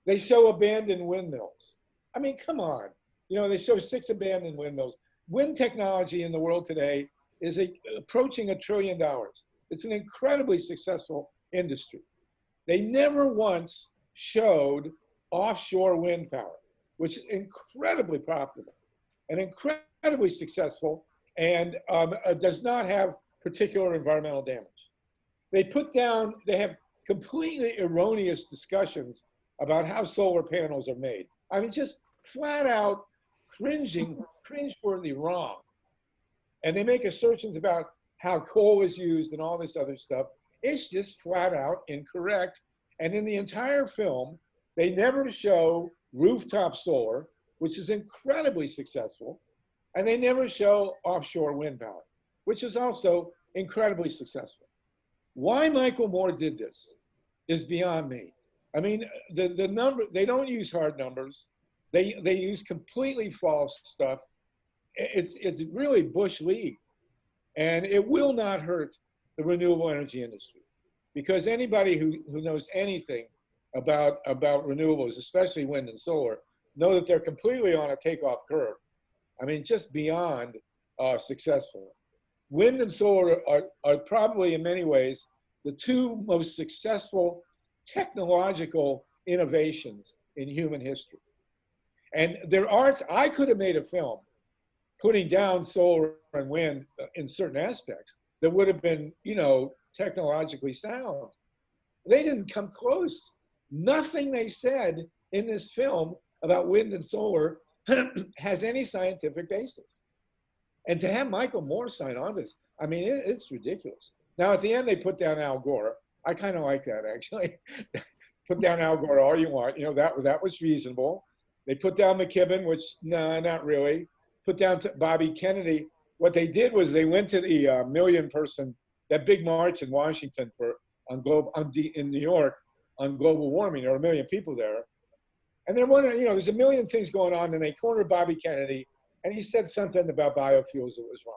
they show abandoned windmills. I mean, come on. You know, they show 6 abandoned windmills. Wind technology in the world today is approaching $1 trillion. It's an incredibly successful industry. They never once showed offshore wind power, which is incredibly profitable and incredibly successful and does not have particular environmental damage. They have completely erroneous discussions about how solar panels are made. I mean, just flat out cringeworthy wrong. And they make assertions about how coal is used and all this other stuff. It's just flat out incorrect. And in the entire film, they never show rooftop solar, which is incredibly successful. And they never show offshore wind power, which is also incredibly successful. Why Michael Moore did this is beyond me. I mean, the number, they don't use hard numbers. They use completely false stuff. It's really Bush League. And it will not hurt the renewable energy industry, because anybody who knows anything about renewables, especially wind and solar, know that they're completely on a takeoff curve. I mean, just beyond successful. Wind and solar are probably in many ways the 2 most successful technological innovations in human history. And I could have made a film putting down solar and wind in certain aspects that would have been, you know, technologically sound. They didn't come close. Nothing they said in this film about wind and solar has any scientific basis. And to have Michael Moore sign on this, I mean, it's ridiculous. Now, at the end, they put down Al Gore. I kind of like that, actually. Put down Al Gore all you want. You know, that was reasonable. They put down McKibben, which, no, not really. Put down Bobby Kennedy. What they did was they went to the million-person, that big march in Washington in New York on global warming. There were 1 million people there. And they're wondering, you know, there's 1 million things going on, and they cornered Bobby Kennedy, and he said something about biofuels that was wrong.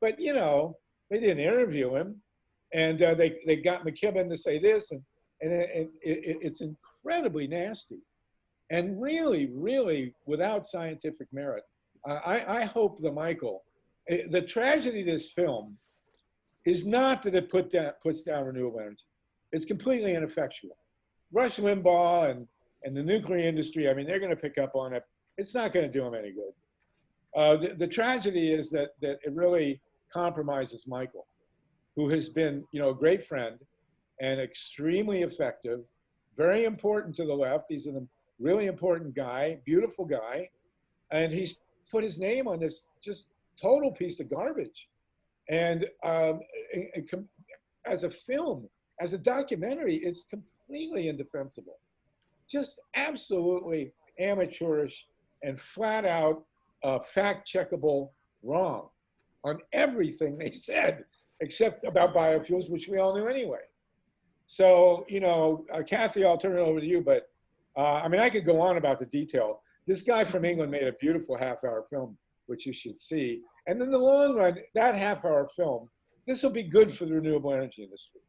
But, you know, they didn't interview him, and they got McKibben to say this, and it's incredibly nasty and really, really without scientific merit. I hope the tragedy of this film is not that it puts down renewable energy. It's completely ineffectual. Rush Limbaugh and the nuclear industry, I mean, they're going to pick up on it. It's not going to do them any good. The tragedy is that it really compromises Michael, who has been, you know, a great friend and extremely effective, very important to the left. He's a really important guy, beautiful guy, and he's put his name on this just total piece of garbage. And as a film, as a documentary, it's completely indefensible. Just absolutely amateurish and flat out fact-checkable wrong on everything they said, except about biofuels, which we all knew anyway. So, you know, Kathy, I'll turn it over to you, but I mean, I could go on about the detail. This guy from England made a beautiful half-hour film, which you should see. And in the long run, that half-hour film this will be good for the renewable energy industry.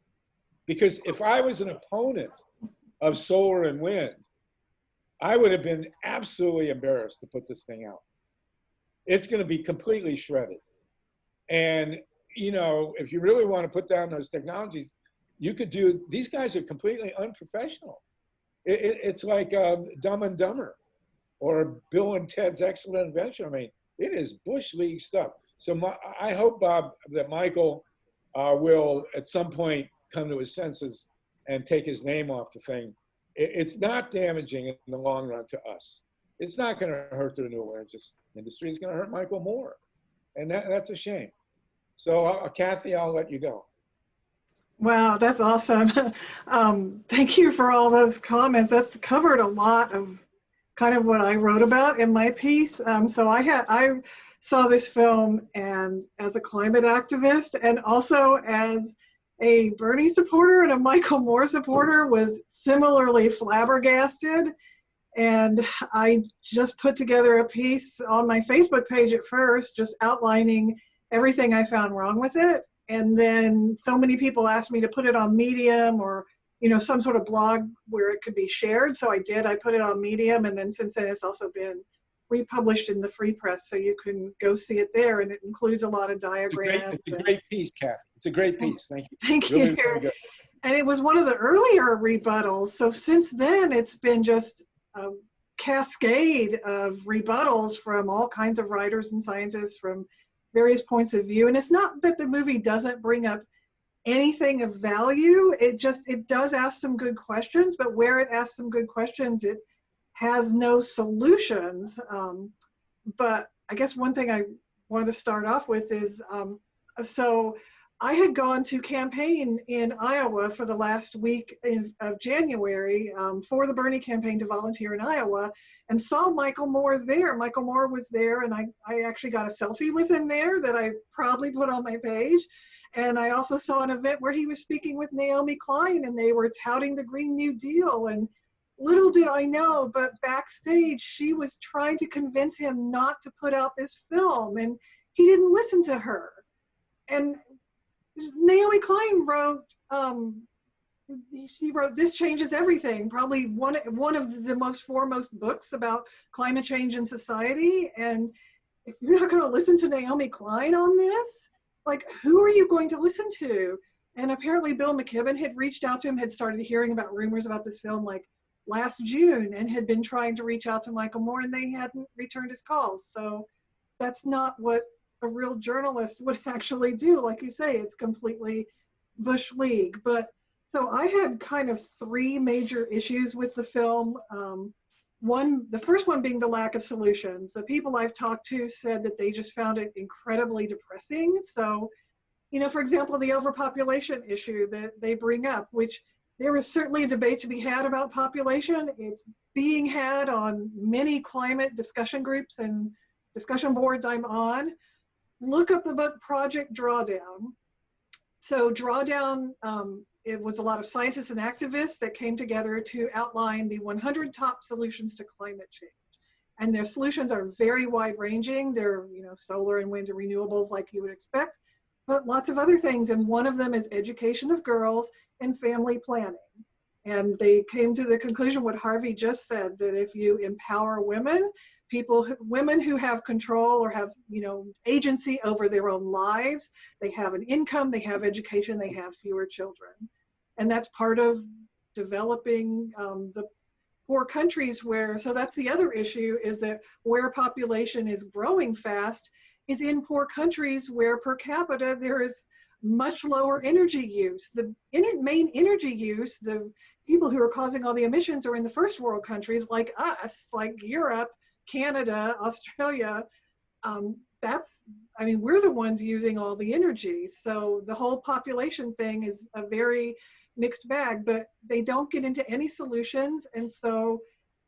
Because if I was an opponent of solar and wind, I would have been absolutely embarrassed to put this thing out. It's going to be completely shredded. And, you know, if you really want to put down those technologies, you could do, these guys are completely unprofessional. It's like Dumb and Dumber or Bill and Ted's Excellent Adventure. I mean, it is Bush League stuff. So I hope, Bob, that Michael will at some point come to his senses and take his name off the thing. It's not damaging in the long run to us. It's not going to hurt the renewable energy industry. It's going to hurt Michael more. And that's a shame. So Kathy, I'll let you go. Wow, that's awesome. Thank you for all those comments. That's covered a lot of kind of what I wrote about in my piece. So I saw this film and as a climate activist and also as a Bernie supporter and a Michael Moore supporter, was similarly flabbergasted. And I just put together a piece on my Facebook page at first, just outlining everything I found wrong with it. And then so many people asked me to put it on Medium or, you know, some sort of blog where it could be shared. So I did. I put it on Medium, and then since then it's also been republished in the Free Press, so you can go see it there. And it includes a lot of diagrams. It's a great piece, Kathy. It's a great piece. Thank you. Thank really, you. really good. And it was one of the earlier rebuttals. So since then, it's been just a cascade of rebuttals from all kinds of writers and scientists from various points of view. And it's not that the movie doesn't bring up anything of value. It does ask some good questions, but where it asks some good questions, it has no solutions. But I guess one thing I wanted to start off with is, so I had gone to campaign in Iowa for the last week of January for the Bernie campaign to volunteer in Iowa, and saw Michael Moore there. Michael Moore was there, and I actually got a selfie with him there that I proudly put on my page. And I also saw an event where he was speaking with Naomi Klein, and they were touting the Green New Deal. And little did I know, but backstage, she was trying to convince him not to put out this film, and he didn't listen to her. And Naomi Klein wrote, she wrote This Changes Everything, probably one of the most foremost books about climate change in society. And if you're not going to listen to Naomi Klein on this, like, who are you going to listen to? And apparently Bill McKibben had reached out to him, had started hearing about rumors about this film like last June, and had been trying to reach out to Michael Moore, and they hadn't returned his calls. So that's not what a real journalist would actually do. Like you say, it's completely Bush League. But so I had kind of three major issues with the film. The first one being the lack of solutions. The people I've talked to said that they just found it incredibly depressing. So, you know, for example, the overpopulation issue that they bring up, which there is certainly a debate to be had about population. It's being had on many climate discussion groups and discussion boards I'm on. Look up the book Project Drawdown. So Drawdown, it was a lot of scientists and activists that came together to outline the 100 top solutions to climate change. And their solutions are very wide ranging. They're, you know, solar and wind and renewables like you would expect, but lots of other things. And one of them is education of girls and family planning. And they came to the conclusion what Harvey just said, that if you empower women, women who have control or have, you know, agency over their own lives, they have an income, they have education, they have fewer children. And that's part of developing the poor countries where, so that's the other issue, is that where population is growing fast is in poor countries where per capita there is much lower energy use. The main energy use, the people who are causing all the emissions are in the first world countries like us, like Europe, Canada, Australia. I mean, we're the ones using all the energy. So the whole population thing is a very mixed bag, but they don't get into any solutions. And so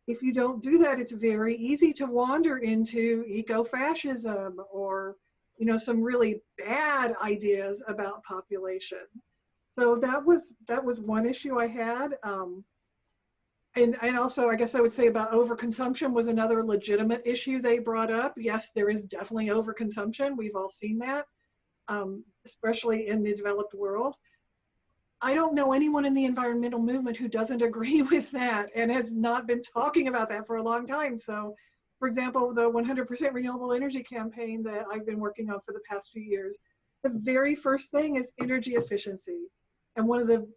if you don't do that, it's very easy to wander into eco-fascism or, you know, some really bad ideas about population. So that was one issue I had. And also, I guess I would say about overconsumption was another legitimate issue they brought up. Yes, there is definitely overconsumption. We've all seen that. especially in the developed world. I don't know anyone in the environmental movement who doesn't agree with that and has not been talking about that for a long time. So, for example, the 100% renewable energy campaign that I've been working on for the past few years, the very first thing is energy efficiency. And one of the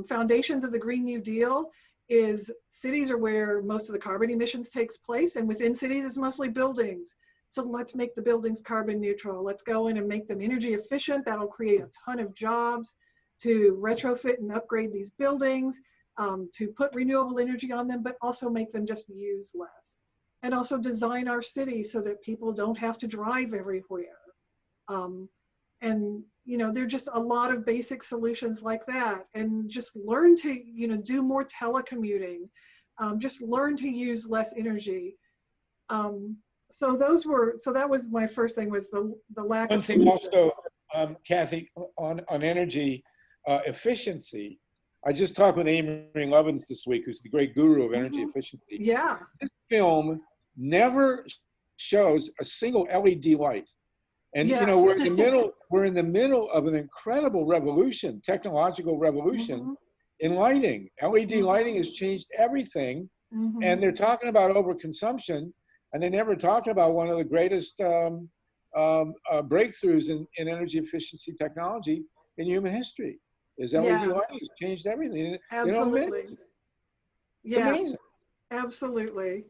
foundations of the Green New Deal is cities are where most of the carbon emissions takes place, and within cities it's mostly buildings. So let's make the buildings carbon neutral. Let's go in and make them energy efficient. That'll create a ton of jobs to retrofit and upgrade these buildings, to put renewable energy on them, but also make them just use less. And also design our city so that people don't have to drive everywhere. And you know, there are just a lot of basic solutions like that. And just learn to, you know, do more telecommuting. Just learn to use less energy. So that was my first thing, was the lack One of thing solutions. also, Kathy, on energy efficiency, I just talked with Amy Lovins this week, who's the great guru of energy efficiency. Yeah. This film never shows a single LED light. And you know, we're in the middle of an incredible revolution, technological revolution in lighting. LED lighting has changed everything. And they're talking about overconsumption, and they never talk about one of the greatest breakthroughs in energy efficiency technology in human history. Is LED lighting has changed everything. Absolutely. It's amazing. Absolutely.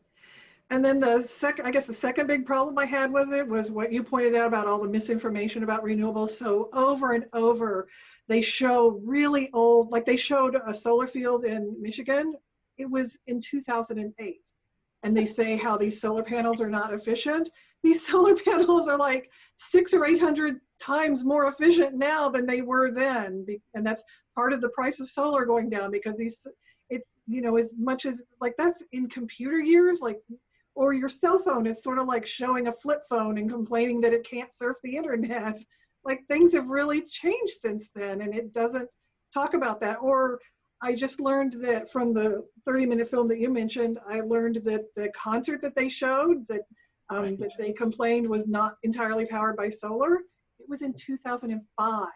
And then the second big problem I had with it was what you pointed out about all the misinformation about renewables. So over and over, they show really old, like they showed a solar field in Michigan. It was in 2008. And they say how these solar panels are not efficient. These solar panels are like 600 or 800 times more efficient now than they were then. And that's part of the price of solar going down, because it's, you know, as much as, like, that's in computer years, like, or your cell phone is sort of like showing a flip phone and complaining that it can't surf the internet. Like, things have really changed since then, and it doesn't talk about that. Or I just learned that from the 30-minute film that you mentioned, I learned that the concert that they showed that that they complained was not entirely powered by solar, it was in 2005.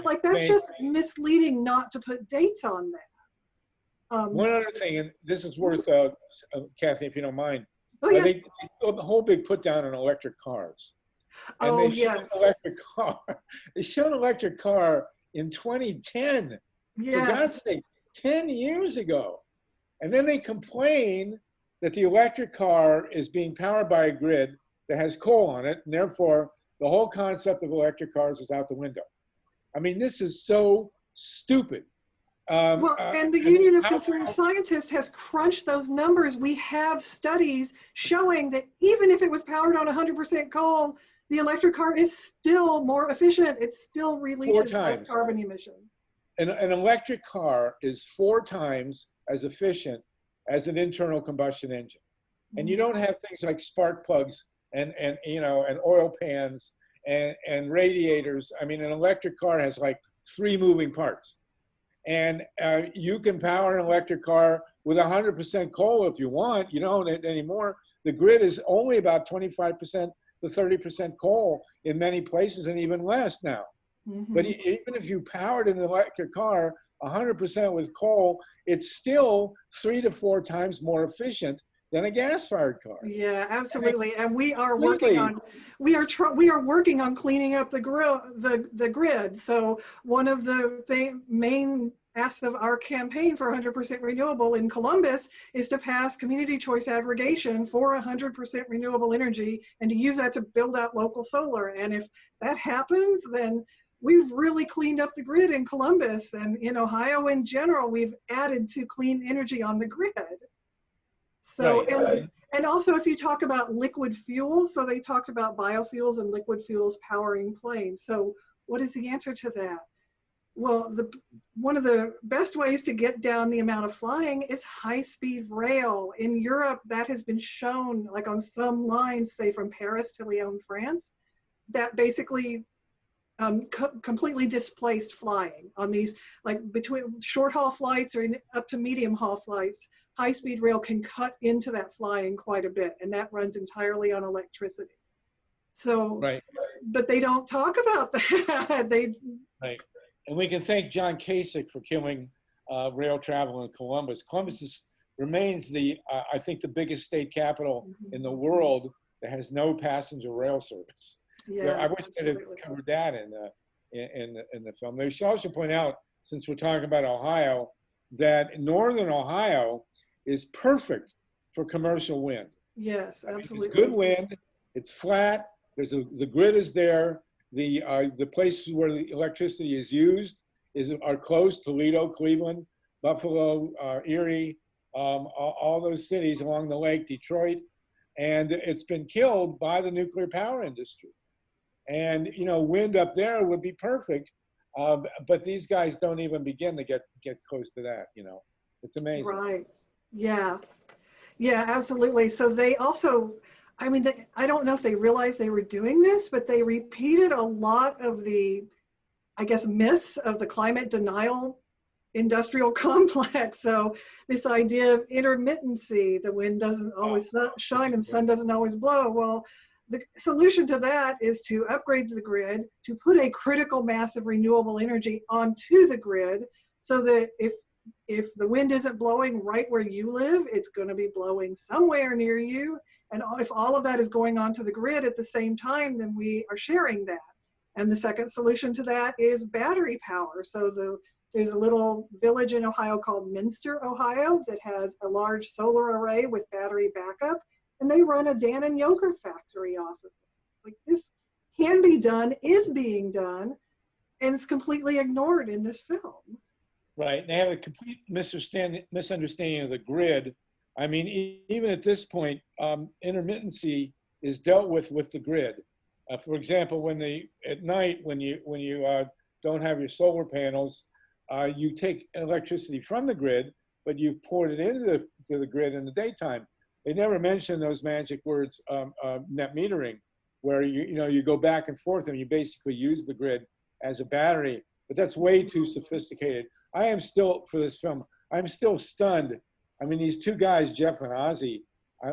Like, that's just misleading not to put dates on that. One other thing, and this is worth, Kathy, if you don't mind. Oh, yeah. They the whole big put down on electric cars. And they showed an electric car. They showed an electric car in 2010. For God's sake, 10 years ago. And then they complain that the electric car is being powered by a grid that has coal on it, and therefore the whole concept of electric cars is out the window. I mean, this is so stupid. Well, and the Union of Concerned Scientists has crunched those numbers. We have studies showing that even if it was powered on 100% coal, the electric car is still more efficient. It still releases less carbon emissions. An electric car is 4 times as efficient as an internal combustion engine. And you don't have things like spark plugs and you know, and oil pans and radiators. I mean, an electric car has like 3 moving parts. And you can power an electric car with 100% coal if you want. You don't anymore. The grid is only about 25% to 30% coal in many places, and even less now. But even if you powered an electric car 100% with coal, it's still 3 to 4 times more efficient than a gas-fired car. Yeah, absolutely. And we are working on working on cleaning up the grid. So one of the main asks of our campaign for 100% renewable in Columbus is to pass community choice aggregation for 100% renewable energy and to use that to build out local solar. And if that happens, then we've really cleaned up the grid in Columbus, and in Ohio in general, we've added to clean energy on the grid. So, and also if you talk about liquid fuels, so they talked about biofuels and liquid fuels powering planes. So what is the answer to that? Well, one of the best ways to get down the amount of flying is high-speed rail. In Europe, that has been shown, like on some lines, say from Paris to Lyon, France, that basically completely displaced flying on these, like between short-haul flights or up to medium-haul flights. High-speed rail can cut into that flying quite a bit, and that runs entirely on electricity. So, Right. but they don't talk about that. Right. And we can thank John Kasich for killing rail travel in Columbus. Remains I think, the biggest state capital in the world that has no passenger rail service. Yeah, I wish they'd have covered that in the film. They should also point out, since we're talking about Ohio, that northern Ohio is perfect for commercial wind. Yes, absolutely. It's good wind. It's flat. The grid is there. The places where the electricity is used are close: Toledo, Cleveland, Buffalo, Erie, all those cities along the lake, Detroit, and it's been killed by the nuclear power industry. And wind up there would be perfect, but these guys don't even begin to get close to that. It's amazing. Right. Yeah. Yeah, absolutely. So they also, I mean, I don't know if they realized they were doing this, but they repeated a lot of the, I guess, myths of the climate denial industrial complex. So this idea of intermittency, the wind doesn't always shine and the sun doesn't always blow. Well, the solution to that is to upgrade the grid, to put a critical mass of renewable energy onto the grid, so that if the wind isn't blowing right where you live, it's going to be blowing somewhere near you. And if all of that is going onto the grid at the same time, then we are sharing that. And the second solution to that is battery power. So there's a little village in Ohio called Minster, Ohio, that has a large solar array with battery backup, and they run a Dannon yogurt factory off of it. Like, this can be done, is being done, and it's completely ignored in this film. Right. They have a complete misunderstanding of the grid. I mean, even at this point, intermittency is dealt with the grid. For example, at night when you don't have your solar panels, you take electricity from the grid, but you've poured it into the grid in the daytime. They never mention those magic words, net metering, where you go back and forth and you basically use the grid as a battery. But that's way too sophisticated. I am still, for this film, I'm still stunned. I mean, these two guys, Jeff and Ozzy,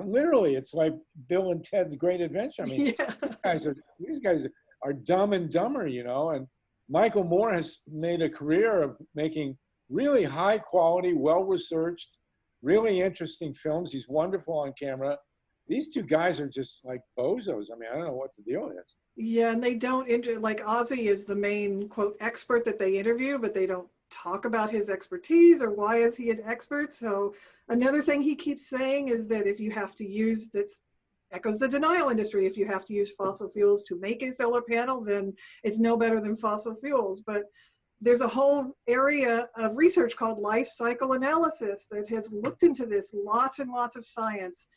literally, it's like Bill and Ted's Great Adventure. I mean, yeah. these guys are dumb and dumber, and Michael Moore has made a career of making really high quality, well-researched, really interesting films. He's wonderful on camera. These two guys are just like bozos. I mean, I don't know what to deal with. Yeah, and they don't, like Ozzy is the main, quote, expert that they interview, but they don't talk about his expertise or why is he an expert. So another thing he keeps saying is that if you have to use, that echoes the denial industry, if you have to use fossil fuels to make a solar panel, then it's no better than fossil fuels. But there's a whole area of research called life cycle analysis that has looked into this, lots and lots of science,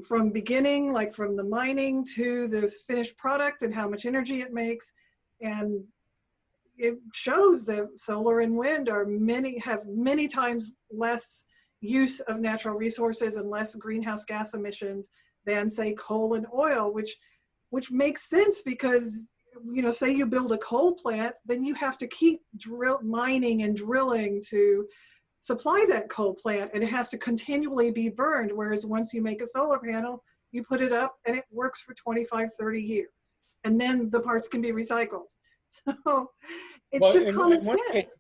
from beginning, like from the mining to this finished product and how much energy it makes. And it shows that solar and wind have many times less use of natural resources and less greenhouse gas emissions than, say, coal and oil, which makes sense because, say you build a coal plant, then you have to keep mining and drilling to supply that coal plant, and it has to continually be burned. Whereas once you make a solar panel, you put it up and it works for 25, 30 years. And then the parts can be recycled. So it's just common sense. Case,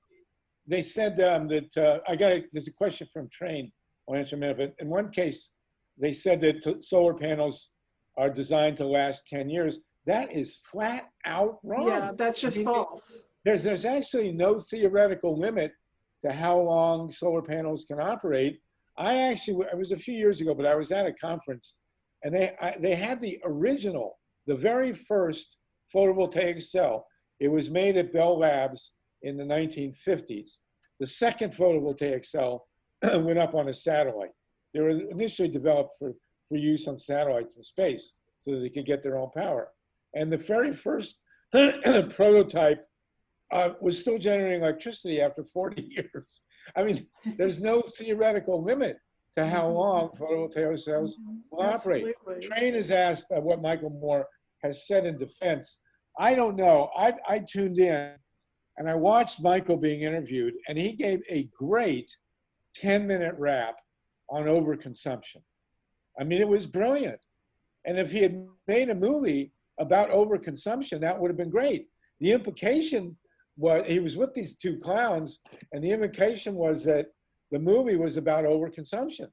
they said that, there's a question from Train, I'll answer in a minute, but in one case, they said that solar panels are designed to last 10 years. That is flat out wrong. Yeah, that's just false. There's actually no theoretical limit to how long solar panels can operate. It was a few years ago, but I was at a conference and they had the original, the very first photovoltaic cell. It was made at Bell Labs in the 1950s. The second photovoltaic cell went up on a satellite. They were initially developed for use on satellites in space so that they could get their own power. And the very first prototype was still generating electricity after 40 years. I mean, there's no theoretical limit to how long photovoltaic cells will operate. Train has asked what Michael Moore has said in defense. I don't know. I tuned in and I watched Michael being interviewed, and he gave a great 10-minute rap on overconsumption. I mean, it was brilliant. And if he had made a movie about overconsumption, that would have been great. The implication was he was with these two clowns, and the implication was that the movie was about overconsumption.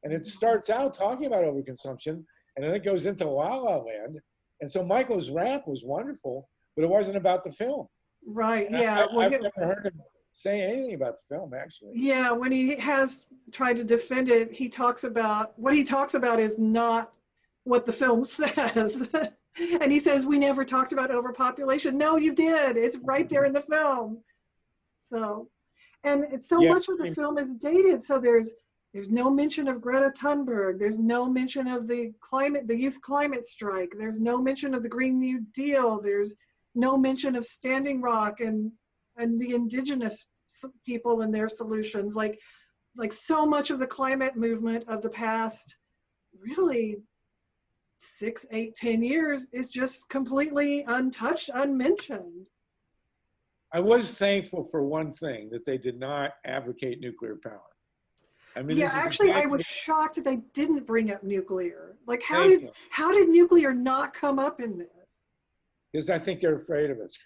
And it starts out talking about overconsumption, and then it goes into La La Land. And so Michael's rap was wonderful, but it wasn't about the film. Right, And yeah. I've never heard him say anything about the film, actually. Yeah, when he has tried to defend it, he talks about, what he talks about is not what the film says. And he says, we never talked about overpopulation. No, you did. It's right there in the film. So, and it's so much of the film is dated. So there's no mention of Greta Thunberg. There's no mention of the youth climate strike. There's no mention of the Green New Deal. There's no mention of Standing Rock and the indigenous people and their solutions. Like so much of the climate movement of the past, really 6, 8, 10 years is just completely untouched, unmentioned. I was thankful for one thing, that they did not advocate nuclear power. I mean, yeah, actually, I was shocked that they didn't bring up nuclear. Like, how did nuclear not come up in this? Because I think they're afraid of us.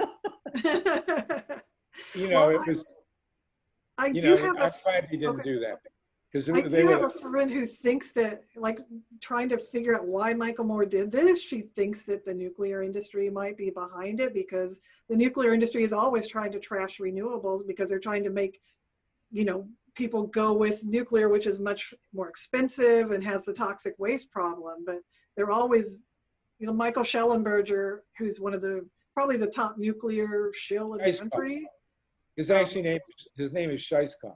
You know, well, it was. I'm glad they didn't do that. Because I do have a friend who thinks that, like, trying to figure out why Michael Moore did this, she thinks that the nuclear industry might be behind it, because the nuclear industry is always trying to trash renewables because they're trying to make, people go with nuclear, which is much more expensive and has the toxic waste problem. But they're always, Michael Schellenberger, who's one of probably the top nuclear shill in the country. His name is Scheisskopf.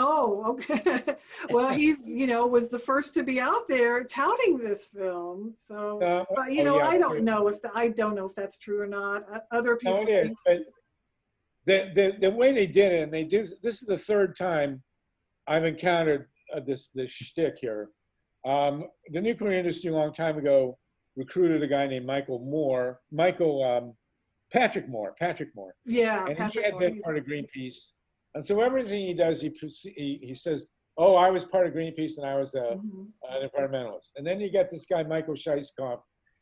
Oh, okay. Well, he's, was the first to be out there touting this film. So, but I don't know if that's true or not. Other people. No, it is. But the way they did it, and this is the third time I've encountered this shtick here. The nuclear industry a long time ago recruited a guy named Patrick Moore. Yeah, and Patrick he had been part of Greenpeace. And so everything he does, he says, oh, I was part of Greenpeace and I was an environmentalist. And then you get this guy, Michael Scheisskopf,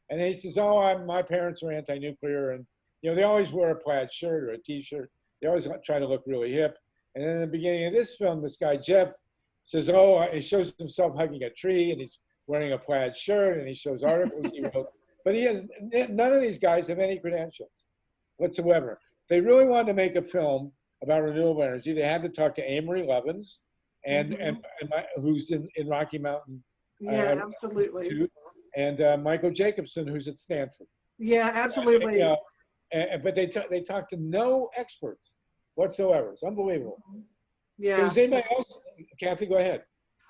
and he says, oh, my parents were anti-nuclear. And, they always wear a plaid shirt or a T-shirt. They always try to look really hip. And then in the beginning of this film, this guy, Jeff, says, oh, he shows himself hugging a tree and he's wearing a plaid shirt and he shows articles he wrote. But none of these guys have any credentials whatsoever. If they really wanted to make a film about renewable energy, they had to talk to Amory Levins and who's in Rocky Mountain. Yeah, absolutely. Institute, and Michael Jacobson, who's at Stanford. Yeah, absolutely. But they talk to no experts whatsoever. It's unbelievable. Yeah. So does anybody else? Kathy, go ahead.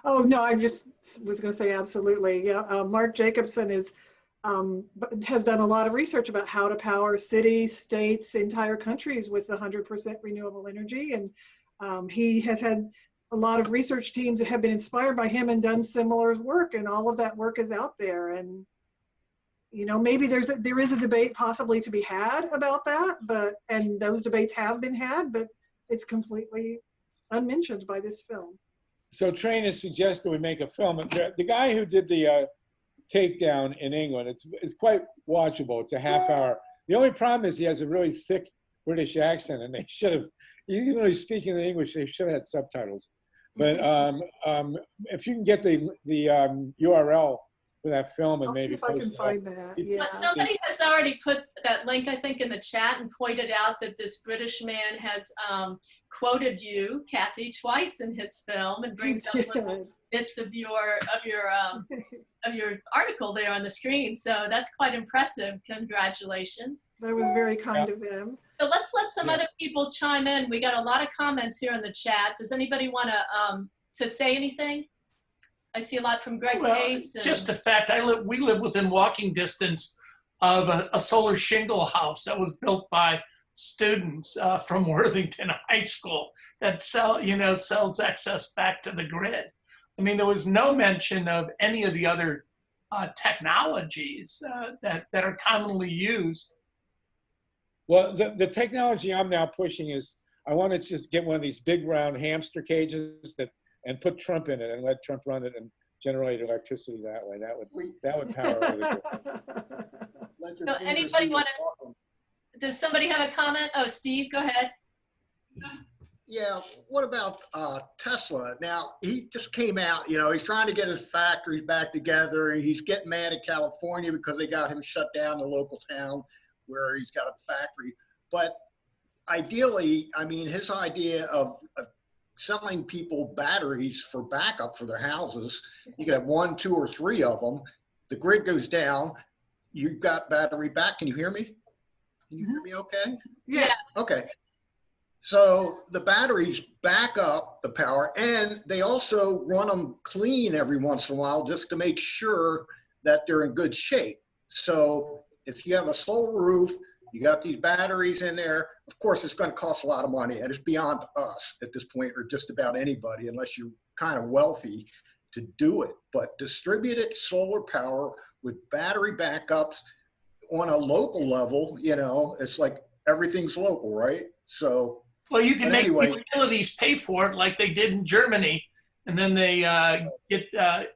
Oh no, I just was going to say absolutely. Yeah, Mark Jacobson has done a lot of research about how to power cities, states, entire countries with 100% renewable energy, and he has had a lot of research teams that have been inspired by him and done similar work, and all of that work is out there. And maybe there is a debate possibly to be had about that, and those debates have been had, but it's completely unmentioned by this film. So Train has suggested we make a film. The guy who did the Takedown in England, it's quite watchable. It's a half hour. The only problem is he has a really thick British accent, and they should have, even though he's speaking in English, they should have had subtitles. But if you can get the URL for that film and maybe see if I can find that. Yeah. But somebody has already put that link, I think, in the chat and pointed out that this British man has quoted you, Kathy, twice in his film, and brings up little bits of your article there on the screen. So that's quite impressive. Congratulations. That was very kind of him. So let's let some other people chime in. We got a lot of comments here in the chat. Does anybody want to say anything? I see a lot from Greg Case. Just the fact we live within walking distance of a solar shingle house that was built by students from Worthington High School that sells excess back to the grid. I mean, there was no mention of any of the other technologies that are commonly used. Well, the technology I'm now pushing is I want to just get one of these big round hamster cages and put Trump in it and let Trump run it and generate electricity that way. That would power everything. So anybody want to, does somebody have a comment? Oh, Steve, go ahead. Yeah, what about Tesla? Now, he just came out, you know, he's trying to get his factories back together, and he's getting mad at California because they got him shut down, the local town where he's got a factory. But ideally, I mean, his idea of selling people batteries for backup for their houses, you could have 1, 2, or 3 of them. The grid goes down, you've got battery back. Can you hear me? Can you hear me okay? Yeah. Okay. So the batteries back up the power, and they also run them clean every once in a while just to make sure that they're in good shape. So if you have a solar roof, you got these batteries in there, of course it's going to cost a lot of money, and it's beyond us at this point, or just about anybody, unless you're kind of wealthy to do it. But distributed solar power with battery backups on a local level, you know, it's like everything's local, right? So, well, you can make anyway, utilities pay for it like they did in Germany, and then they get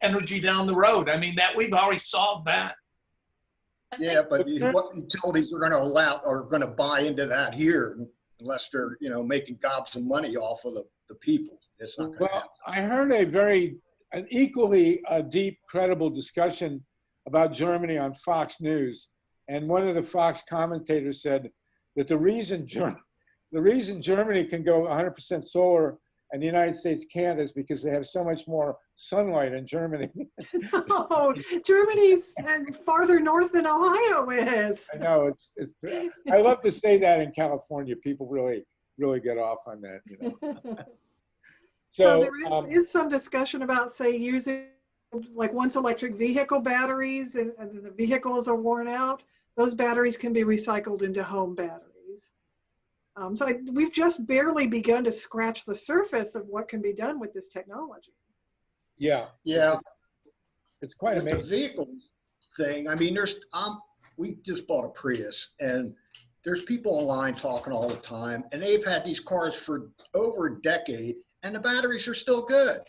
energy down the road. I mean, that we've already solved that. Yeah, but what utilities are going to allow or going to buy into that here unless they're, you know, making gobs of money off of the people? It's not going to happen. I heard an equally deep, credible discussion about Germany on Fox News, and one of the Fox commentators said that the reason Germany can go 100% solar and the United States can't is because they have so much more sunlight in Germany. Oh, Germany's farther north than Ohio is. I know, it's. I love to say that in California, people really get off on that, you know. So there is some discussion about, say, using like once electric vehicle batteries and the vehicles are worn out, those batteries can be recycled into home batteries. So we've just barely begun to scratch the surface of what can be done with this technology. Yeah. Yeah. It's quite amazing. The vehicles thing, I mean, we just bought a Prius, and there's people online talking all the time, and they've had these cars for over a decade, and the batteries are still good,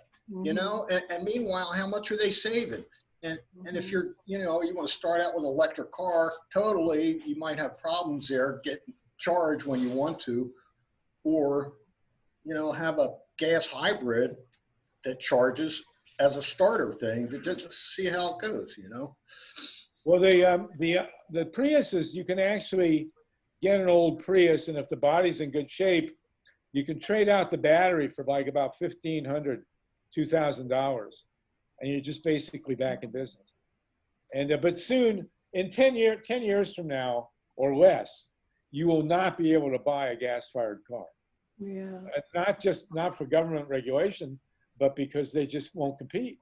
you know, and meanwhile, how much are they saving? And if you're, you know, you want to start out with an electric car, totally, you might have problems there getting charged when you want to, or, you know, have a gas hybrid that charges as a starter thing to just see how it goes, you know. Well, the Priuses, you can actually get an old Prius, and if the body's in good shape, you can trade out the battery for like about $1,500, $2,000, and you're just basically back in business. And but soon, in 10 years from now or less, you will not be able to buy a gas-fired car. Yeah. Not for government regulation, but because they just won't compete.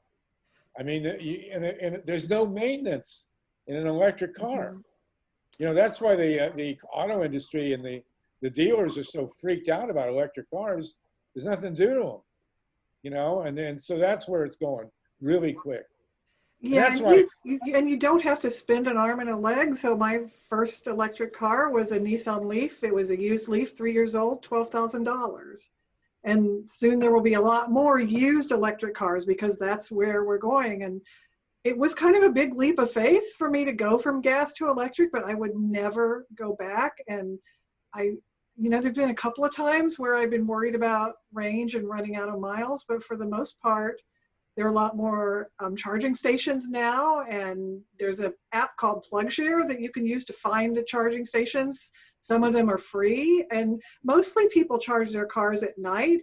I mean, and there's no maintenance in an electric car. You know, that's why the auto industry and the dealers are so freaked out about electric cars. There's nothing to do to them, you know, and so that's where it's going really quick. Yeah, and you don't have to spend an arm and a leg. So my first electric car was a Nissan Leaf. It was a used Leaf, 3 years old, $12,000. And soon there will be a lot more used electric cars because that's where we're going. And it was kind of a big leap of faith for me to go from gas to electric, but I would never go back. And you know, there's been a couple of times where I've been worried about range and running out of miles, but for the most part, there are a lot more charging stations now, and there's an app called PlugShare that you can use to find the charging stations. Some of them are free, and mostly people charge their cars at night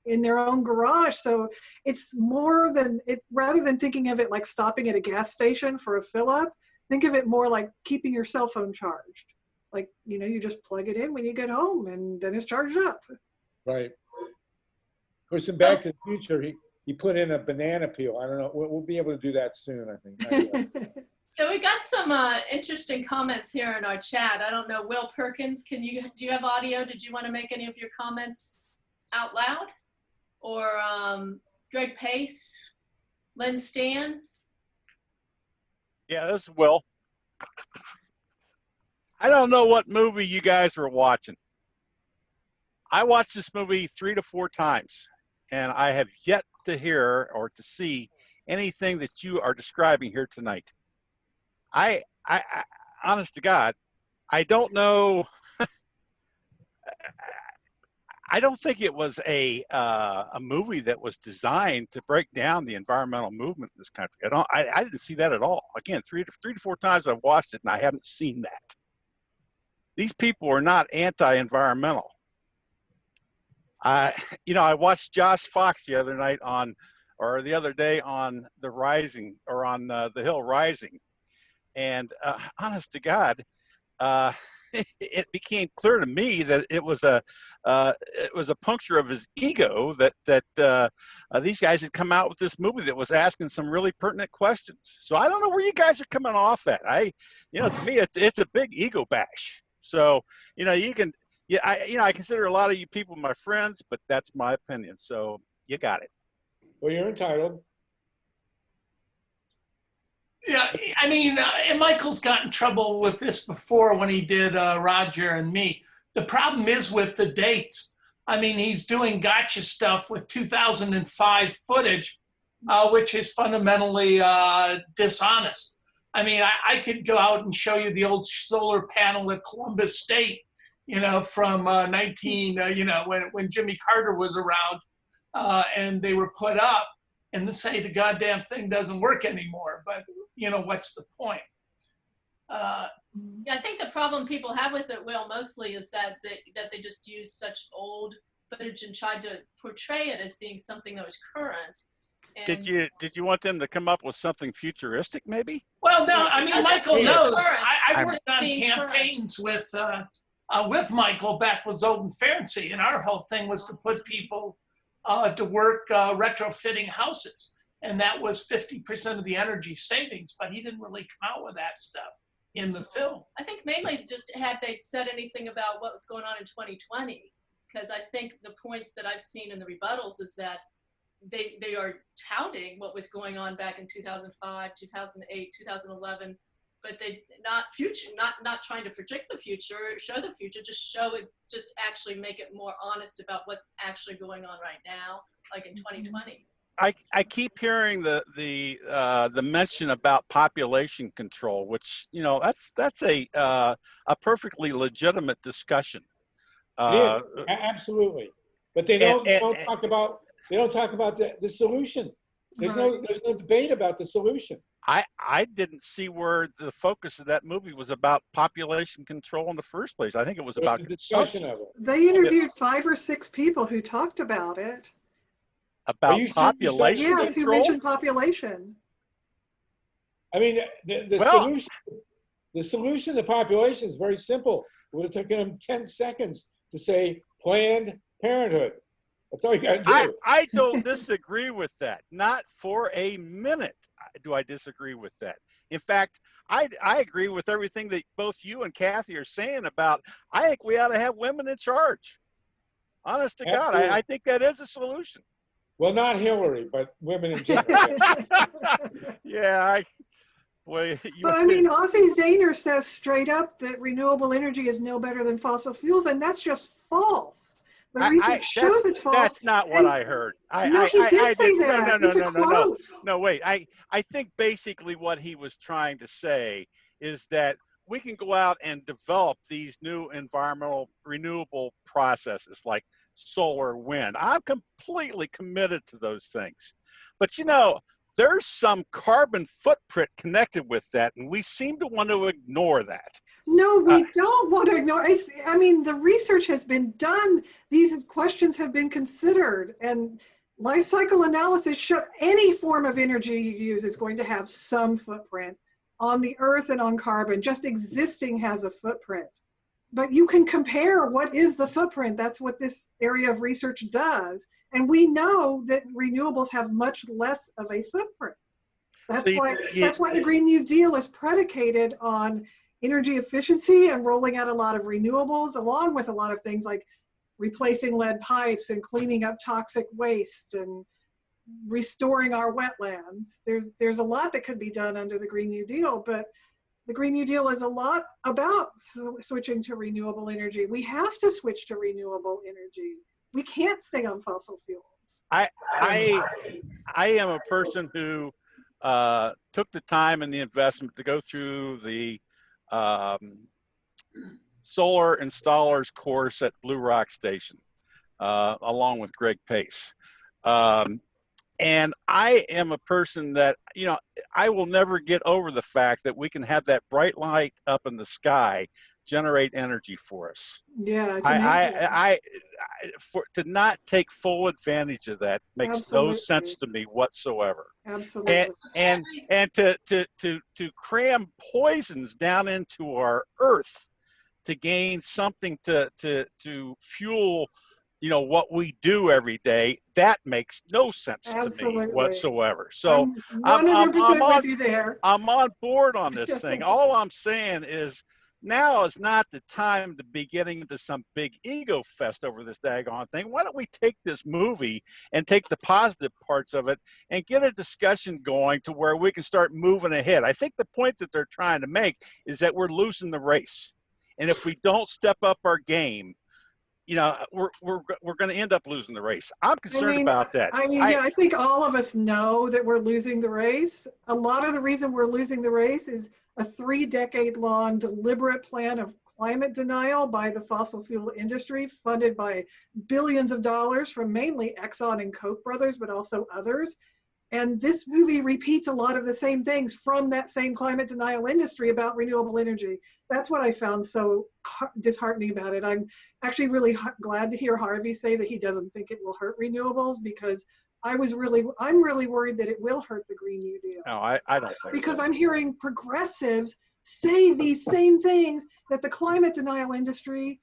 in their own garage. So it's more than rather than thinking of it like stopping at a gas station for a fill up, think of it more like keeping your cell phone charged. Like, you know, you just plug it in when you get home and then it's charged up. Right. Of course, in Back to the Future, he put in a banana peel. I don't know. We'll be able to do that soon, I think. So we got some interesting comments here in our chat. I don't know, Will Perkins, do you have audio? Did you want to make any of your comments out loud? Or Greg Pace, Lynn Stan? Yeah, this is Will. I don't know what movie you guys were watching. I watched this movie 3 to 4 times, and I have yet to hear or to see anything that you are describing here tonight. I honest to God, I don't know. I don't think it was a movie that was designed to break down the environmental movement in this country. I didn't see that at all. Again, three to four times I've watched it and I haven't seen that. These people are not anti-environmental. I watched Josh Fox the other day on The Rising, or on The Hill Rising, and honest to God, it became clear to me that it was a puncture of his ego that these guys had come out with this movie that was asking some really pertinent questions. So I don't know where you guys are coming off at. To me, it's a big ego bash. So I consider a lot of you people my friends, but that's my opinion. So you got it. Well, you're entitled. Yeah, I mean, and Michael's got in trouble with this before when he did Roger and Me. The problem is with the dates. I mean, he's doing gotcha stuff with 2005 footage, which is fundamentally dishonest. I mean, I could go out and show you the old solar panel at Columbus State, from when Jimmy Carter was around, and they were put up, and to say the goddamn thing doesn't work anymore. But what's the point? Yeah, I think the problem people have with it, Will, mostly is that they just use such old footage and tried to portray it as being something that was current. And Did you want them to come up with something futuristic, maybe? Well, no, I mean, Michael knows. Current. I worked on campaigns with Michael back with Zoltan Ferenczi, and our whole thing was to put people to work retrofitting houses. And that was 50% of the energy savings, but he didn't really come out with that stuff in the film. I think mainly just had they said anything about what was going on in 2020, because I think the points that I've seen in the rebuttals is that they are touting what was going on back in 2005, 2008, 2011, but they not trying to predict the future, show the future, just actually make it more honest about what's actually going on right now, like in 2020. I keep hearing the mention about population control, which that's a perfectly legitimate discussion. Yeah, absolutely, but they don't talk about the solution. There's no debate about the solution. I didn't see where the focus of that movie was about population control in the first place. I think it was about the discussion of it. They interviewed 5 or 6 people who talked about it. About population control? Yes, who mentioned population. I mean, the solution to population is very simple. It would have taken them 10 seconds to say Planned Parenthood. That's all you got to do. I don't disagree with that. Not for a minute do I disagree with that. In fact, I agree with everything that both you and Kathy are saying about, I think we ought to have women in charge. Honest to God, I think that is a solution. Well, not Hillary, but women in general. Yeah, but I mean, Ozzie Zahner says straight up that renewable energy is no better than fossil fuels, and that's just false. The research shows it's false. That's not what I heard. He did say that. No, wait. I think basically what he was trying to say is that we can go out and develop these new environmental renewable processes like solar, wind. I'm completely committed to those things. But there's some carbon footprint connected with that, and we seem to want to ignore that. No, we don't want to ignore it. I mean, the research has been done. These questions have been considered, and life cycle analysis show any form of energy you use is going to have some footprint on the earth and on carbon. Just existing has a footprint. But you can compare what is the footprint. That's what this area of research does. And we know that renewables have much less of a footprint. That's why the Green New Deal is predicated on energy efficiency and rolling out a lot of renewables, along with a lot of things like replacing lead pipes and cleaning up toxic waste and restoring our wetlands. There's a lot that could be done under the Green New Deal, but the Green New Deal is a lot about switching to renewable energy. We have to switch to renewable energy. We can't stay on fossil fuels. I am a person who took the time and the investment to go through the solar installers course at Blue Rock Station, along with Greg Pace. And I am a person that, you know, I will never get over the fact that we can have that bright light up in the sky generate energy for us. Yeah, it's amazing. To not take full advantage of that makes no sense to me whatsoever. Absolutely. And to cram poisons down into our earth to gain something to fuel, you know, what we do every day, that makes no sense to me whatsoever. So I'm 100% with you there. I'm on board on this thing. All I'm saying is now is not the time to be getting into some big ego fest over this daggone thing. Why don't we take this movie and take the positive parts of it and get a discussion going to where we can start moving ahead? I think the point that they're trying to make is that we're losing the race. And if we don't step up our game, you know, we're going to end up losing the race. I'm concerned about that. I think all of us know that we're losing the race. A lot of the reason we're losing the race is a 3-decade-long deliberate plan of climate denial by the fossil fuel industry, funded by billions of dollars from mainly Exxon and Koch brothers, but also others. And this movie repeats a lot of the same things from that same climate denial industry about renewable energy. That's what I found so disheartening about it. I'm actually really glad to hear Harvey say that he doesn't think it will hurt renewables, because I'm really worried that it will hurt the Green New Deal. No, I don't think because so. I'm hearing progressives say these same things that the climate denial industry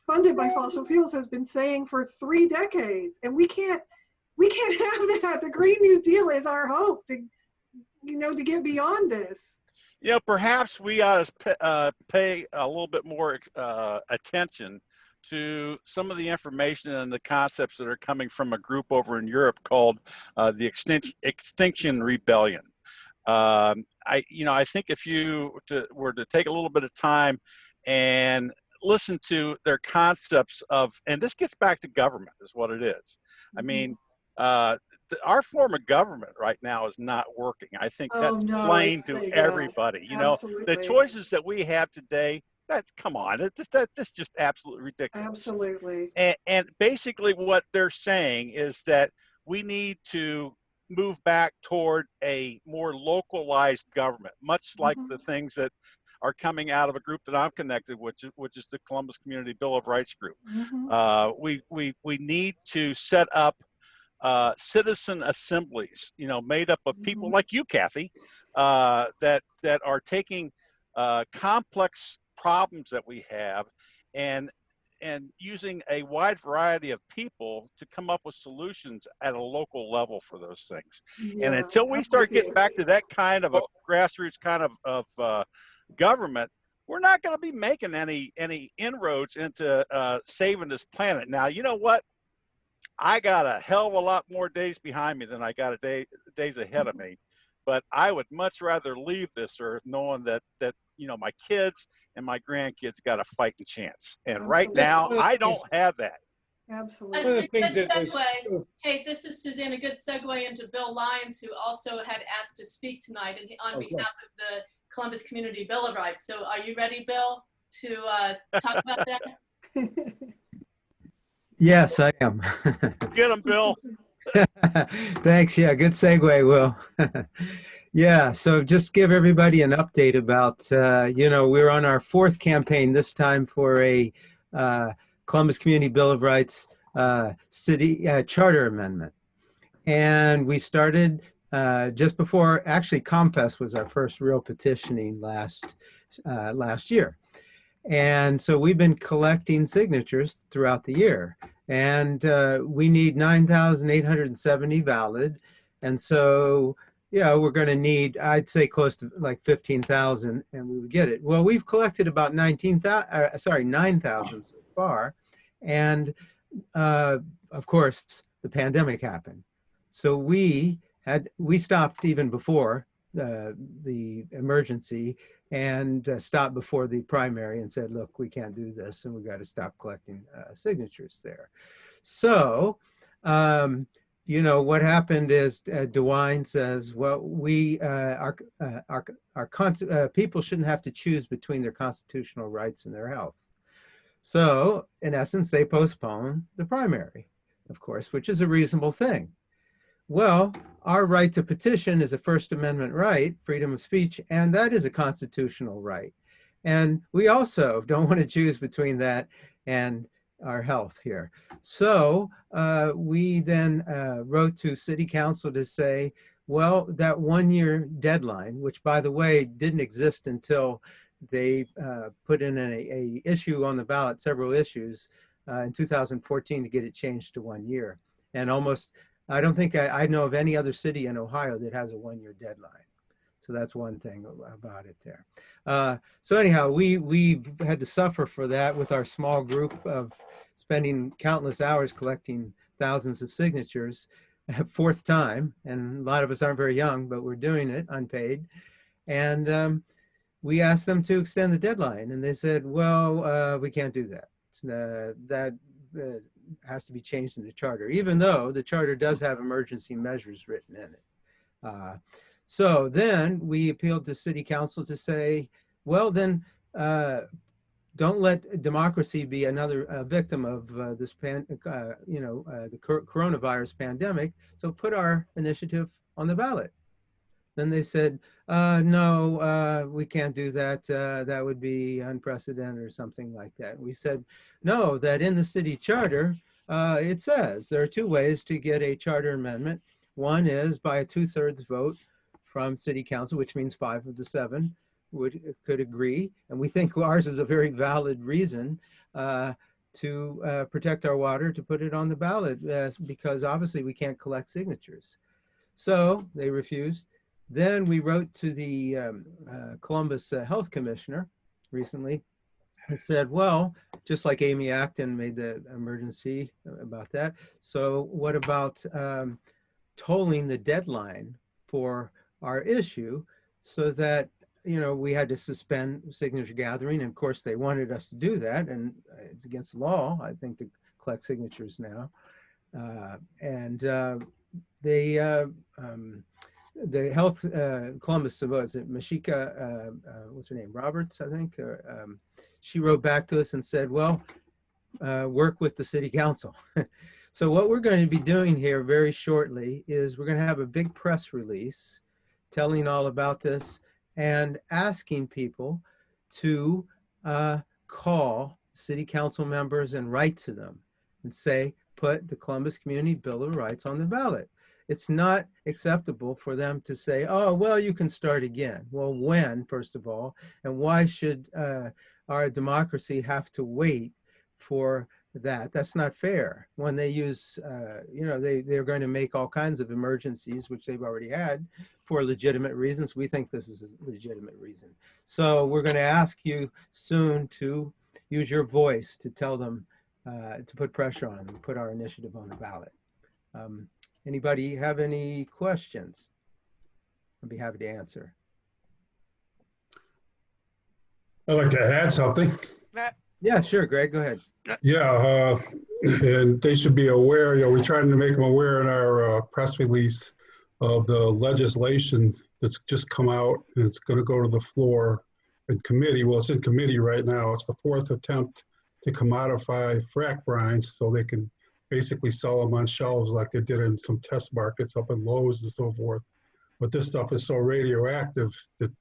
funded by fossil fuels has been saying for 3 decades. And we can't have that. The Green New Deal is our hope to, you know, to get beyond this. You know, perhaps we ought to pay a little bit more attention to some of the information and the concepts that are coming from a group over in Europe called the Extinction Rebellion. I think if you were to take a little bit of time and listen to their concepts of, and this gets back to government is what it is. I mean, our form of government right now is not working. I think that's plain to everybody. You know, the choices that we have today, come on, that's just absolutely ridiculous. Absolutely. And basically what they're saying is that we need to move back toward a more localized government, much like the things that are coming out of a group that I'm connected with, which is the Columbus Community Bill of Rights group. We need to set up citizen assemblies, you know, made up of people like you, Kathy, that are taking complex problems that we have and using a wide variety of people to come up with solutions at a local level for those things. And until we start getting back to that kind of a grassroots kind of government, we're not going to be making any inroads into saving this planet. Now, you know what? I got a hell of a lot more days behind me than I got days ahead of me. But I would much rather leave this earth knowing that you know, my kids and my grandkids got a fighting chance. And right now, I don't have that. Absolutely. Hey, this is Suzanne. A good segue into Bill Lyons, who also had asked to speak tonight on behalf of the Columbus Community Bill of Rights. So are you ready, Bill, to talk about that? Yes, I am. Get him, Bill. Thanks. Yeah, good segue, Will. Yeah, so just give everybody an update about, you know, we're on our 4th campaign this time for a Columbus Community Bill of Rights city charter amendment. And we started just before, actually, ComFest was our first real petitioning last year. And so we've been collecting signatures throughout the year. And we need 9,870 valid. And so, yeah, we're going to need, I'd say, close to like 15,000, and we would get it. Well, we've collected about 9,000 so far. And of course, the pandemic happened. So we stopped even before the emergency and stopped before the primary and said, look, we can't do this and we got to stop collecting signatures there. So You know, what happened is DeWine says, well, people shouldn't have to choose between their constitutional rights and their health. So in essence, they postpone the primary, of course, which is a reasonable thing. Well, our right to petition is a First Amendment right, freedom of speech, and that is a constitutional right. And we also don't want to choose between that and our health here. So we then wrote to City Council to say, well, that 1-year deadline, which by the way didn't exist until they put in a issue on the ballot, several issues in 2014 to get it changed to 1 year. And almost, I don't think I know of any other city in Ohio that has a 1-year deadline. So that's one thing about it there. So anyhow, we've had to suffer for that with our small group of spending countless hours collecting thousands of signatures, fourth time. And a lot of us aren't very young, but we're doing it unpaid. And we asked them to extend the deadline, and they said, well, we can't do that. That has to be changed in the charter, even though the charter does have emergency measures written in it. So then we appealed to City Council to say, well, then don't let democracy be another victim of this the coronavirus pandemic. So put our initiative on the ballot. Then they said, no, we can't do that. That would be unprecedented or something like that. We said, no, that in the city charter, it says there are 2 ways to get a charter amendment. One is by a 2/3 vote from City Council, which means 5 of the 7 could agree. And we think ours is a very valid reason to protect our water, to put it on the ballot, because obviously we can't collect signatures. So they refused. Then we wrote to the Columbus Health Commissioner recently and said, well, just like Amy Acton made the emergency about that, so what about tolling the deadline for our issue so that, we had to suspend signature gathering. And of course, they wanted us to do that, and it's against the law, I think, to collect signatures now. The health Columbus, was it Mashika, what's her name, Roberts, I think, she wrote back to us and said, well, work with the City Council. So what we're going to be doing here very shortly is we're going to have a big press release telling all about this and asking people to call City Council members and write to them and say, put the Columbus Community Bill of Rights on the ballot. It's not acceptable for them to say, oh, well, you can start again. Well, when, first of all, and why should our democracy have to wait for that? That's not fair. When they use, they're going to make all kinds of emergencies, which they've already had, for legitimate reasons. We think this is a legitimate reason. So we're going to ask you soon to use your voice to tell them, to put pressure on them, and put our initiative on the ballot. Anybody have any questions? I'd be happy to answer. I'd like to add something. Yeah, sure, Greg, go ahead. Yeah, and they should be aware, we're trying to make them aware in our press release of the legislation that's just come out, and it's going to go to the floor in committee. Well, it's in committee right now. It's the 4th attempt to commodify frac brines so they can basically sell them on shelves like they did in some test markets up in Lowe's and so forth. But this stuff is so radioactive that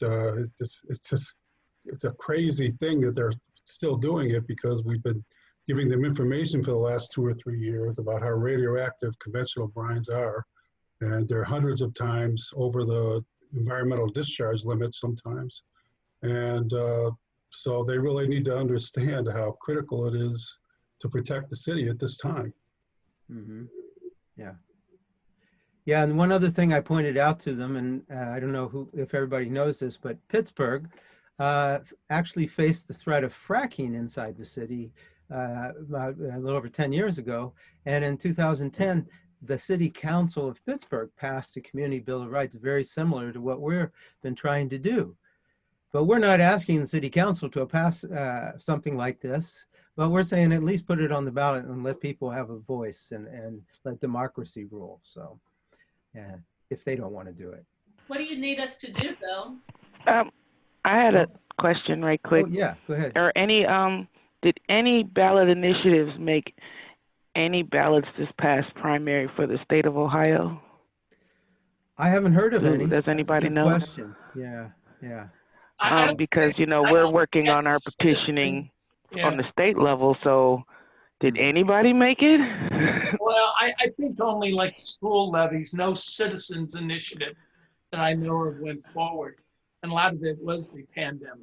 it's a crazy thing that they're still doing it, because we've been giving them information for the last 2 or 3 years about how radioactive conventional brines are. And they're hundreds of times over the environmental discharge limit sometimes. And so they really need to understand how critical it is to protect the city at this time. Mm-hmm. Yeah. Yeah, and one other thing I pointed out to them, and I don't know if everybody knows this, but Pittsburgh actually faced the threat of fracking inside the city about a little over 10 years ago. And in 2010, the City Council of Pittsburgh passed a Community Bill of Rights very similar to what we've been trying to do. But we're not asking the City Council to pass something like this, Well, we're saying at least put it on the ballot and let people have a voice and let democracy rule. So, yeah, if they don't want to do it. What do you need us to do, Bill? I had a question right quick. Oh, yeah, go ahead. Are any, did any ballot initiatives make any ballots this past primary for the state of Ohio? I haven't heard of any. Does anybody know? Question. Yeah, yeah. Because, you know, we're working on our petitioning on the state level, so did anybody make it? Well, I think only like school levies, no citizens initiative that I know of went forward. And a lot of it was the pandemic.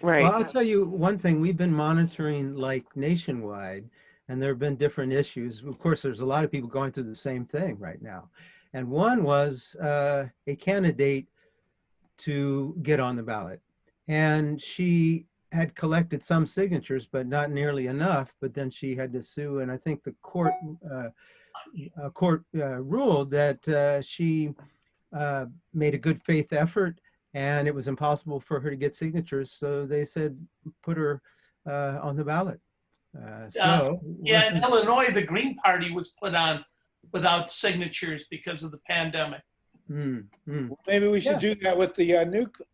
Right. Well, I'll tell you one thing. We've been monitoring like nationwide, and there have been different issues. Of course, there's a lot of people going through the same thing right now. And one was a candidate to get on the ballot. And she had collected some signatures, but not nearly enough. But then she had to sue, and I think the court ruled that she made a good faith effort, and it was impossible for her to get signatures. So they said, put her on the ballot. Yeah, in Illinois, the Green Party was put on without signatures because of the pandemic. Well, maybe we should do that with the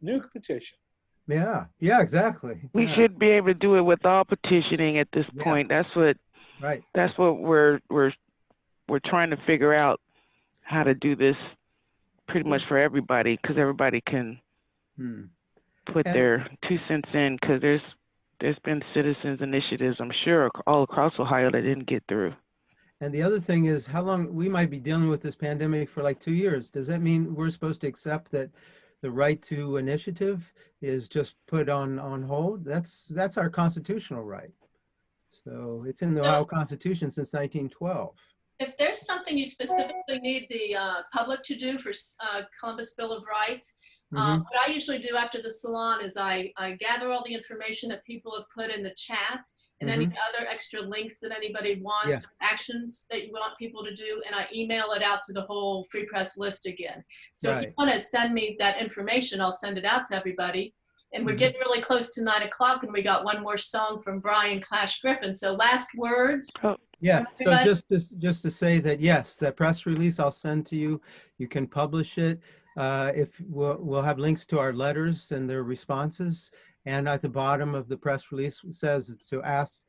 nuke petition. Yeah, yeah, exactly. We should be able to do it with all petitioning at this point. That's what. Right. That's what we're trying to figure out, how to do this pretty much for everybody, because everybody can put their 2 cents in, because there's been citizens initiatives, I'm sure, all across Ohio that didn't get through. And the other thing is, how long we might be dealing with this pandemic for like 2 years. Does that mean we're supposed to accept that the right to initiative is just put on hold? That's our constitutional right. So it's in the Ohio Constitution since 1912. If there's something you specifically need the public to do for Columbus Bill of Rights, what I usually do after the salon is I gather all the information that people have put in the chat and any other extra links that anybody wants, actions that you want people to do, and I email it out to the whole Free Press list again. So if you want to send me that information, I'll send it out to everybody. And we're getting really close to 9 o'clock, and we got one more song from Brian Clash Griffin. So last words. Yeah, so just to say that, yes, that press release I'll send to you. You can publish it. If we'll have links to our letters and their responses. And at the bottom of the press release says to ask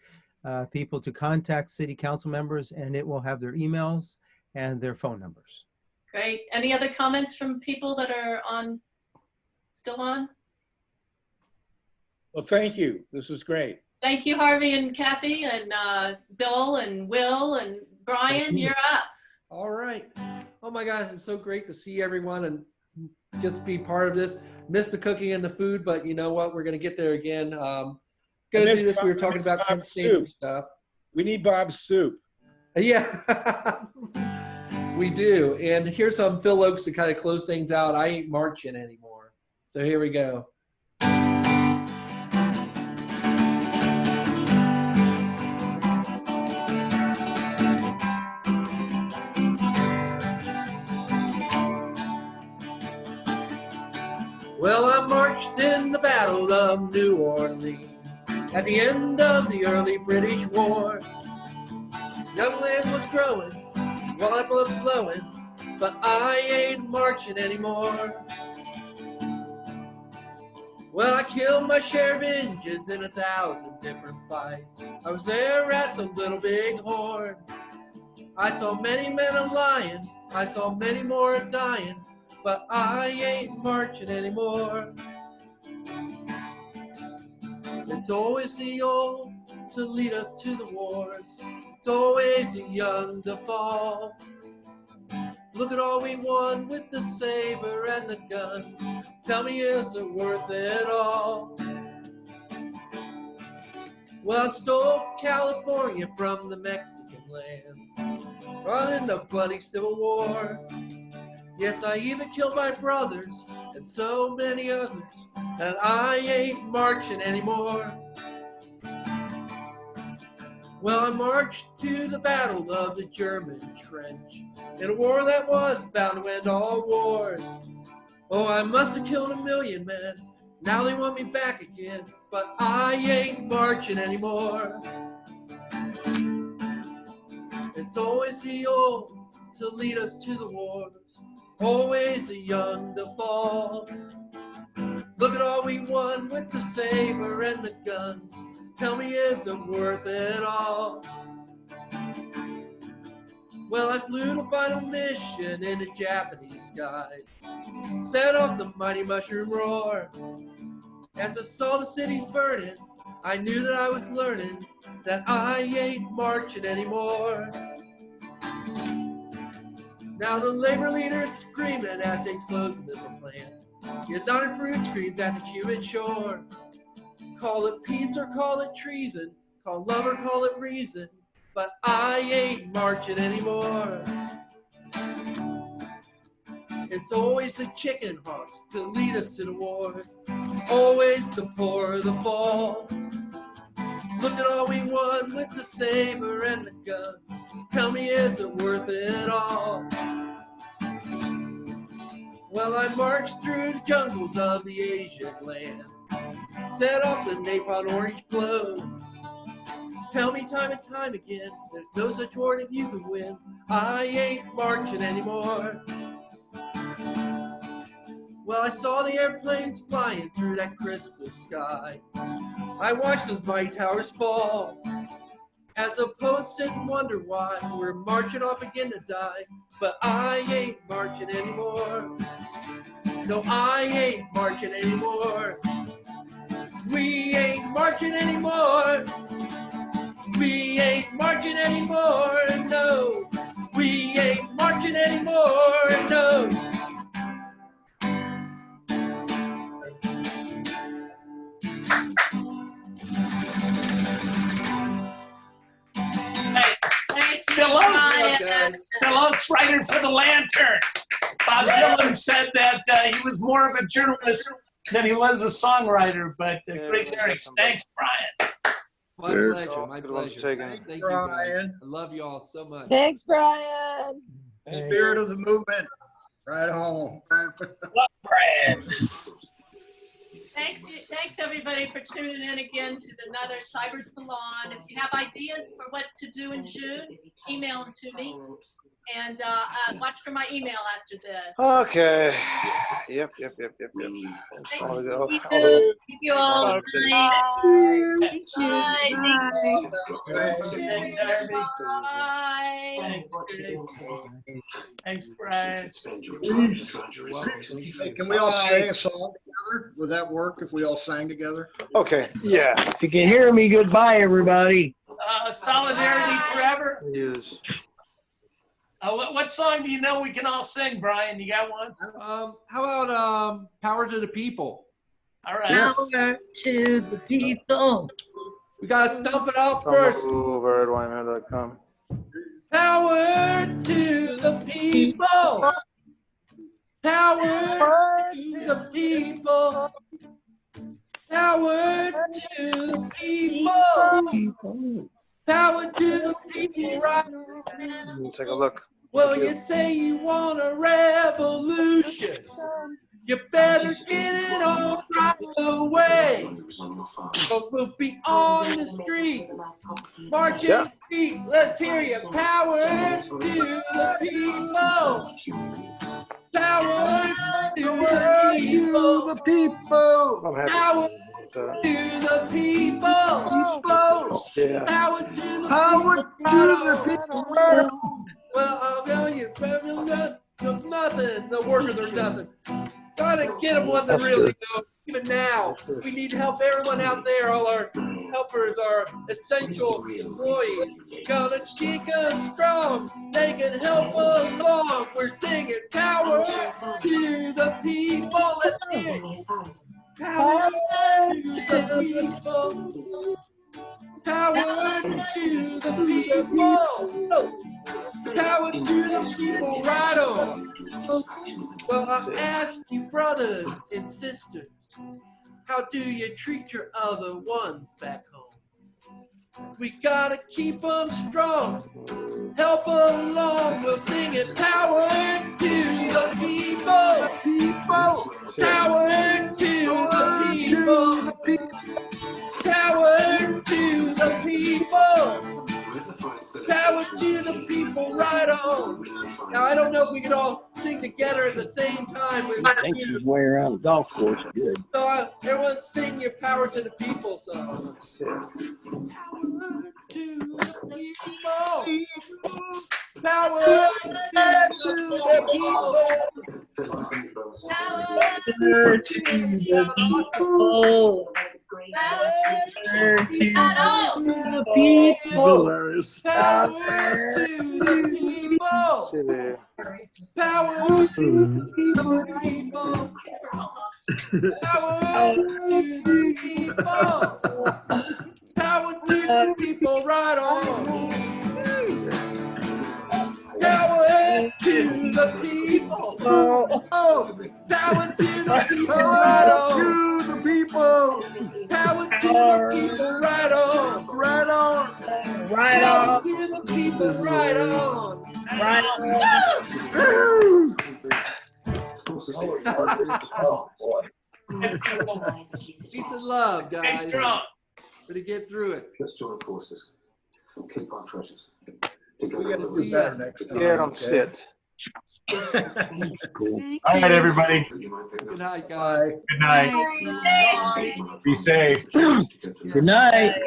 people to contact city council members, and it will have their emails and their phone numbers. Great. Any other comments from people that are still on? Well, thank you. This was great. Thank you, Harvey and Kathy and Bill and Will and Brian. You're up. All right. Oh my God, it's so great to see everyone and just be part of this. Missed the cooking and the food, but you know what? We're gonna get there again. Gonna do this. We were talking about Kent Stadium stuff. We need Bob's soup. Yeah, we do. And here's some Phil Oaks to kind of close things out. I ain't marching anymore. So here we go. Well, I marched in the Battle of New Orleans at the end of the early British War. Young land was growing, while blood flowing, but I ain't marching anymore. Well, I killed my share of Indians in 1,000 different fights. I was there at the Little Big Horn. I saw many men a-lying, I saw many more a-dying, but I ain't marching anymore. It's always the old to lead us to the wars. It's always the young to fall. Look at all we won with the saber and the guns. Tell me, is it worth it all? Well, I stole California from the Mexican lands, while in the bloody Civil War. Yes, I even killed my brothers and so many others, and I ain't marching anymore. Well, I marched to the Battle of the German Trench, in a war that was bound to end all wars. Oh, I must have killed 1 million men, now they want me back again, but I ain't marching anymore. It's always the old to lead us to the wars, always the young to fall. Look at all we won with the saber and the guns. Tell me, is it worth it all? Well, I flew to final mission in the Japanese skies, set off the mighty mushroom roar. As I saw the cities burning, I knew that I was learning that I ain't marching anymore. Now the labor leaders screaming as they close the missile plant. United Fruit screams at the Cuban shore. Call it peace or call it treason, call love or call it reason, but I ain't marching anymore. It's always the chicken hawks to lead us to the wars, always the poor, the fall. Look at all we won with the saber and the gun. Tell me, is it worth it all? Well, I marched through the jungles of the Asian land, set off the napalm orange glow. Tell me time and time again, there's no such war that you can win. I ain't marching anymore. Well, I saw the airplanes flying through that crystal sky. I watched those mighty towers fall. As a poet sit and wonder why we're marching off again to die. But I ain't marching anymore. No, I ain't marching anymore. We ain't marching anymore. We ain't marching anymore, no. We ain't marching anymore, no. Ballots writer for the Lantern. Bob Dylan said that he was more of a journalist than he was a songwriter, but great lyrics. Thanks, Brian. My pleasure, my pleasure. Thank you, Brian. I love you all so much. Thanks, Brian. Spirit of the movement. Right home. Brian. Thanks everybody for tuning in again to another Cyber-Salon. If you have ideas for what to do in June, email them to me. And watch for my email after this. Okay. Yep. Thank you all. Thanks, Brian. Hey, can we all sing a song together? Would that work if we all sang together? Okay. Yeah. If you can hear me, goodbye, everybody. Solidarity forever. Yes. What song do you know we can all sing, Brian? You got one? How about Power to the People? All right. Power to the people. We got to stump it out first. Over@winehood.com. Power to the people. Power to the people. Power to the people. Power to the people, right? Take a look. Well, you say you want a revolution. You better get it on right away. But we'll be on the streets, marching feet. Let's hear you. Power to the people. Power to the people. Power to the people. Yeah. Power to the people. Well, I'll tell you, nothing. The workers are nothing. Gotta get them what they really know. Even now, we need to help everyone out there. All our helpers, our essential employees. Gotta keep us strong. They can help us along. We're singing power to the people. Let's hear it. Power to the people. Power to the people. Power to the people, right on. Well, I ask you, brothers and sisters, how do you treat your other ones back home? We gotta keep them strong, help along. We'll sing it. Power to the people, power to the people. Power to the people, right on. Now, I don't know if we can all sing together at the same time. I think he's way around the golf course. Good. So everyone sing your power to the people song. Power to the people. Power to the people. Power to the people. Power to the people. Power to the people. Power to the people. Power to the people, right on. Power to the people. Oh, power to the people, right on. To the people. Power to the people, right on. Right on. Right Power on. to the people, right on. Right on. Peace and love, guys. Stay strong. To get through it. Let's join forces. Keep our treasures. We got to do better next time. Yeah, don't sit. Cool. All right, everybody. Good night, guys. Good night. Be safe. Good night. Good night.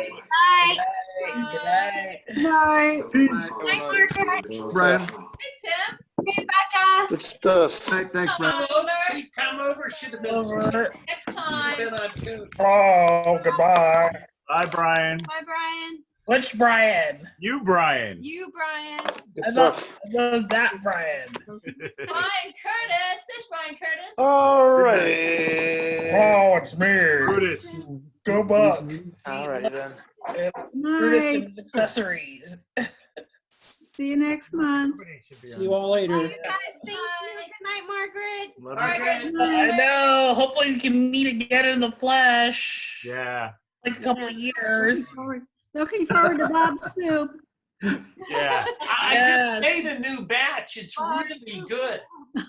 Night. Brian. Hey, Tim. Hey, Becca. Good stuff. Thanks, Brad. Come over. Should have been Next time. been on tune. Oh, goodbye. Bye, Brian. Bye, Brian. Which Brian? You, Brian. You, Brian. I thought it was that Brian. Brian Curtis. There's Brian Curtis. All right. Oh, it's me. Brutus. Go Bucks. All right, then. Brutus and his accessories. See you next month. See you all later. You guys, thank you. Good night, Margaret. I know. Hopefully we can meet again in the flesh. Yeah. Like a couple of years. Looking forward to Bob's soup. Yeah. I just made a new batch. It's really good.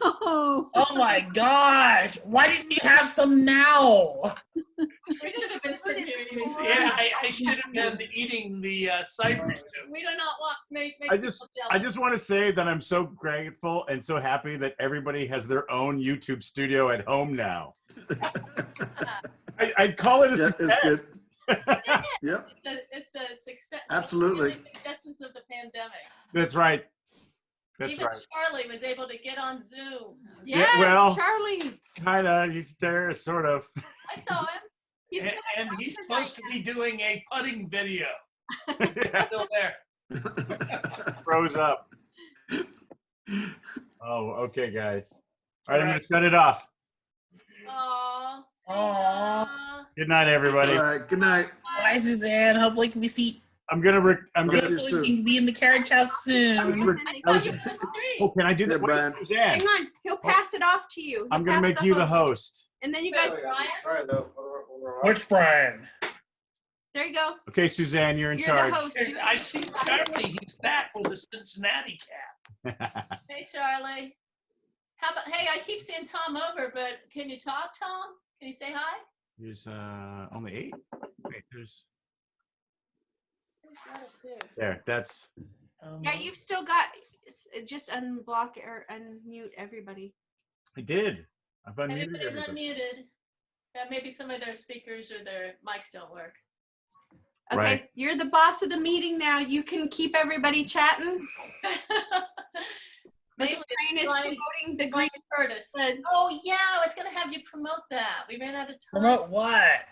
Oh. Oh my gosh. Why didn't you have some now? We should have been sitting here eating. Yeah, I should have been eating the Cyber-Salon. We do not want make I just want to say that I'm so grateful and so happy that everybody has their own YouTube studio at home now. I'd call it a success. It's good. Yep. It's a success. Absolutely. It's the successes of the pandemic. That's right. That's Even right. Charlie was able to get on Zoom. Yeah, well, Charlie. Kinda. He's there, sort of. I saw him. And he's supposed to be doing a putting video. Still there. Froze up. Oh, okay, guys. All right, I'm gonna shut it off. Aww. Good night, everybody. All right. Good night. Bye, Suzanne. Hopefully we can see. Hopefully we can be in the carriage house soon. Oh, can I do that? Brian. Hang on. He'll pass it off to you. I'm gonna make you the host. And then you guys. Which Brian? There you go. Okay, Suzanne, you're in You're charge. the host. I see Charlie. He's back with a Cincinnati cap. Hey, Charlie. How about? Hey, I keep seeing Tom over, but can you talk, Tom? Can you say hi? There's only 8. Wait, there's There. there. That's Yeah, you've still got. Just unblock or unmute everybody. I did. I've unmuted Everybody's everybody. unmuted. Maybe some of their speakers or their mics don't work. Okay, Right. you're the boss of the meeting now. You can keep everybody chatting. Mainly Brian is Brian- promoting the Brian green. Curtis. Oh yeah, I was gonna have you promote that. We ran out of time. Promote what?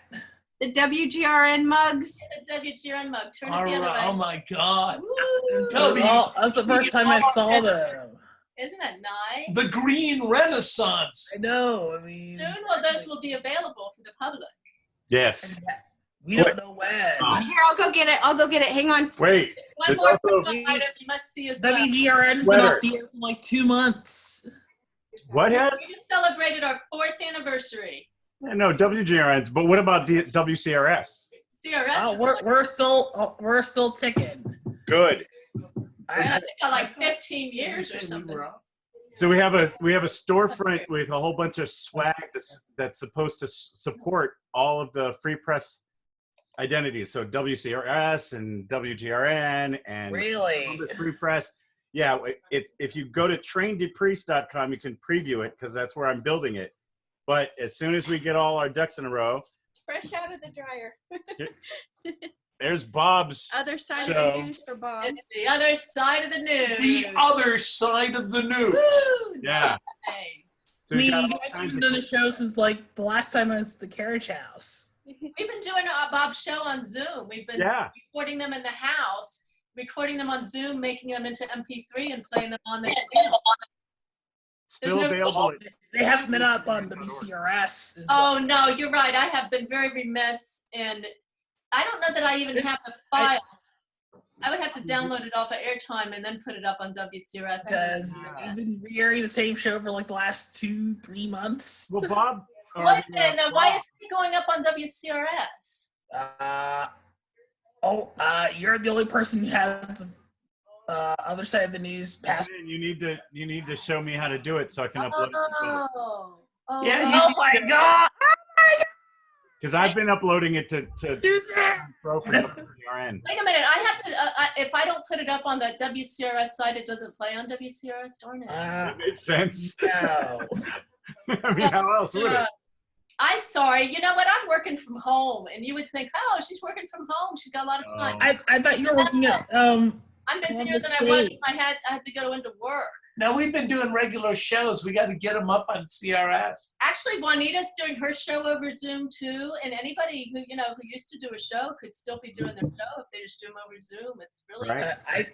The WGRN mugs. The WGRN mug. Turn All it the other right. way. Oh my God. Woo! That's the first time I saw them. Isn't that nice? The Green Renaissance. I know. I mean, Soon, well, those will be available for the public. Yes. we don't know when. Here, I'll go get it. I'll go get it. Hang on. Wait. One there's more also- promo item you must see as well. WGRN's been Sweater. off the air for like 2 months. What has? We just celebrated our 4th anniversary. No, WGRNs. But what about the WCRS? CRS. Oh, we're still ticking. Good. I think like 15 years or something. So we have a storefront with a whole bunch of swag that's supposed to support all of the free press identities. So WCRS and WGRN and Really? Columbus Free Press. Yeah, if you go to traindepriest.com, you can preview it because that's where I'm building it. But as soon as we get all our ducks in a row, Fresh out of the dryer. there's Bob's Other side show. of the news for Bob. It's the other side of the news. The other side of the news. Woo, Yeah. nice. So I we mean, got you all guys kinds haven't of done a show since like the last time I was at the Carriage House. We've been doing Bob's show on Zoom. We've been recording them in the house, recording them on Zoom, making them into MP3 and playing them on the channel. Still available. They haven't been up on WCRS. Oh, no, you're right. I have been very remiss, and I don't know that I even have the files. I would have to download it off of Airtime and then put it up on WCRS. Because you've been re-airing the same show for like the last 2-3 months. Well, Bob. Wait a minute, then why is it going up on WCRS? You're the only person who has the other side of the news past. You need to show me how to do it so I can upload it. Oh my God! Because I've been uploading it to Pro from WRN. Wait a minute, I have to, if I don't put it up on the WCRS site, it doesn't play on WCRS, darn it. That makes sense. No. I mean, how else would it? I'm sorry, you know what, I'm working from home, and you would think, oh, she's working from home, she's got a lot of time. I thought you were working at, I'm busier than I was when I had to go into work. No, we've been doing regular shows. We got to get them up on CRS. Actually, Juanita's doing her show over Zoom too, and anybody who who used to do a show could still be doing their show if they just do them over Zoom. It's really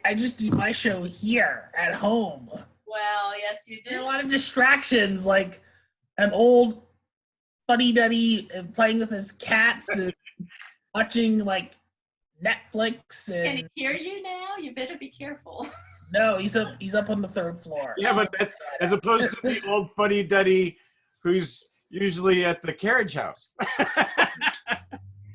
I just do my show here at home. well, yes, you There are do. a lot of distractions, like an old fuddy-duddy playing with his cats and watching like Netflix. Can And he hear you now? You better be careful. no, he's up on the 3rd floor. Yeah, but that's as opposed to the old fuddy-duddy who's usually at the Carriage House.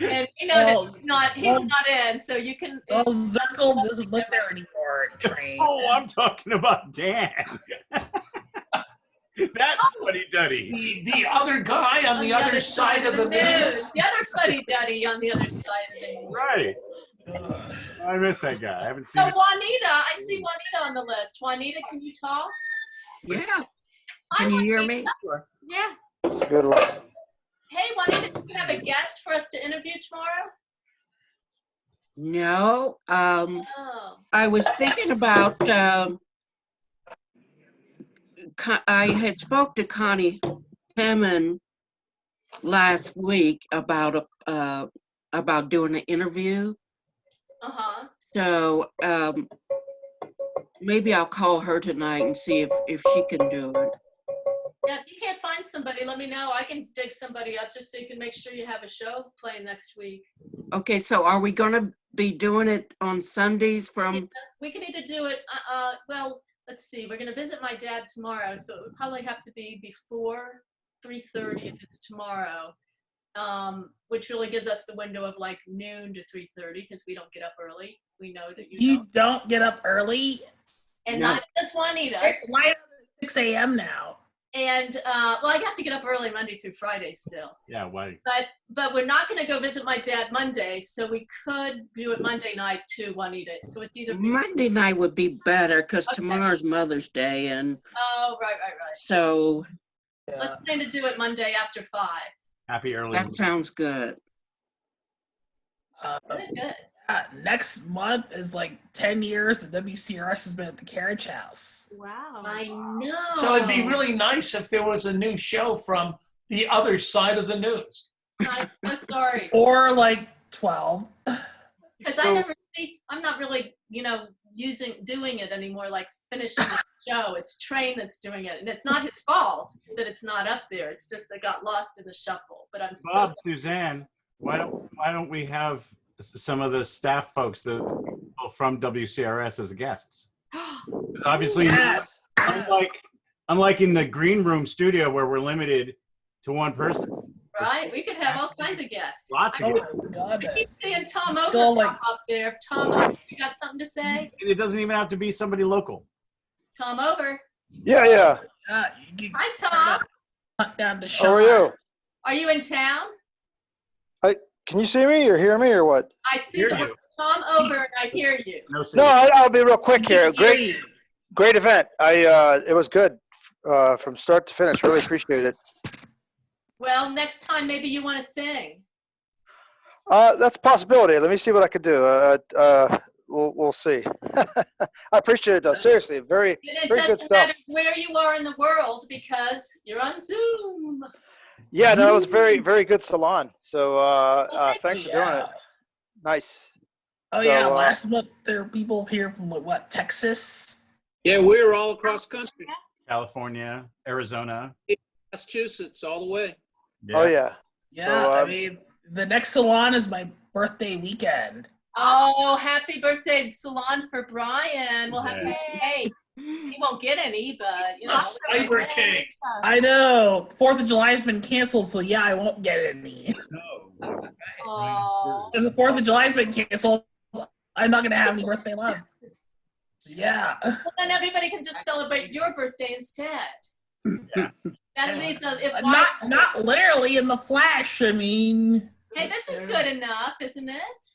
And that he's not in, so you can. Well, Zirkle doesn't live there anymore. Train. Oh, I'm talking about Dan. That's fuddy-duddy. The other guy on the other side of the news. The other fuddy-duddy on the other side of the news. Right. I miss that guy. I haven't So seen it. Juanita, I see Juanita on the list. Juanita, can you talk? Yeah. Hi, Can you hear me? Juanita. Yeah. It's a good one. Hey, Juanita, do you have a guest for us to interview tomorrow? No. Oh. I was thinking about, I had spoke to Connie Hammond last week about doing an interview. Uh-huh. So maybe I'll call her tonight and see if she can do it. Yeah, if you can't find somebody, let me know. I can dig somebody up just so you can make sure you have a show playing next week. Okay, so are we going to be doing it on Sundays from? We can either do it, well, let's see. We're going to visit my dad tomorrow, so it would probably have to be before 3:30 if it's tomorrow, which really gives us the window of like noon to 3:30 because we don't get up early. We know that You don't get up early? And neither does Juanita. It's light up at 6 a.m. now. And well, I have to get up early Monday through Friday still. Yeah, why? But we're not going to go visit my dad Monday, so we could do it Monday night too, Juanita. So it's either Monday night would be better because tomorrow's Mother's Day, and Oh, right. so Let's plan to do it Monday after 5. Happy early. that sounds good. Good. Next month is like 10 years that WCRS has been at the Carriage House. Wow. I know. So it'd be really nice if there was a new show from the other side of the news. I'm so sorry. Or like 12. Because I'm not really, doing it anymore, like finishing the show. It's Train that's doing it. And it's not his fault that it's not up there. It's just they got lost in the shuffle. But I'm Bob, Suzanne, why don't we have some of the staff folks from WCRS as guests? Because obviously, Yes. unlike in the green room studio where we're limited to one person. Right? We could have all kinds of guests. Lots of guests. God, I keep seeing Tom It's Over all like- pop up there. Tom, you got something to say? It doesn't even have to be somebody local. Tom Over. Yeah. Hi, Tom. Hunt down to How are you? Are you in town? Can you see me or hear me or what? I see the word Tom over and I hear you. No, I'll be real quick here. Great event. It was good from start to finish. Really appreciate it. Well, next time maybe you want to sing. That's a possibility. Let me see what I could do. We'll see. I appreciate it though. Seriously, very It good doesn't stuff. matter where you are in the world because you're on Zoom. Yeah, no, it was very good salon. So thanks for doing it. Nice. Oh So, yeah, last month there were people here from what Texas? Yeah, we're all across country. California, Arizona, Massachusetts, all the way. Oh yeah. Yeah, So, I mean the next salon is my birthday weekend. Oh, happy birthday salon for Brian. We'll have to say he won't get any, but you know. Cyber cake. I know. 4th of July has been canceled, so yeah, I won't get any. Oh. And the 4th of July has been canceled. I'm not gonna have any birthday love. Yeah. Well, then everybody can just celebrate your birthday instead. Yeah. That leaves if Not literally in the flash. I mean. Hey, this is good enough, isn't it?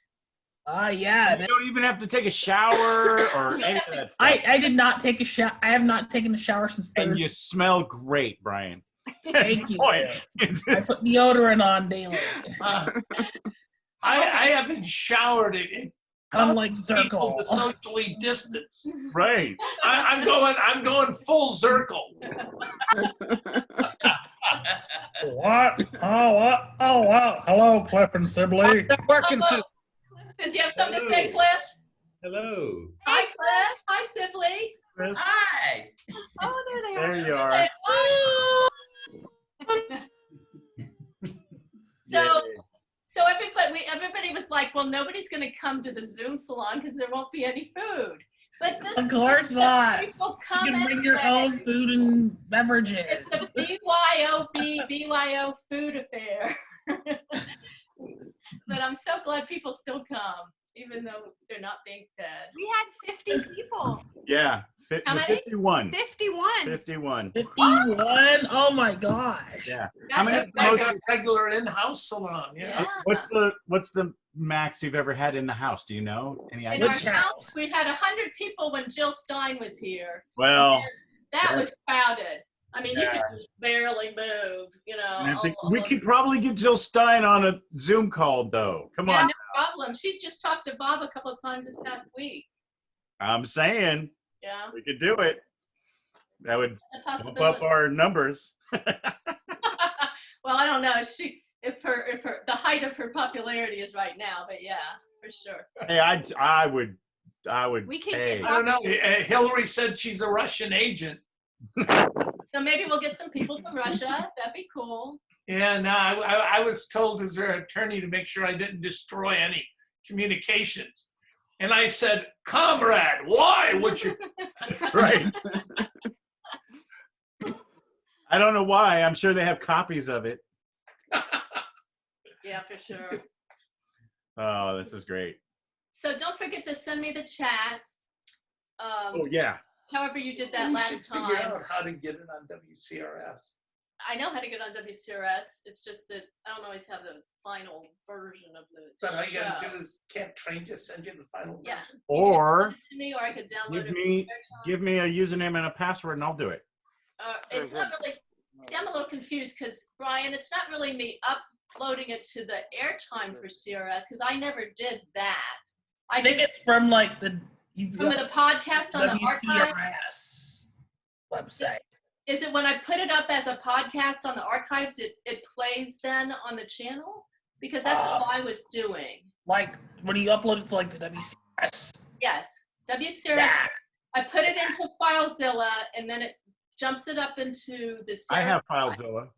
Yeah. You don't even have to take a shower or any of that stuff. I did not take a shower. I have not taken a shower since Thursday. And you smell great, Brian. Thank you. Point. I put deodorant on daily. I haven't showered it. Unlike Zirkle. To socially distance. Right. I'm going full Zirkle. What? Oh, what? Oh, wow. Hello, Cliff and Sibley. Working system. Do you have something to say, Cliff? Hello. Hi, Cliff. Hi, Sibley. Hi. Oh, there they are. There you are. So everybody was like, well, nobody's going to come to the Zoom salon because there won't be any food. But this Of course not. People You come can bring your anyway. own food and beverages. It's a BYO food affair. But I'm so glad people still come, even though they're not being fed. We had 50 people. Yeah. How many? 51. 51. 51. 51? Oh my gosh. Yeah. How many? Like a regular in-house salon. Yeah. What's the max you've ever had in the house? Do you know? Any In idea? our house, we had 100 people when Jill Stein was here. Well, And that was crowded. I mean, you Yeah. could just barely move, you know. I think we could probably get Jill Stein on a Zoom call, though. Come Yeah, on. no problem. She just talked to Bob a couple of times this past week. I'm saying Yeah. we could do it. That would A bump possibility. up our numbers. Well, I don't know. If the height of her popularity is right now, but yeah, for sure. Hey, I would We can pay. get I don't know. Hillary said she's a Russian agent. So maybe we'll get some people from Russia. That'd be cool. And I was told as their attorney to make sure I didn't destroy any communications. And I said, comrade, why would you? That's right. I don't know why. I'm sure they have copies of it. Yeah, for sure. Oh, this is great. So don't forget to send me the chat. Oh, yeah. However you did that We last should time. figure out how to get it on WCRS. I know how to get on WCRS. It's just that I don't always have the final version of the So all you show. gotta do is can't Train just send you the final Yeah. version? Or To me, or I could download give me a username and a password, and I'll do it. It's not really. See, I'm a little confused because Brian, it's not really me uploading it to the airtime for CRS because I never did that. I think it's from like the From the podcast on the archive? WCRS website. Is it when I put it up as a podcast on the archives, it plays then on the channel? Because that's all I was doing. Like when you upload it to like the WCRS. Yes, WCRS. I put it into FileZilla and then it jumps it up into the I have FileZilla.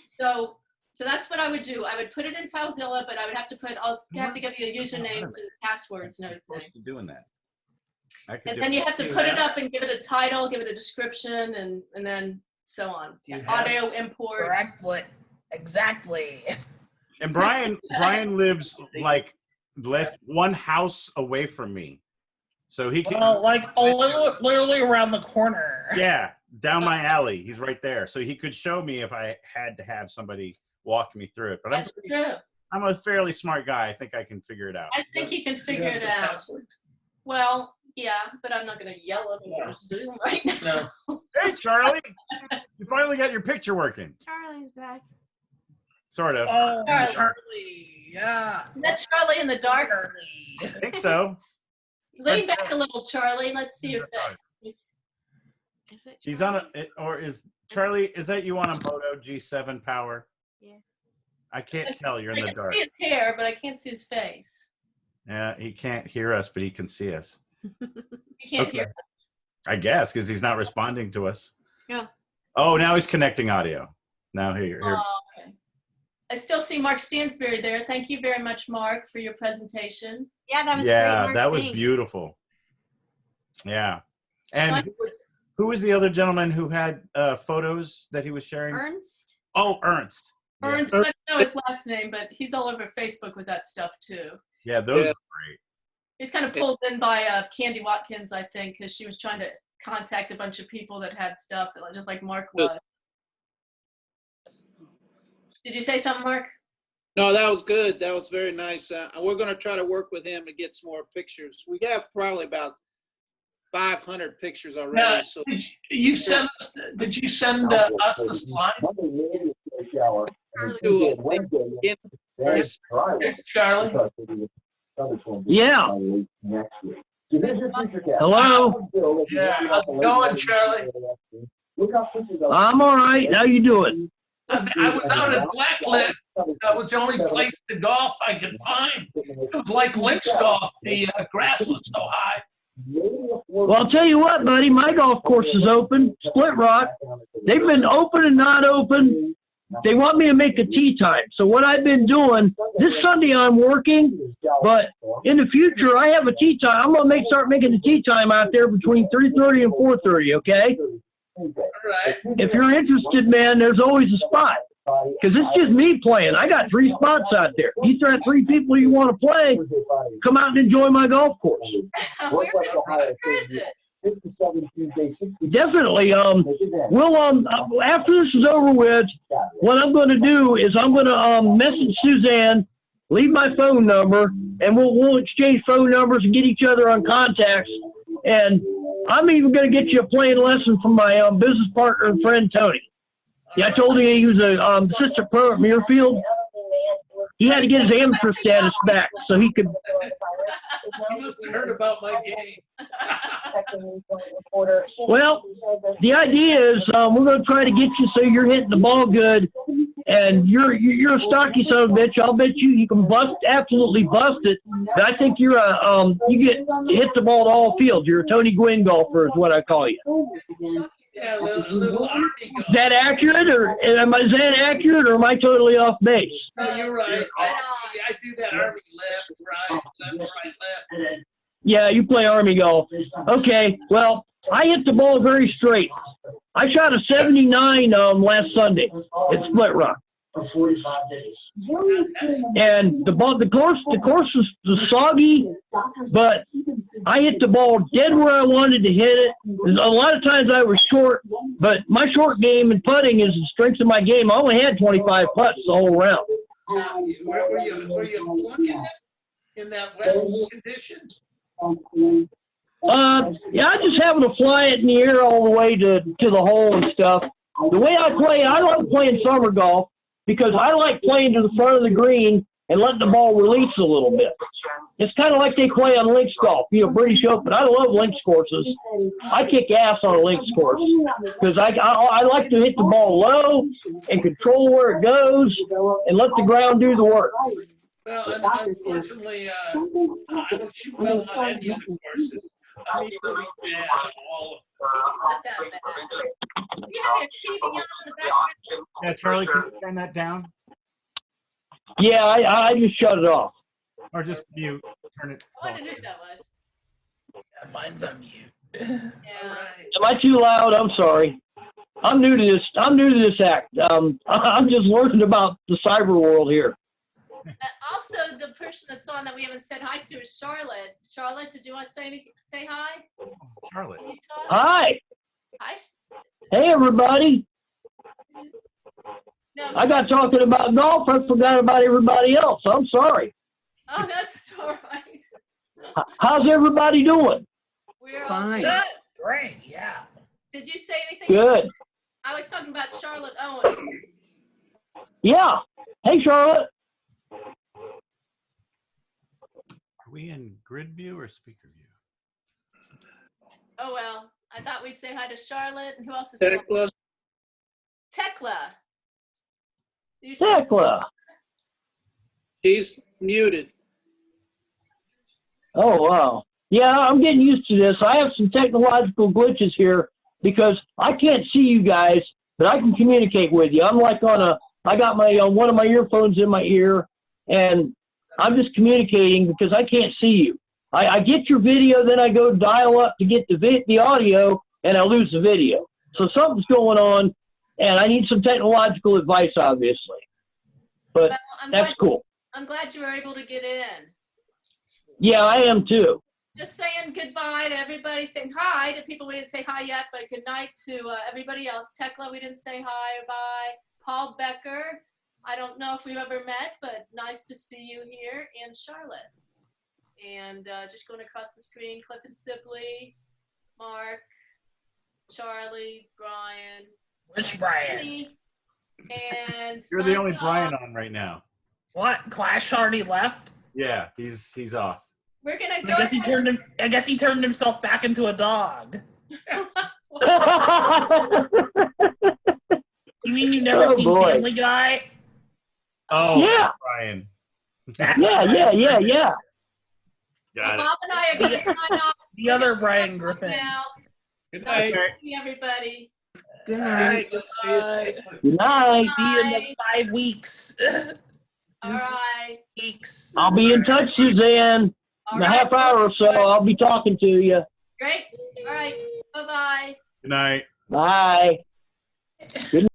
So that's what I would do. I would put it in FileZilla, but I would have to have to give you a username and passwords and everything. Close to doing that. I could And do then it. you have to put it up and give it a title, give it a description, and then so on. Audio import. Exactly. And Brian lives like one house away from me, so he can. Well, like literally around the corner. Yeah, down my alley. He's right there, so he could show me if I had to have somebody walk me through it. But That's true. I'm a fairly smart guy. I think I can figure it out. I think you can figure it out. Well, yeah, but I'm not going to yell at him over Zoom right now. No. Hey, Charlie, you finally got your picture working. Charlie's back. Sort of. Oh, Charlie. Yeah. Is that Charlie in the dark? I think so. Lean back a little, Charlie. Let's see your face. He's on a, or is Charlie, is that you on a Moto G7 Power? Yeah. I can't tell. You're in the dark. I can see his hair, but I can't see his face. Yeah, he can't hear us, but he can see us. He can't hear us. I guess, because he's not responding to us. Yeah. Oh, now he's connecting audio. Now here. Oh, okay. I still see Mark Stansberry there. Thank you very much, Mark, for your presentation. Yeah, that was yeah, great. Mark, that was thanks. beautiful. Yeah. And who was the other gentleman who had photos that he was sharing? Ernst? Oh, Ernst. Ernst, I don't know his last name, but he's all over Facebook with that stuff too. Yeah, those are great. He's kind of pulled in by Candy Watkins, I think, because she was trying to contact a bunch of people that had stuff, just like Mark was. Did you say something, Mark? No, that was good. That was very nice. We're going to try to work with him to get some more pictures. We have probably about 500 pictures already. Now, So did you send us the slide? Charlie? Yeah. Hello. Yeah, how's it going, Charlie? I'm all right. How you doing? I was out at Blacklist. That was the only place to golf I could find. It was like links golf. The grass was so high. Well, I'll tell you what, buddy. My golf course is open. Split Rock. They've been open and not open. They want me to make a tee time. So what I've been doing, this Sunday I'm working, but in the future I have a tee time. I'm going to start making the tee time out there between 3:30 and 4:30, okay? All right. If you're interested, man, there's always a spot. Because it's just me playing. I got 3 spots out there. You got 3 people you want to play, come out and enjoy my golf course. Where is it? Definitely. We'll after this is over with, what I'm going to do is I'm going to message Suzanne, leave my phone number, and we'll exchange phone numbers and get each other on contacts. And I'm even going to get you a playing lesson from my business partner and friend Tony. Yeah, I told him he was a assistant pro at Muirfield. He had to get his amateur status back so he could. You must have heard about my game. Well, the idea is we're going to try to get you so you're hitting the ball good, and you're a stocky son of a bitch. I'll bet you can absolutely bust it. But I think you're you hit the ball to all fields. You're a Tony Gwynn golfer, is what I call you. Yeah, a little army golf. Is that accurate, or am I totally off base? No, you're right. I do that army left, right, left. Yeah, you play army golf. Okay, well, I hit the ball very straight. I shot a 79 last Sunday at Split Rock. For 45 days. And the course was soggy, but I hit the ball dead where I wanted to hit it. A lot of times I was short, but my short game and putting is the strength of my game. I only had 25 putts the whole round. Were you plucking it in that wet condition? Yeah, I just having to fly it in the air all the way to the hole and stuff. The way I play, I love playing summer golf because I like playing to the front of the green and letting the ball release a little bit. It's kind of like they play on links golf, British Open. I love links courses. I kick ass on a links course because I like to hit the ball low and control where it goes and let the ground do the work. Well, unfortunately, I don't shoot well on any of the courses. I'm really bad at all of them. Do you have your TV on in the background? Yeah, Charlie, can you turn that down? Yeah, I just shut it off. Or just mute. Turn it. I wondered who that was. Yeah, mine's on mute. Yeah. Am I too loud? I'm sorry. I'm new to this act. I'm just learning about the cyber world here. Also, the person that's on that we haven't said hi to is Charlotte. Charlotte, did you want to say hi? Charlotte. Hi. Hi. Hey, everybody. No, I got talking about golf. I forgot about everybody else. I'm sorry. Oh, that's all right. How's everybody doing? We're Fine. all good. Great, yeah. Did you say anything? Good. I was talking about Charlotte Owens. Yeah. Hey, Charlotte. Are we in grid view or speaker view? Oh, well, I thought we'd say hi to Charlotte. And who else is Tekla. Tekla. Tekla. She's muted. Oh, wow. Yeah, I'm getting used to this. I have some technological glitches here because I can't see you guys, but I can communicate with you. I'm like I got my one of my earphones in my ear, and I'm just communicating because I can't see you. I get your video, then I go dial up to get the audio, and I lose the video. So something's going on, and I need some technological advice, obviously. But well, that's cool. I'm glad you were able to get in. Yeah, I am too. Just saying goodbye to everybody, saying hi to people we didn't say hi yet, but good night to everybody else. Tekla, we didn't say hi or bye. Paul Becker, I don't know if we've ever met, but nice to see you here. And Charlotte. And just going across the screen, Clifton Sibley, Mark, Charlie, Brian. Which Brian? And You're the only Brian on right now. What? Clash already left? Yeah, he's off. We're gonna go. I guess he turned himself back into a dog. You mean you've never seen Family Guy? Oh, yeah, Brian. yeah. Got Bob and I are going to sign off. The other Brian Griffin. Now. Good Nice night. to see everybody. Good night. Good night. See you in 5 weeks. All right. Weeks. I'll be in touch, Suzanne. In a half hour or so, I'll be talking to you. Great. All right. Bye-bye. Good night. Bye. Good